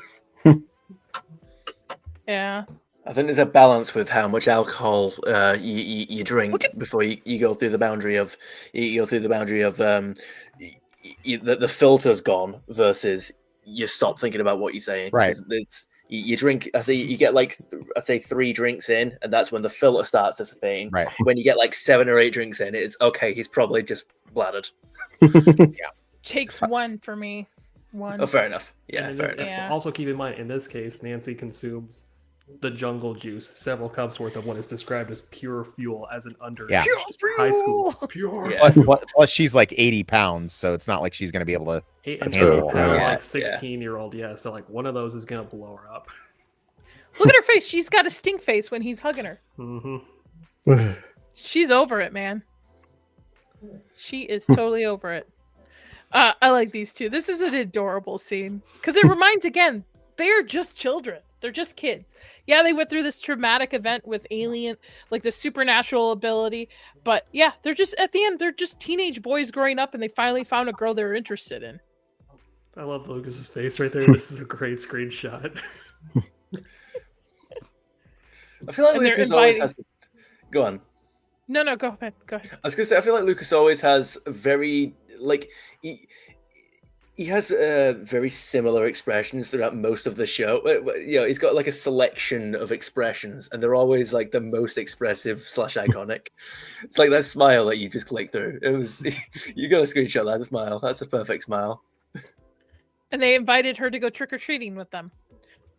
Yeah. I think there's a balance with how much alcohol you drink before you go through the boundary of the filter's gone versus you stop thinking about what you're saying. Right. You drink. You get like 3 drinks in, and that's when the filter starts dissipating. Right. When you get like 7 or 8 drinks in, it's okay. He's probably just bladdered. Takes one for me. one. Oh, fair enough. Yeah, And in fair this- enough. Yeah. Also keep in mind, in this case, Nancy consumes the jungle juice, several cups worth of what is described as pure fuel as an underage Yeah. high school. Pure. Yeah. Plus, she's like 80 pounds, so it's not like she's going to be able to. And True, pound, yeah. like 16-year-old, yeah. So like one of those is gonna blow her up. Look at her face. She's got a stink face when he's hugging her. Mm-hmm. She's over it, man. She is totally over it. I like these two. This is an adorable scene because it reminds again, they're just children. They're just kids. Yeah, they went through this traumatic event with alien, like the supernatural ability. But yeah, they're just at the end, they're just teenage boys growing up and they finally found a girl they're interested in. I love Lucas's face right there. This is a great screenshot. I feel like And they're Lucas always inviting- has. Go on. No, go ahead. Go ahead. I was gonna say, I feel like Lucas always has very like he has very similar expressions throughout most of the show. You know, he's got like a selection of expressions, and they're always like the most expressive / iconic. It's like that smile that you just click through. It was you got a screenshot that smile. That's a perfect smile. And they invited her to go trick or treating with them.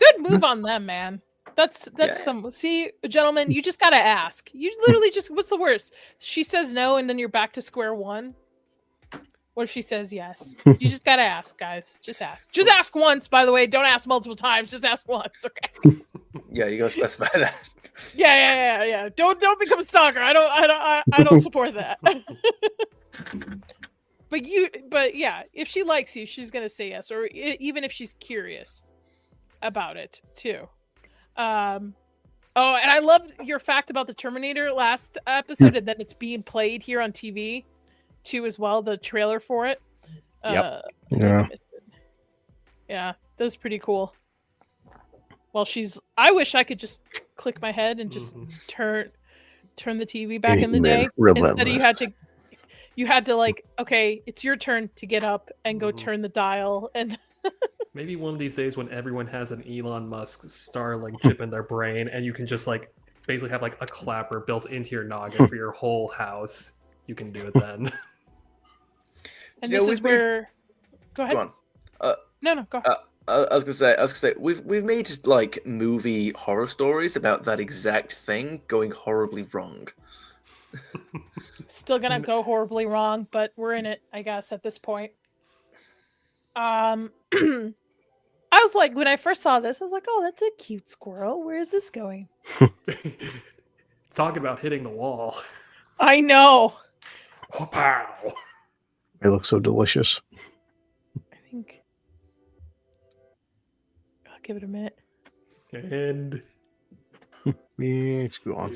Good move on them, man. That's Yeah. some. See, gentlemen, you just gotta ask. You literally just. What's the worst? She says no, and then you're back to square one. What if she says yes? You just gotta ask, guys. Just ask. Just ask once. By the way, don't ask multiple times. Just ask once, okay? Yeah, you gotta specify that. Yeah. Don't become a stalker. I don't support that. But yeah, if she likes you, she's gonna say yes, or even if she's curious about it too. Oh, and I love your fact about the Terminator last episode, and then it's being played here on TV too as well. The trailer for it. Yep. Yeah. Yeah, that was pretty cool. Well, I wish I could just click my head and just turn the TV back in the day. Instead, you had to like, okay, it's your turn to get up and go turn the dial, and Maybe one of these days when everyone has an Elon Musk Starlink chip in their brain, and you can just like basically have like a clapper built into your noggin for your whole house, you can do it then. and You this know, is we've made- where. Go ahead. Go on. No, go. I was gonna say, we've made like movie horror stories about that exact thing going horribly wrong. Still gonna go horribly wrong, but we're in it, I guess, at this point. I was like, when I first saw this, I was like, oh, that's a cute squirrel. Where is this going? Talk about hitting the wall. I know. Pow! They look so delicious. I think I'll give it a minute. And Yeah, it's gone.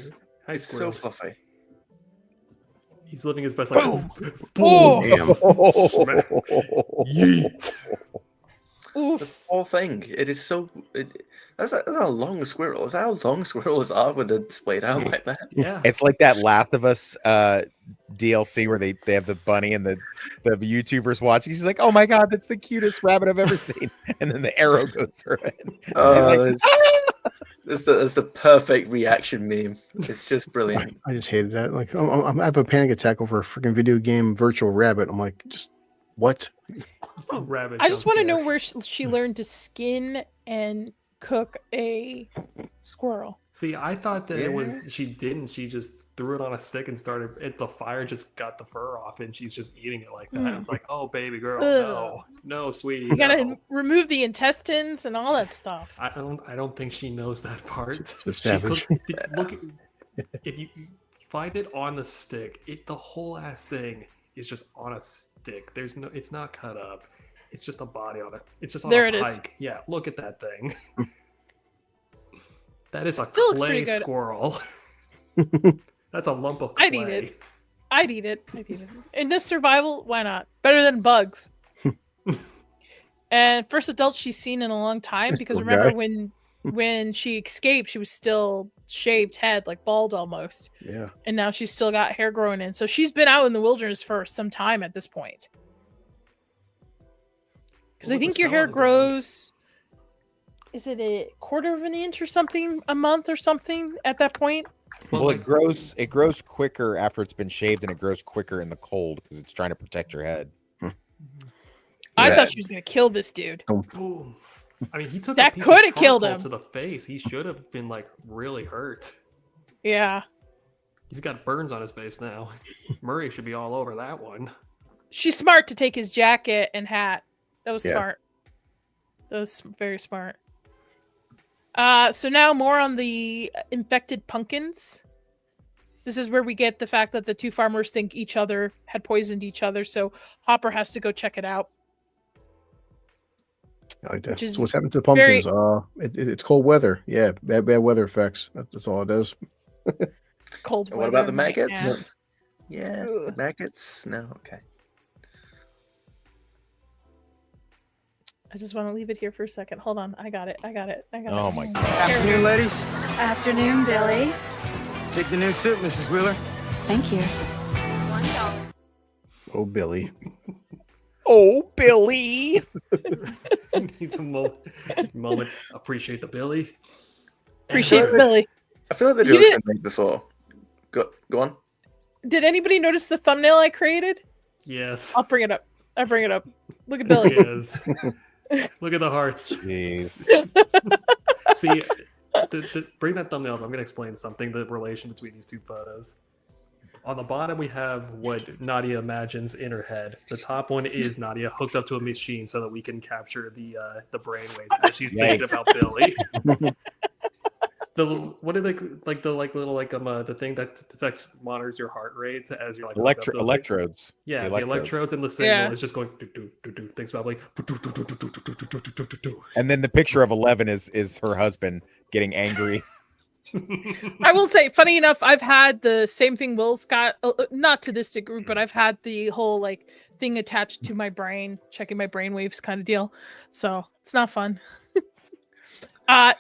hi, It's squirrel. so fluffy. He's living his best life. Boom! Boom! Damn. Smack. Yeet! The Oof. whole thing. It is so. That's a long squirrel. Is that how long squirrels are when they're splayed out like that? Yeah. It's like that Last of Us DLC where they have the bunny and the YouTubers watching. She's like, "Oh my god, that's the cutest rabbit I've ever seen," and then the arrow goes through it. She's like, That's the perfect reaction meme. It's just brilliant. I just hated that. Like, I have a panic attack over a freaking video game virtual rabbit. I'm like, just what? Rabbit I just jump want to scare. know where she learned to skin and cook a squirrel. See, I thought that it was Yeah. she didn't. She just threw it on a stick and started. The fire just got the fur off, and she's just eating it like that. Mm. It's like, oh, baby girl, Ugh. no, sweetie, You gotta no. remove the intestines and all that stuff. I don't think she knows that part. It's a She savage. look, if you find it on the stick, the whole ass thing is just on a stick. There's no, it's not cut up. It's just a body on it. It's just on There a it is. pike. Yeah, look at that thing. That is a Still looks clay pretty good. squirrel. That's a lump of clay. I'd eat it. I'd eat it. In this survival, why not? Better than bugs. And first adult she's seen in a long time because Poor remember guy. when she escaped, she was still shaved head, like bald almost. Yeah. And now she's still got hair growing in. So she's been out in the wilderness for some time at this point. Because I Look at think the your smell hair on the ground. grows. Is it a quarter of an inch or something a month or something at that point? well, it grows quicker after it's been shaved, and it grows quicker in the cold because it's trying to protect your head. I Yeah. thought she was gonna kill this dude. Boom. I mean, he took That a piece coulda of killed charcoal him. to the face. He should have been like really hurt. Yeah. He's got burns on his face now. Murray should be all over that one. She's smart to take his jacket and hat. That was Yeah. smart. That was very smart. So now more on the infected pumpkins. This is where we get the fact that the two farmers think each other had poisoned each other, so Hopper has to go check it out. I like that. Which is So what's happened to the very- pumpkins? It's cold weather. Yeah, bad weather effects. That's all it is. Cold And what weather about the and nightmares. maggots? Yeah, the Ugh. maggots. No, okay. I just want to leave it here for a second. Hold on. I got it. Oh my God. Afternoon, ladies. Afternoon, Billy. Take the new suit, Mrs. Wheeler. Thank you. Oh, Billy. Oh, Billy. Needs a moment. Appreciate the Billy. Appreciate it, Billy. I feel like the You joke's didn't- been made before. Go on. Did anybody notice the thumbnail I created? Yes. I'll bring it up. Look at Billy. Yes. Look at the hearts. Jeez. See, bring that thumbnail up. I'm going to explain something, the relation between these two photos. On the bottom, we have what Nadia imagines in her head. The top one is Nadia hooked up to a machine so that we can capture the brainwaves as she's thinking Yikes. about Billy. What are they like the thing that detects monitors your heart rate as you're like hooked up to those things? Electrodes. Yeah, The the electrodes and the signal Yeah. is just going do. Thanks, probably. And then the picture of 11 is her husband getting angry. I will say, funny enough, I've had the same thing Will's got, not to this degree, but I've had the whole like thing attached to my brain, checking my brain waves kind of deal. So it's not fun.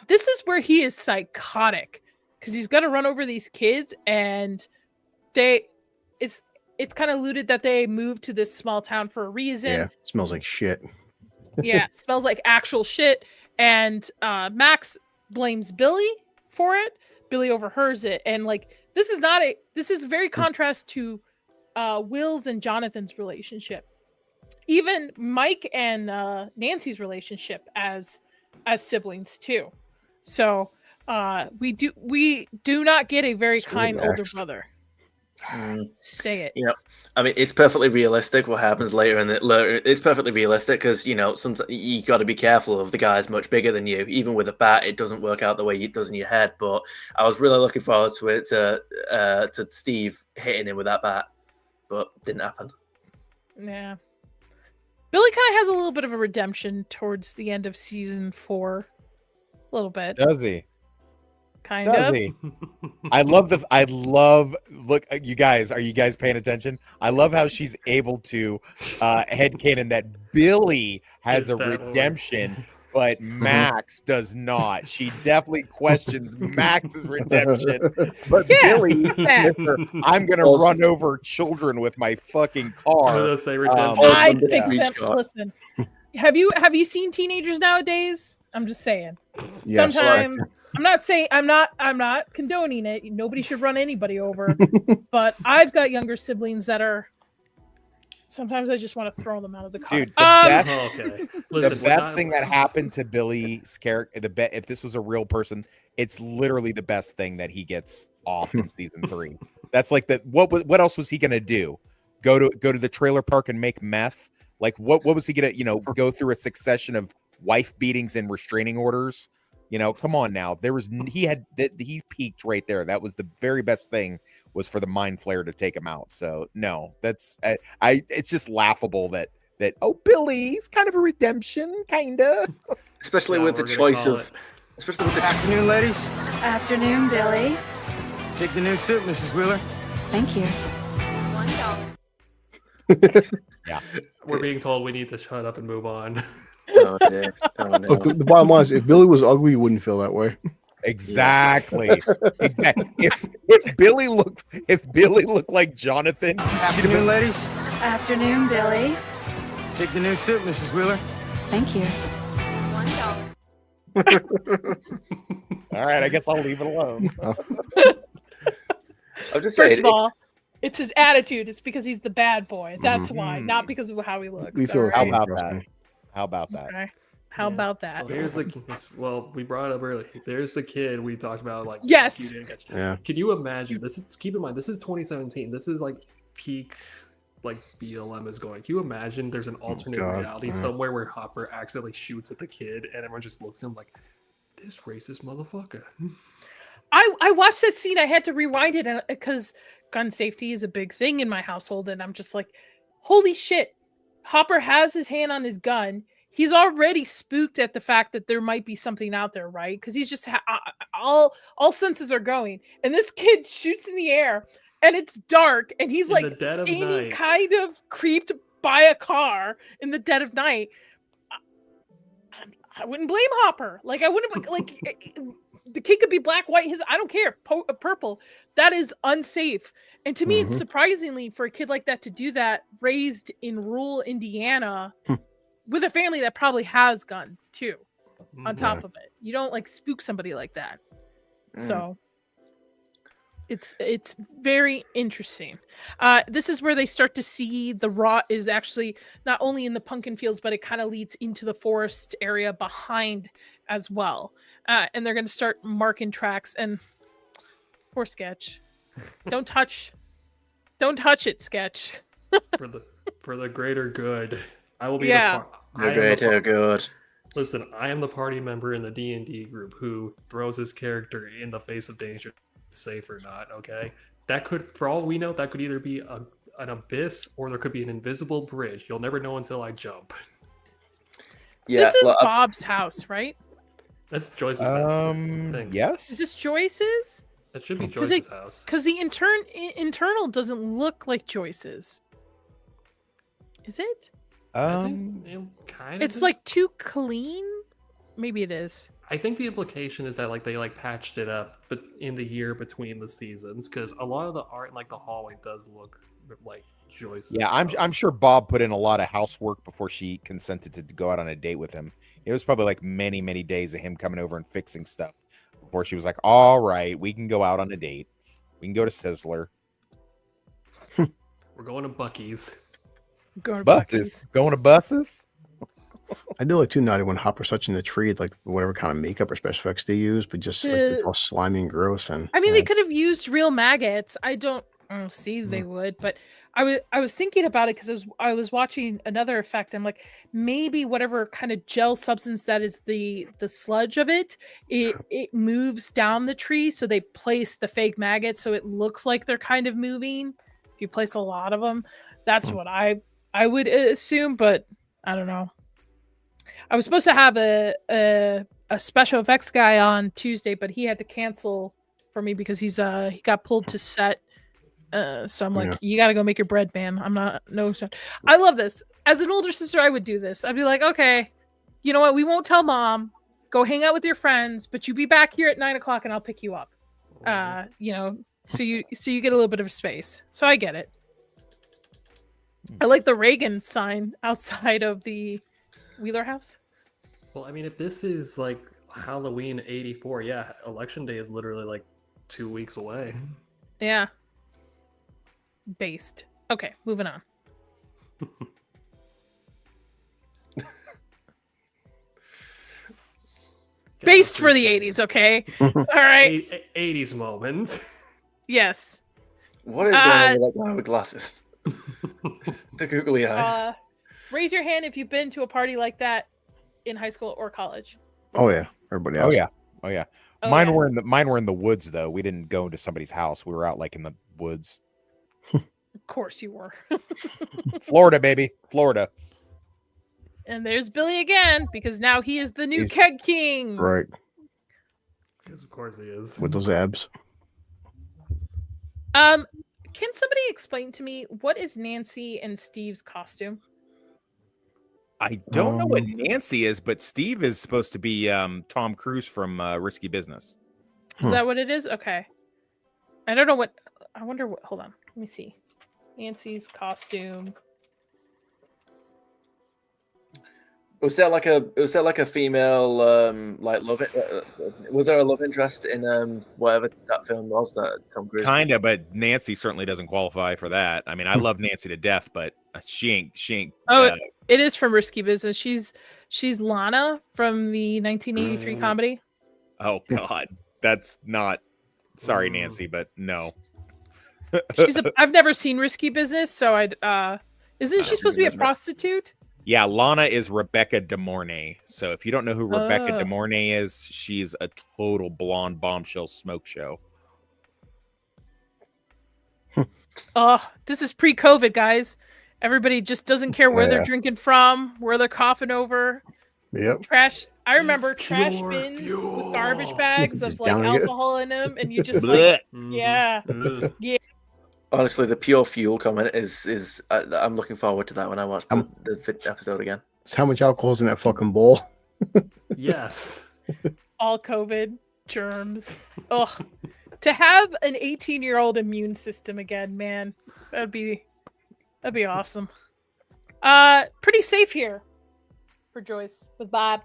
This is where he is psychotic because he's gonna run over these kids, and it's kind of alluded that they moved to this small town for a reason. Yeah, smells like shit. Yeah, smells like actual shit. And Max blames Billy for it. Billy overhears it, and like this is very contrast to Will's and Jonathan's relationship. Even Mike and Nancy's relationship as siblings too. So we do not get a very Silly kind older Max. brother. Mm. Say it. Yeah, I mean, it's perfectly realistic what happens later in it's perfectly realistic because, you know, sometimes you got to be careful of the guy's much bigger than you. Even with a bat, it doesn't work out the way it does in your head. But I was really looking forward to it, to Steve hitting him with that bat, but didn't happen. Yeah. Billy kind of has a little bit of a redemption towards the end of season 4. A little bit. Does he? Kind Does of. he? Look, you guys, are you guys paying attention? I love how she's able to headcanon that Billy has Is a that what- redemption, but Max does not. She definitely questions Max's redemption. But Yeah, Billy, facts. I'm gonna Also- run over children with my fucking I was car. gonna say redemption. Also- I the think beach that, car. listen. Have you seen teenagers nowadays? I'm just saying. Yes. Sometimes I'm not condoning it. Nobody should run anybody over. But I've got younger siblings that are sometimes I just want to throw them out of the car. Dude, the best Oh, okay. the Listen, we're best not- thing that happened to Billy's character, if this was a real person, it's literally the best thing that he gets off in season 3. That's like what else was he gonna do? Go to the trailer park and make meth? Like what was he gonna, go through a succession of wife beatings and restraining orders? Come on now. He peaked right there. That was the very best thing, was for the mind flare to take him out. So no, that's it's just laughable that Billy's kind of a redemption, kinda. Especially Yeah, with the we're gonna choice call of, it. especially with the Afternoon, ladies. Afternoon, Billy. Take the new suit, Mrs. Wheeler. Thank you. We're being told we need to shut up and move on. Oh, dear. Oh, no. Look, the bottom line is, if Billy was ugly, you wouldn't feel that way. Exactly. Exactly. If Billy looked like Jonathan, she'd have Afternoon, been, ladies. Afternoon, Billy. Take the new suit, Mrs. Wheeler. Thank you. all right, I guess I'll leave it alone. I'm just First saying, of all, It's his attitude. It's because he's the bad boy. That's why, not because of how he looks. We feel all the How same, right? about trust that? me. How about that? Okay. How Yeah. about that? Well, here's the well, we brought it up earlier. There's the kid we talked about. Like, Yes. you didn't catch. Yeah. Can you imagine? This is keep in mind. This is 2017. This is like peak, like BLM is going. Can you imagine? There's an alternate God, reality yeah. somewhere where Hopper accidentally shoots at the kid, and everyone just looks at him like, "This racist motherfucker." I watched that scene. I had to rewind it because gun safety is a big thing in my household, and I'm just like, holy shit! Hopper has his hand on his gun. He's already spooked at the fact that there might be something out there, right? Because he's just all senses are going, and this kid shoots in the air, and it's dark, and he's In like the dead of standing night. kind of creeped by a car in the dead of night. I wouldn't blame Hopper. Like I wouldn't like. The kid could be black, white, I don't care, purple. That is unsafe. And to me, it's surprisingly for a kid like that to do that, raised in rural Indiana with a family that probably has guns too, on top of it. You don't like spook somebody like that. So it's very interesting. This is where they start to see the rot is actually not only in the pumpkin fields, but it kind of leads into the forest area behind as well. And they're going to start marking tracks. And poor Sketch, don't touch it, Sketch. for the greater good. I will be Yeah. The greater good. Listen, I am the party member in the D&D group who throws his character in the face of danger, safe or not, okay? That could, for all we know, that could either be an abyss or there could be an invisible bridge. You'll never know until I jump. Yeah, This is well, Bob's house, right? That's Joyce's house. I think. Yes. Is this Joyce's? That should be 'Cause Joyce's house. Because the internal doesn't look like Joyce's. Is it? I think it kind of It's is. like too clean. Maybe it is. I think the implication is that like they like patched it up, but in the year between the seasons, because a lot of the art in like the hallway does look like Joyce's. Yeah, I'm house. sure Bob put in a lot of housework before she consented to go out on a date with him. It was probably like many days of him coming over and fixing stuff before she was like, "All right, we can go out on a date. We can go to Sizzler." We're going to Bucky's. Go to Buses. Buc-ee's. Going to buses? I do like too naughty when Hopper's touching the tree, like whatever kind of makeup or special effects they use, but just like, it's all slimy and gross. And I mean, they could have used real maggots. I don't see they would, but I was thinking about it because I was watching another effect. I'm like, maybe whatever kind of gel substance that is the sludge of it moves down the tree, so they place the fake maggots so it looks like they're kind of moving. If you place a lot of them, that's what I would assume, but I don't know. I was supposed to have a special effects guy on Tuesday, but he had to cancel for me because he got pulled to set. So I'm like, you got to go make your bread, man. I'm not I love this. As an older sister, I would do this. I'd be like, okay, you know what? We won't tell mom. Go hang out with your friends, but you be back here at 9:00 and I'll pick you up. So you get a little bit of space. So I get it. I like the Reagan sign outside of the Wheeler house. Well, I mean, if this is like Halloween '84, yeah, Election Day is literally like 2 weeks away. Yeah. Based. Okay, moving on. Based for the 80s, okay? All right. 80s moment. Yes. What is going on with that guy with glasses? The googly eyes. Raise your hand if you've been to a party like that in high school or college. oh yeah, everybody Oh else. yeah. Oh yeah. Oh, mine yeah. were in the woods though. We didn't go into somebody's house. We were out like in the woods. Of course you were. Florida, baby. Florida. And there's Billy again because now he is the new He's- keg king. Right, Because of course he is. with those abs. Can somebody explain to me what is Nancy and Steve's costume? I don't know what Nancy is, but Steve is supposed to be Tom Cruise from Risky Business. Is that what it is? Okay. I don't know what. I wonder what. Hold on. Let me see. Nancy's costume. Was there like a female like love it? Was there a love interest in whatever that film was that Tom Cruise? Kinda, but Nancy certainly doesn't qualify for that. I mean, I love Nancy to death, but she ain't. Oh, it is from Risky Business. She's Lana from the 1983 comedy. Oh God, that's not. Sorry, Nancy, but no. I've never seen Risky Business, so isn't she supposed to be a prostitute? Yeah, Lana is Rebecca De Mornay. So if you don't know who Rebecca De Mornay is, she's a total blonde bombshell smoke show. Oh, this is pre-COVID, guys. Everybody just doesn't care where they're drinking from, where they're coughing over. Yep. Trash. I remember trash bins with garbage bags of like downing it. alcohol in them, and you just like, yeah. Honestly, the pure fuel comment is I'm looking forward to that when I watch the episode again. It's how much alcohol's in that fucking bowl. Yes. All COVID germs. Ugh. To have an 18-year-old immune system again, man, that'd be awesome. Pretty safe here for Joyce with Bob.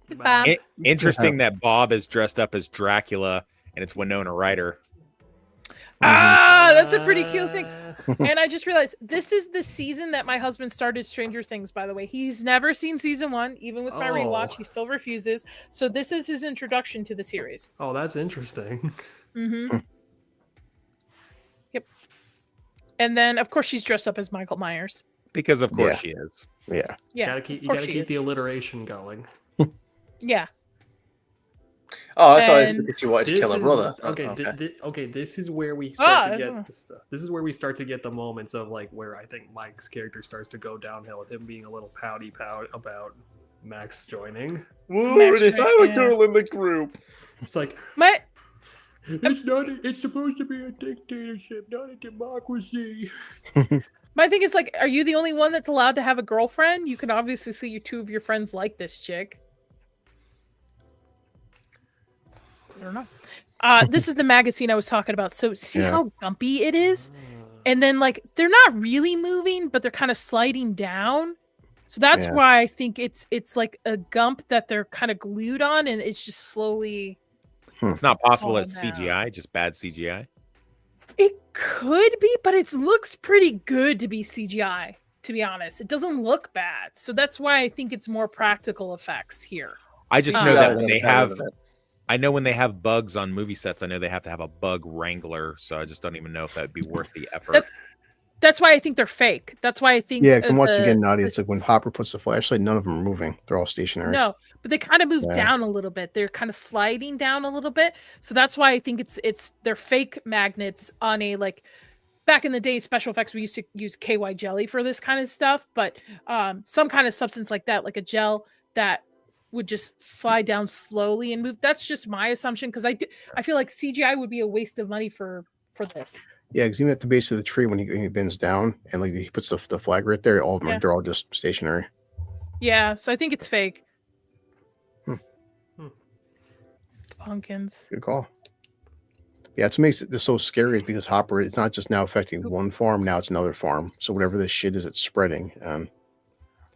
Goodbye. Interesting that Bob is dressed up as Dracula and it's Winona Ryder. That's a pretty cute thing. And I just realized this is the season that my husband started Stranger Things, by the way. He's never seen season 1, even with my rewatch. He still refuses. So this is his introduction to the series. Oh, that's interesting. Mm-hmm. Yep. And then, of course, she's dressed up as Michael Myers. Because of course she is. Yeah. Yeah. You gotta keep the alliteration going. Yeah. Oh, I thought it was because you wanted to kill a brother. Okay, this is where we start to get this is where we start to get the moments of like where I think Mike's character starts to go downhill with him being a little pouty about Max joining. Max If I have a girl in the group. It's like it's supposed to be a dictatorship, not a democracy. My thing is like, are you the only one that's allowed to have a girlfriend? You can obviously see two of your friends like this chick. I don't know. This is the magazine I was talking about. So see how gumpy it is? And then like they're not really moving, but they're kind of sliding down. So that's why I think it's like a gump that they're kind of glued on, and it's just slowly. It's not possible that it's CGI, just bad CGI. It could be, but it looks pretty good to be CGI, to be honest. It doesn't look bad. So that's why I think it's more practical effects here. I just know that when they have I know when they have bugs on movie sets, I know they have to have a bug wrangler, so I just don't even know if that'd be worth the effort. That's why I think they're fake. That's why I think. Yeah, because I'm watching again, Nadia. It's like when Hopper puts the flashlight, none of them are moving. They're all stationary. No, but they kind of move down a little bit. They're kind of sliding down a little bit. So that's why I think they're fake magnets on a like. Back in the day, special effects, we used to use KY jelly for this kind of stuff, but some kind of substance like that, like a gel that would just slide down slowly and move. That's just my assumption because I feel like CGI would be a waste of money for this. Yeah, because even at the base of the tree when he bends down and like he puts the flag right there, all of them they're all just stationary. Yeah, so I think it's fake. Pumpkins. Good call. Yeah, it's what makes this so scary is because Hopper, it's not just now affecting one farm, now it's another farm. So whatever this shit is, it's spreading.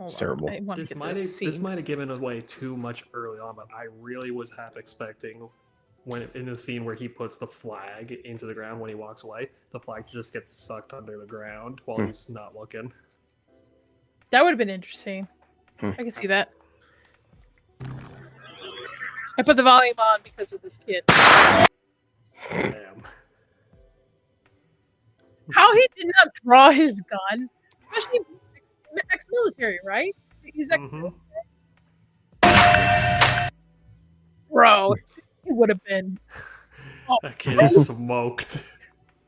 It's terrible. This might have given away too much early on, but I really was half expecting when in the scene where he puts the flag into the ground when he walks away, the flag just gets sucked under the ground while he's not looking. That would have been interesting. I can see that. I put the volume on because of this kid. Damn. How he did not draw his gun, especially ex-military, right? He's ex-military. Bro, it would have been. Oh, that kid is smoked.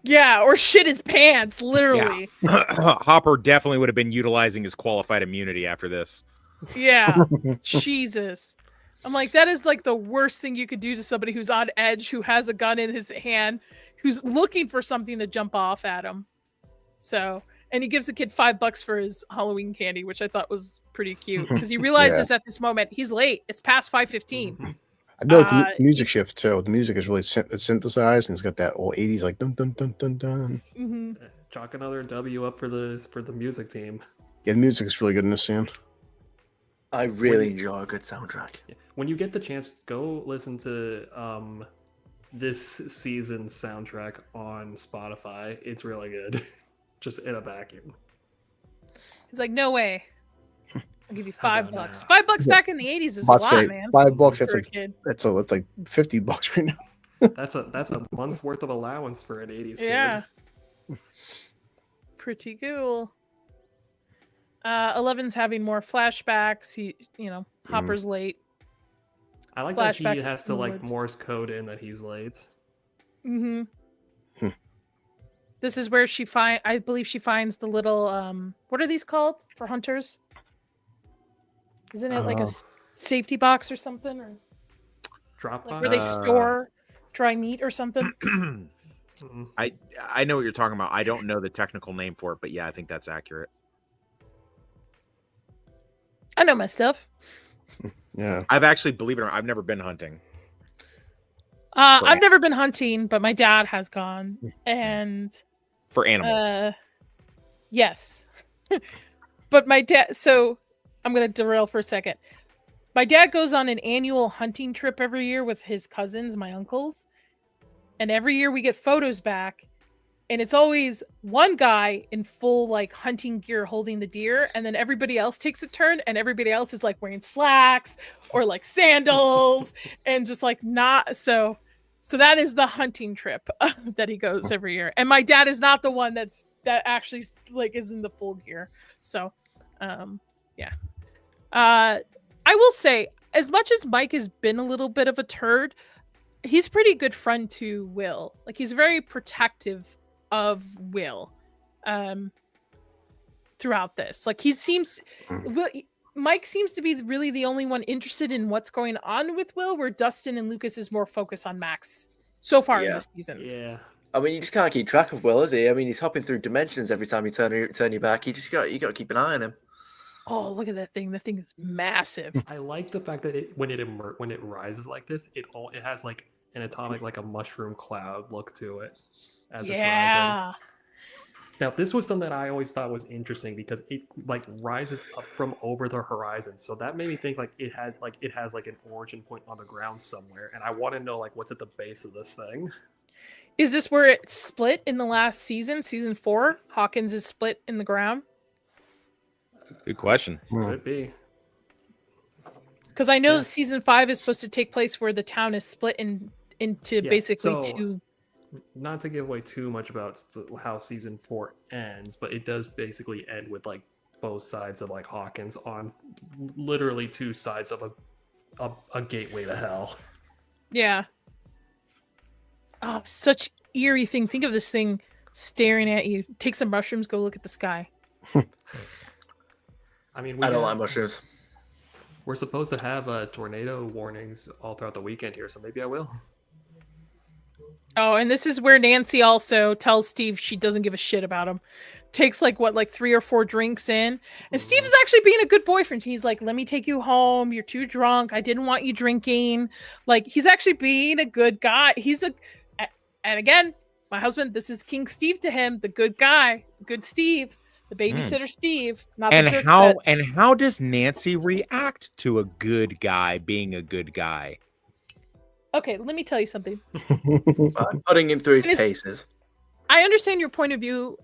Yeah, or shit his pants, literally. Yeah. Hopper definitely would have been utilizing his qualified immunity after this. Yeah, Jesus. I'm like, that is like the worst thing you could do to somebody who's on edge, who has a gun in his hand, who's looking for something to jump off at him. So, and he gives the kid $5 for his Halloween candy, which I thought was pretty cute because he realizes at this moment he's late. It's past 5:15. I know the music shift too. The music is really synthesized and it's got that old 80s like dun dun dun dun dun. Chalk another W up for the music team. Yeah, the music is really good in this scene. I really enjoy a good soundtrack. When you get the chance, go listen to this season's soundtrack on Spotify. It's really good. Just in a vacuum. He's like, no way. I'll give you $5. now? $5 back in the 80s is a About to lot, say, man. $5. For a kid. That's like $50 right now. That's a month's worth of allowance for an 80s Yeah. kid. Pretty cool. 11's having more flashbacks. Hopper's late. I like that he Flashbacks has to like onwards. Morse code in that he's late. Mm-hmm. This is where I believe she finds the little what are these called for hunters? Isn't it like a safety box or something, or Dropbox. like where they store dry meat or something? I know what you're talking about. I don't know the technical name for it, but yeah, I think that's accurate. I know my stuff. Yeah. I've actually, believe it or not, I've never been hunting. I've never been hunting, but my dad has gone, and For animals. yes. But my dad, so I'm going to derail for a second. My dad goes on an annual hunting trip every year with his cousins, my uncles. And every year we get photos back, and it's always one guy in full like hunting gear holding the deer, and then everybody else takes a turn, and everybody else is like wearing slacks or like sandals and just like not so that is the hunting trip that he goes every year. And my dad is not the one that actually like is in the full gear. So yeah. I will say, as much as Mike has been a little bit of a turd, he's a pretty good friend to Will. Like, he's very protective of Will throughout this. Like, Mike seems to be really the only one interested in what's going on with Will, where Dustin and Lucas is more focused on Max so far in this season. Yeah. I mean, you just can't keep track of Will, is he? I mean, he's hopping through dimensions every time you turn your back. You got to keep an eye on him. Oh, look at that thing! The thing is massive. I like the fact that when it rises like this, it has like an atomic, like a mushroom cloud look to it as it's rising. Now, this was something that I always thought was interesting because it like rises up from over the horizon. So that made me think like it has like an origin point on the ground somewhere, and I want to know like what's at the base of this thing. Is this where it split in the last season, season 4? Hawkins is split in the ground. Good question. Could it be? Because I know that season 5 is supposed to take place where the town is split into basically two. Not to give away too much about how season 4 ends, but it does basically end with like both sides of like Hawkins on literally two sides of a gateway to hell. Yeah. Oh, such eerie thing. Think of this thing staring at you. Take some mushrooms, go look at the sky. I mean, I don't like mushrooms. We're supposed to have tornado warnings all throughout the weekend here, so maybe I will. Oh, and this is where Nancy also tells Steve she doesn't give a shit about him. Takes like 3 or 4 drinks in. And Steve is actually being a good boyfriend. He's like, let me take you home. You're too drunk. I didn't want you drinking. Like, he's actually being a good guy. And again, my husband, this is King Steve to him, the good guy, good Steve. The babysitter Steve, not And the how does Nancy react to a good guy being a good guy? Okay, let me tell you something. I'm putting him through his paces. I understand your point of view,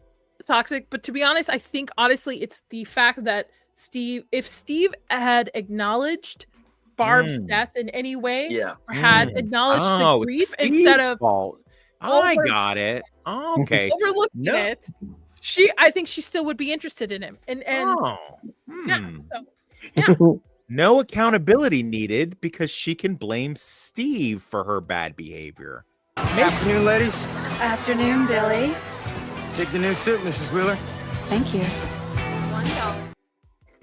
Toxic, but to be honest, I think honestly it's the fact that if Steve had acknowledged Barb's death in any way, or had acknowledged the grief instead of fault. I got it. Okay. Overlooking it. I think she still would be interested in him. No accountability needed because she can blame Steve for her bad behavior. Afternoon, ladies. Afternoon, Billy. Take the new suit, Mrs. Wheeler. Thank you.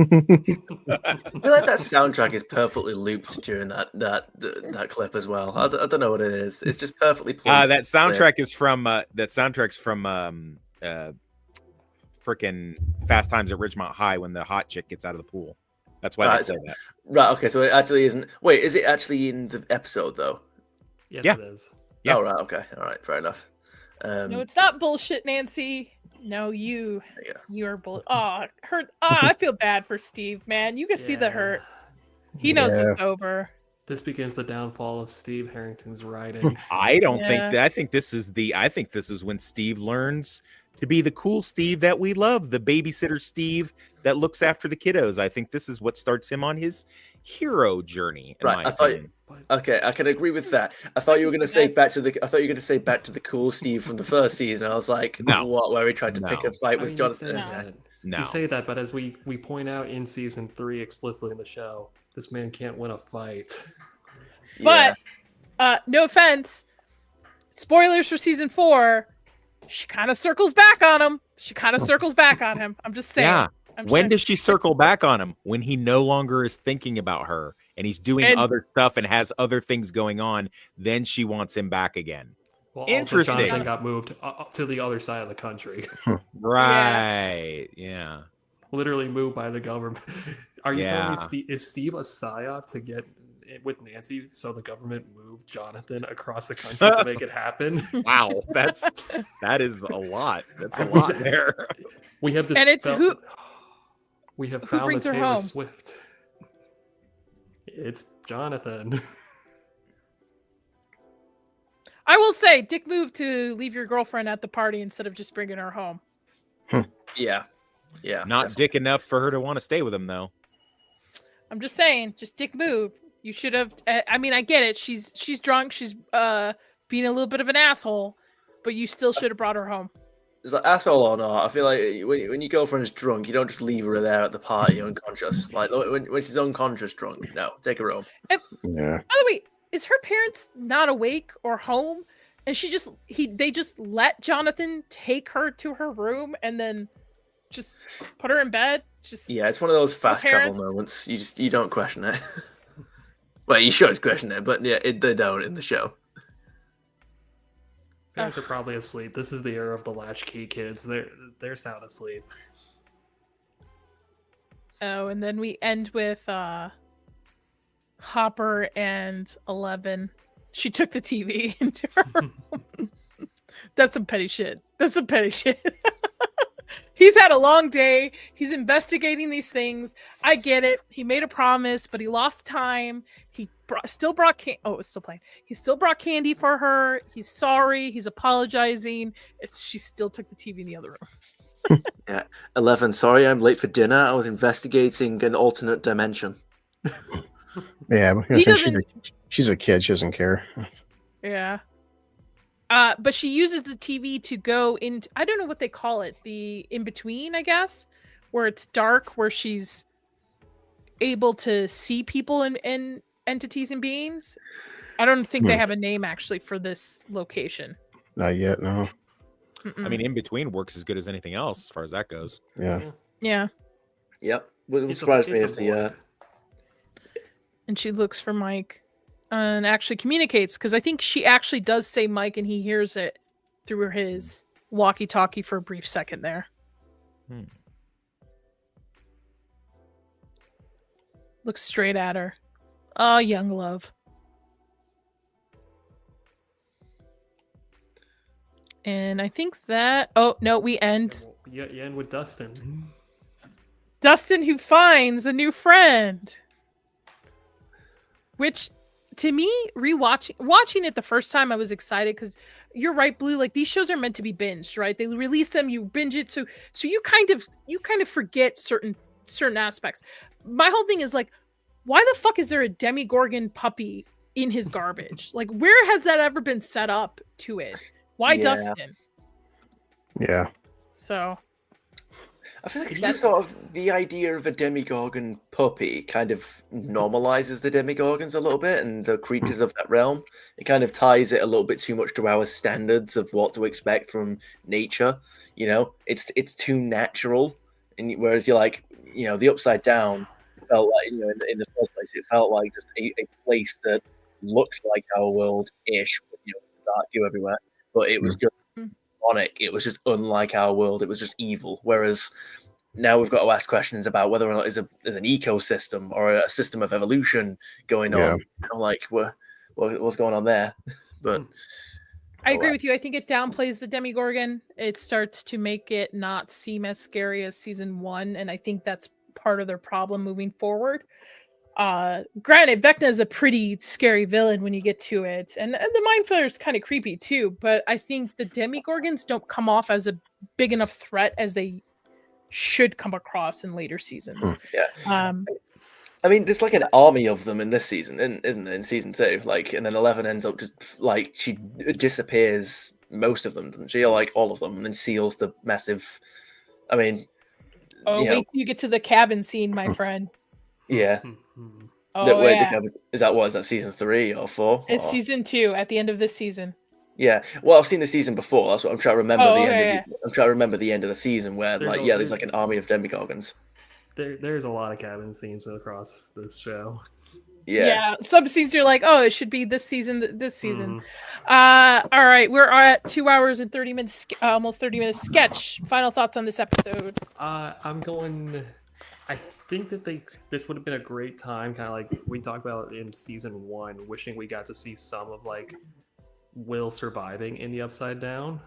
I feel like that soundtrack is perfectly looped during that clip as well. I don't know what it is. It's just perfectly placed. That soundtrack is from soundtrack's from freaking Fast Times at Ridgemont High when the hot chick gets out of the pool. That's why they say that. Right. Okay. So it actually isn't. Wait, is it actually in the episode though? Yes, Yeah. it is. Yeah. Oh, right. Okay. All right. Fair enough. No, it's not bullshit, Nancy. No, you Yeah. are bull. Oh, hurt. Oh, I feel bad for Steve, man. You can see the hurt. He knows Yeah. it's over. This begins the downfall of Steve Harrington's writing. I don't think Yeah. that. I think this is when Steve learns to be the cool Steve that we love, the babysitter Steve that looks after the kiddos. I think this is what starts him on his hero journey. In Right, my I thought- opinion. Okay, I can agree with that. I thought you were going to say back to the cool Steve from the first season. I was like, No. what? Where he tried to pick No. a fight I with mean, Jonathan? You say, No. that. No. You say that, but as we point out in season 3 explicitly in the show, this man can't win a fight. But no offense, spoilers for season 4. She kind of circles back on him. I'm just saying. Yeah. I'm When saying. does she circle back on him? When he no longer is thinking about her and he's doing And- other stuff and has other things going on, then she wants him back again. Well, Interesting. Also Jonathan got moved to the other side of the country. Right. Yeah. Literally moved by the government. Are you telling Yeah. me is Steve a psyop to get with Nancy so the government moved Jonathan across the country to make it happen? Wow. That is a lot. That's a lot there. We have this, And it's we have who found brings the her Taylor home? Swift. It's Jonathan. I will say, dick move to leave your girlfriend at the party instead of just bringing her home. Yeah. Not dick enough for her to want to stay with him, though. I'm just saying, just dick move. You should have. I mean, I get it. She's drunk. She's being a little bit of an asshole, but you still should have brought her home. Is that asshole or not? I feel like when your girlfriend's drunk, you don't just leave her there at the party unconscious. Like when she's unconscious drunk, no, take her home. Yeah. By the way, is her parents not awake or home? And they just let Jonathan take her to her room and then just put her in bed. Just Yeah, it's one of those fast travel parents- moments. You don't question it. Well, you should question it, but yeah, they don't in the show. Parents are probably asleep. This is the era of the latchkey kids. They're sound asleep. Oh, and then we end with Hopper and 11. She took the TV into her room. That's some petty shit. He's had a long day. He's investigating these things. I get it. He made a promise, but he lost time. He still brought it's still playing. He still brought candy for her. He's sorry. He's apologizing. She still took the TV in the other room. Yeah, 11. Sorry, I'm late for dinner. I was investigating an alternate dimension. Yeah, but He she's a kid. She doesn't care. Yeah. But she uses the TV to go into, I don't know what they call it, the in-between, I guess, where it's dark, where she's able to see people and entities and beings. I don't think they have a name, actually, for this location. Not yet, no. Mm-mm. I mean, in between works as good as anything else, as far as that goes. Yeah. Yeah. Yep. Wouldn't It's a- surprise me it's if a the And she looks for Mike and actually communicates, because I think she actually does say Mike and he hears it through his walkie-talkie for a brief second there. Looks straight at her. Oh, young love. And I think that... Oh, no, we end. You end with Dustin. Dustin who finds a new friend. Which, to me, watching it the first time, I was excited because you're right, Blue. Like, these shows are meant to be binged, right? They release them, you binge it, so you kind of forget certain aspects. My whole thing is like, why the fuck is there a Demogorgon puppy in his garbage? Like, where has that ever been set up to it? Why Yeah. Dustin? Yeah. So I feel like it's That's- just sort of the idea of a Demogorgon puppy kind of normalizes the Demogorgons a little bit and the creatures of that realm. It kind of ties it a little bit too much to our standards of what to expect from nature. You know, it's too natural. And whereas you're like, you know, the Upside Down felt like, you know, in the first place, it felt like just a place that looked like our world-ish, you know, dark goo everywhere, but it was just demonic. It was just unlike our world. It was just evil. Whereas now we've got to ask questions about whether or not there's an ecosystem or a system of evolution going on. Yeah. I'm like, what's going on there? But I agree with you. I think it downplays the Demogorgon. It starts to make it not seem as scary as season 1, and I think that's part of their problem moving forward. Granted, Vecna is a pretty scary villain when you get to it, and the Mind Flayer is kind of creepy too, but I think the Demogorgons don't come off as a big enough threat as they should come across in later seasons. Yeah. I mean, there's like an army of them in this season, in season 2. Like, and then 11 ends up just like she disappears most of them, doesn't she? Or like all of them, and then seals the massive. I mean, wait till you get to the cabin scene, my friend. Yeah. Oh, yeah. Is that season 3 or 4? It's season 2 at the end of this season. Yeah, well, I've seen the season before. That's what I'm trying to remember. I'm trying to remember the end of the season where, there's like an army of Demogorgons. There's a lot of cabin scenes across this show. Yeah. Some scenes you're like, oh, it should be this season. All right, we're at 2 hours and 30 minutes, almost 30 minutes. Sketch. Final thoughts on this episode? I think that this would have been a great time, kind of like we talked about in season 1, wishing we got to see some of like Will surviving in the Upside Down.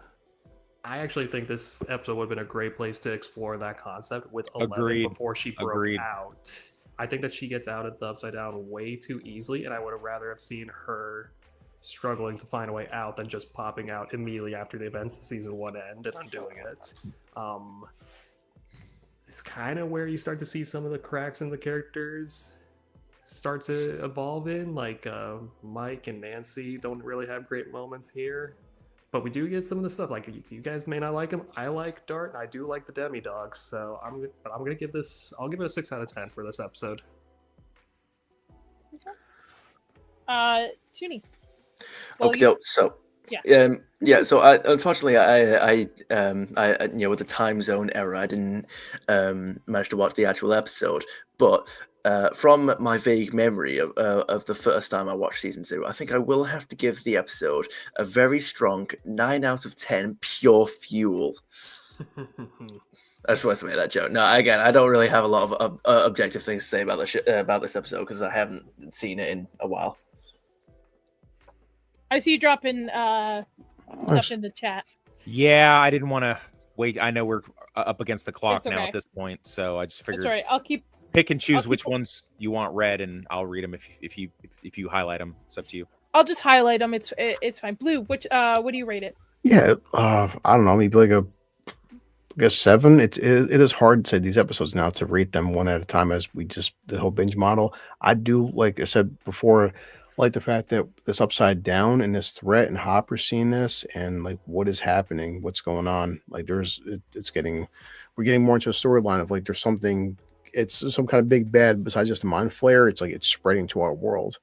I actually think this episode would have been a great place to explore that concept with 11 before she broke out. I think that she gets out of the Upside Down way too easily, and I would have rather have seen her struggling to find a way out than just popping out immediately after the events of season 1 end and undoing it. It's kind of where you start to see some of the cracks in the characters start to evolve in. Like Mike and Nancy don't really have great moments here. But we do get some of the stuff. Like, you guys may not like him. I like Dart, and I do like the Demi-Dogs. So I'm gonna give this. I'll give it a 6 out of 10 for this episode. Junie. Okay, so yeah. So unfortunately, I with the time zone error, I didn't manage to watch the actual episode. But from my vague memory of the first time I watched season 2, I think I will have to give the episode a very strong 9 out of 10 pure fuel. I just wanted to make that joke. No, again, I don't really have a lot of objective things to say about this episode because I haven't seen it in a while. I see you dropping stuff in the chat. Yeah, I didn't want to wait. I know we're up against the clock now at this point, so I just figured. That's all right. I'll pick and choose which ones you want read, and I'll read them if you highlight them. It's up to you. I'll just highlight them. It's fine. Blue, what do you rate it? Yeah, I don't know, maybe like a 7. It is hard to say these episodes now to rate them one at a time as we just the whole binge model. I do, like I said before, like the fact that this Upside Down and this threat and Hopper seeing this and like what is happening, what's going on. Like we're getting more into a storyline of like there's something. It's some kind of big bad besides just a mind flare. It's like it's spreading to our world.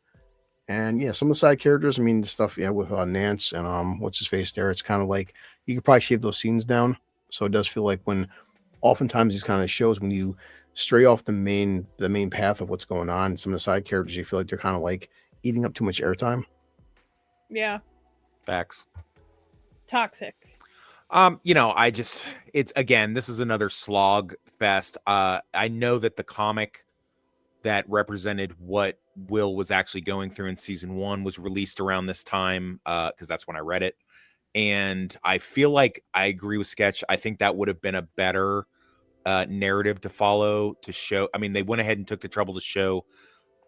And yeah, some of the side characters, I mean, the stuff with Nance and what's his face there, it's kind of like you could probably shave those scenes down. So it does feel like when oftentimes these kind of shows, when you stray off the main path of what's going on, some of the side characters, you feel like they're kind of like eating up too much airtime. Yeah. Facts. Toxic. It's again, this is another slog fest. I know that the comic that represented what Will was actually going through in season 1 was released around this time, because that's when I read it. And I feel like I agree with Sketch. I think that would have been a better narrative to follow, to show. I mean, they went ahead and took the trouble to show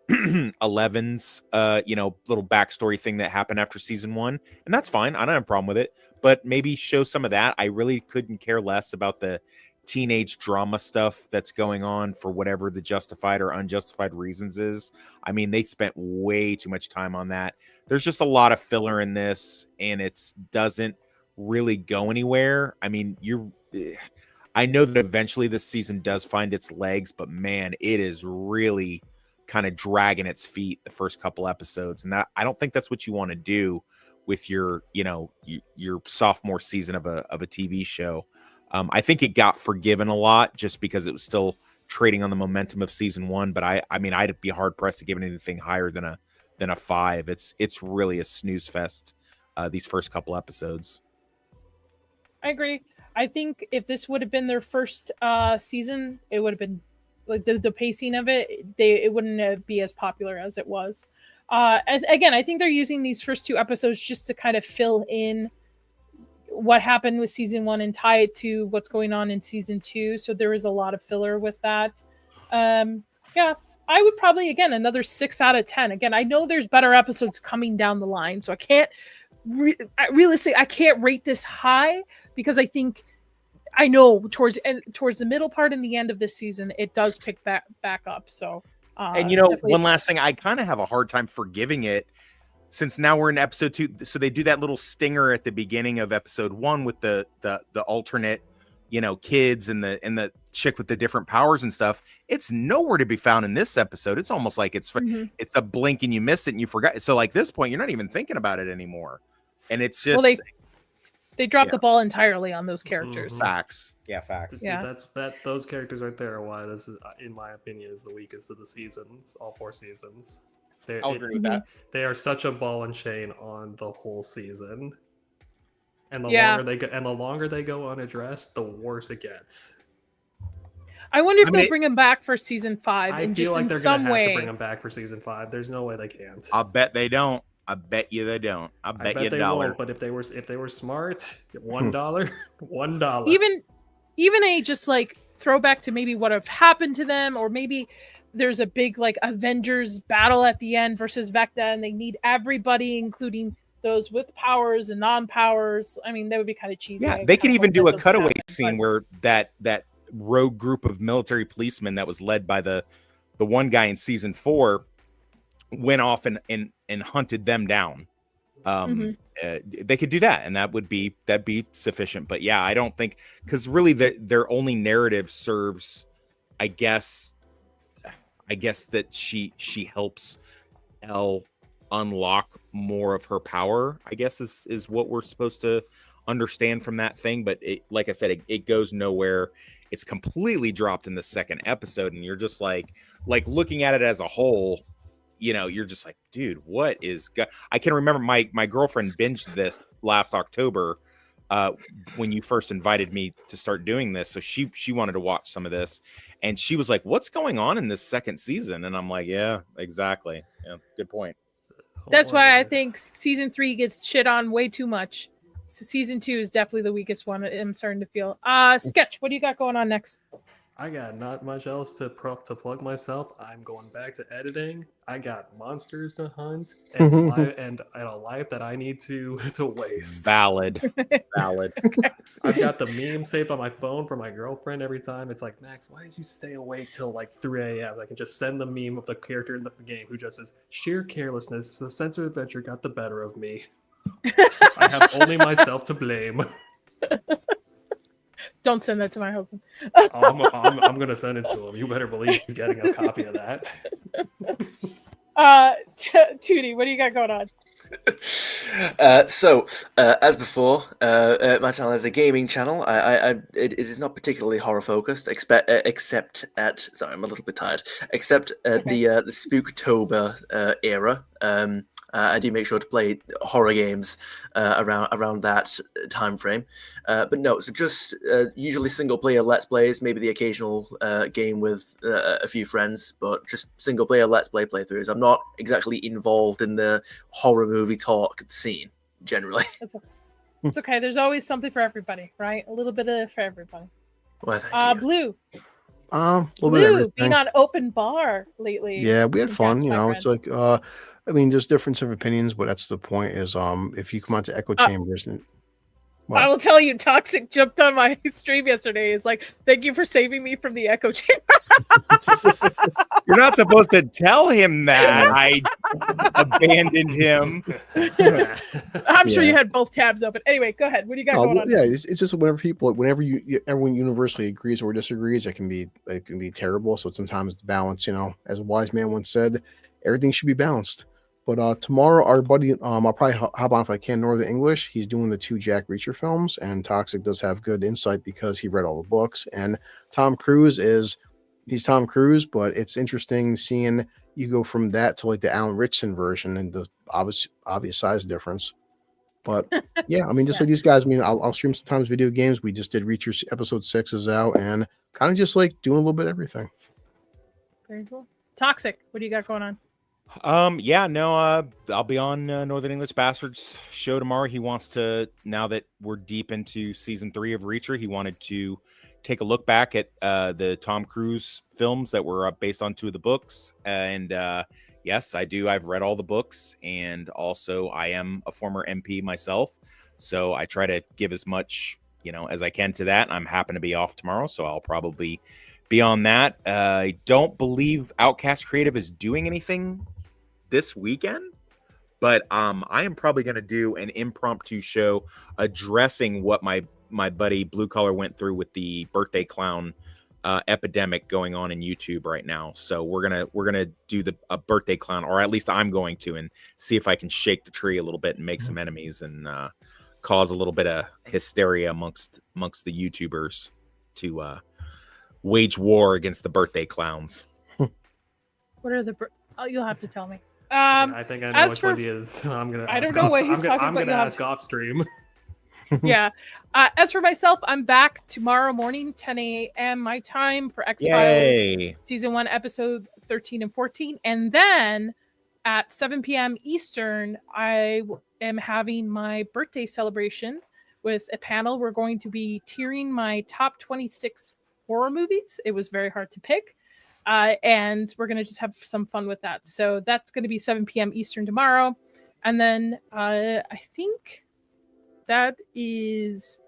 11's little backstory thing that happened after season 1, and that's fine. I don't have a problem with it, but maybe show some of that. I really couldn't care less about the teenage drama stuff that's going on for whatever the justified or unjustified reasons is. I mean, they spent way too much time on that. There's just a lot of filler in this, and it doesn't really go anywhere. I mean, I know that eventually this season does find its legs, but man, it is really kind of dragging its feet the first couple episodes, and that I don't think that's what you want to do with your sophomore season of a TV show. I think it got forgiven a lot just because it was still trading on the momentum of season 1, but I mean I'd be hard pressed to give it anything higher than a 5. It's really a snooze fest these first couple episodes. I agree. I think if this would have been their first season, it would have been like the pacing of it. It wouldn't be as popular as it was. Again, I think they're using these first 2 episodes just to kind of fill in what happened with season 1 and tie it to what's going on in season 2. So there is a lot of filler with that. Yeah, I would probably, again, another 6 out of 10. Again, I know there's better episodes coming down the line, so I can't realistically, I can't rate this high, because I think I know towards the middle part and the end of this season, it does pick back up. So, and you know, one last thing, I kind of have a hard time forgiving it, since now we're in episode 2. So they do that little stinger at the beginning of episode 1 with the alternate, you know, kids and the chick with the different powers and stuff. It's nowhere to be found in this episode. It's almost like it's a blink and you miss it and you forgot. So like this point, you're not even thinking about it anymore. And it's just, well, they dropped the ball entirely on those characters. Facts. Yeah, facts. Yeah. Those characters right there are why this is, in my opinion, is the weakest of the seasons, all 4 seasons. I'll agree with that. They are such a ball and chain on the whole season. And the longer they go unaddressed, the worse it gets. I wonder if they'll bring him back for season 5. I feel like they're going to have to bring him back for season 5. There's no way they can't. I'll bet they don't. I bet you they don't. I bet you $1. Won't, but if they were smart, $1, $1. Even a just like throwback to maybe what have happened to them, or maybe there's a big like Avengers battle at the end versus Vecna, and they need everybody, including those with powers and non-powers. I mean, that would be kind of cheesy. Yeah, they could even do a cutaway scene where that rogue group of military policemen that was led by the one guy in season 4 went off and hunted them down. They could do that, and that'd be sufficient. But yeah, I don't think, because really their only narrative serves, I guess that she helps Elle unlock more of her power, I guess is what we're supposed to understand from that thing. But like I said, it goes nowhere. It's completely dropped in the 2nd episode, and you're just like looking at it as a whole, you know, you're just like, dude, what is I can remember my girlfriend binged this last October when you first invited me to start doing this. So she wanted to watch some of this, and she was like, what's going on in this 2nd season? And I'm like, yeah, exactly. Yeah, good point. That's why I think season 3 gets shit on way too much. So season 2 is definitely the weakest one. I'm starting to feel. Sketch, what do you got going on next? I got not much else to plug myself. I'm going back to editing. I got monsters to hunt and a life that I need to waste. Valid. I've got the meme saved on my phone for my girlfriend every time. It's like, Max, why did you stay awake till like 3 a.m.? I can just send the meme of the character in the game who just says, sheer carelessness, the sense of adventure got the better of me. I have only myself to blame. Don't send that to my husband. I'm going to send it to him. You better believe he's getting a copy of that. Tootie, what do you got going on? As before, my channel is a gaming channel. It is not particularly horror focused, except at, sorry, I'm a little bit tired. Except at the Spooktober era. I do make sure to play horror games around that time frame. But no, so just usually single player Let's Plays, maybe the occasional game with a few friends, but just single player Let's Play playthroughs. I'm not exactly involved in the horror movie talk scene, generally. It's okay. There's always something for everybody, right? A little bit of for everybody. Well, thank you. Blue. A little bit of Blue, everything. being on open bar lately. Yeah, we had fun. You know, friend. it's like I mean, there's difference of opinions, but that's the point. Is if you come out to echo chambers and I will tell you, Toxic jumped on my stream yesterday. Is like, thank you for saving me from the echo chamber. You're not supposed to tell him that I abandoned him. I'm sure you had both tabs open. Anyway, go ahead. What do you got going on? Yeah, it's just whenever everyone universally agrees or disagrees, it can be terrible. So sometimes the balance, you know, as a wise man once said, everything should be balanced. But tomorrow, our buddy, I'll probably hop on if I can, Northern English. He's doing the 2 Jack Reacher films, and Toxic does have good insight because he read all the books. And Tom Cruise he's Tom Cruise, but it's interesting seeing you go from that to like the Alan Ritchson version and the obvious size difference. But yeah, I mean, just like these guys, I mean, I'll stream sometimes video games. We just did Reacher episode 6 is out, and kind of just like doing a little bit of everything. Very cool. Toxic, what do you got going on? Yeah, no, I'll be on Northern English Bastards show tomorrow. He wants to, now that we're deep into season 3 of Reacher, he wanted to take a look back at the Tom Cruise films that were based on 2 of the books. And yes, I do. I've read all the books, and also I am a former MP myself. So I try to give as much, as I can to that. I'm happen to be off tomorrow, so I'll probably be on that. I don't believe Outcast Creative is doing anything this weekend, but I am probably going to do an impromptu show addressing what my buddy Blue Collar went through with the birthday clown epidemic going on in YouTube right now. So we're gonna do a birthday clown, or at least I'm going to, and see if I can shake the tree a little bit and make some enemies and cause a little bit of hysteria amongst the YouTubers to wage war against the birthday clowns. What are the? You'll have to tell me. I think I know which one he is. So I'm gonna. I don't know what he's talking about. I'm gonna ask off stream. Yeah. As for myself, I'm back tomorrow morning, 10 a.m. my time for X-Files season 1, episode 13 and 14, and then at 7 p.m. Eastern, I am having my birthday celebration with a panel. We're going to be tiering my top 26 horror movies. It was very hard to pick. And we're going to just have some fun with that. So that's going to be 7 p.m. Eastern tomorrow. And then I think that is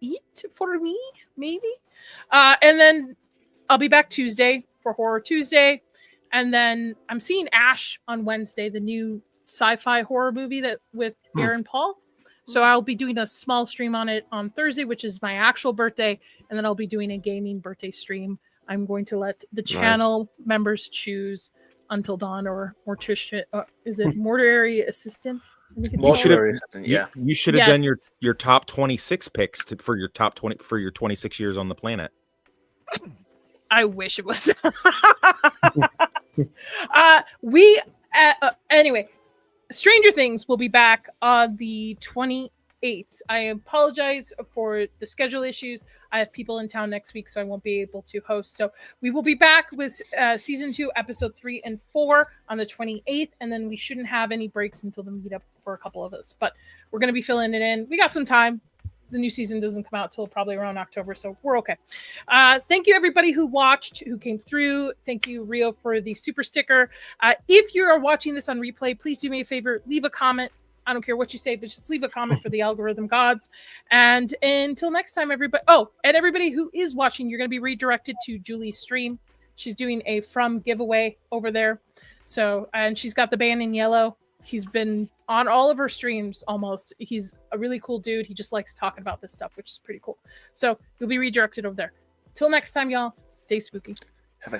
it for me, maybe. And then I'll be back Tuesday for Horror Tuesday. And then I'm seeing Ash on Wednesday, the new sci-fi horror movie that with Aaron Paul. So I'll be doing a small stream on it on Thursday, which is my actual birthday. And then I'll be doing a gaming birthday stream. I'm going to let the channel members choose Until Dawn or Morticia. Is it Mortuary Assistant? Mortuary Assistant, yeah. You should have done your top 26 picks for your top 20 for your 26 years on the planet. I wish it was. Anyway, Stranger Things will be back on the 28th. I apologize for the schedule issues. I have people in town next week, so I won't be able to host. So we will be back with season 2, episode 3 and 4 on the 28th, and then we shouldn't have any breaks until the meetup for a couple of us. But we're going to be filling it in. We got some time. The new season doesn't come out till probably around October, so we're okay. Thank you, everybody who watched, who came through. Thank you, Rio, for the super sticker. If you are watching this on replay, please do me a favor. Leave a comment. I don't care what you say, but just leave a comment for the algorithm gods. And until next time, everybody. Oh, and everybody who is watching, you're going to be redirected to Julie's stream. She's doing a From giveaway over there. So, and she's got the band in yellow. He's been on all of her streams almost. He's a really cool dude. He just likes talking about this stuff, which is pretty cool. So you'll be redirected over there. Till next time, y'all. Stay spooky. Have a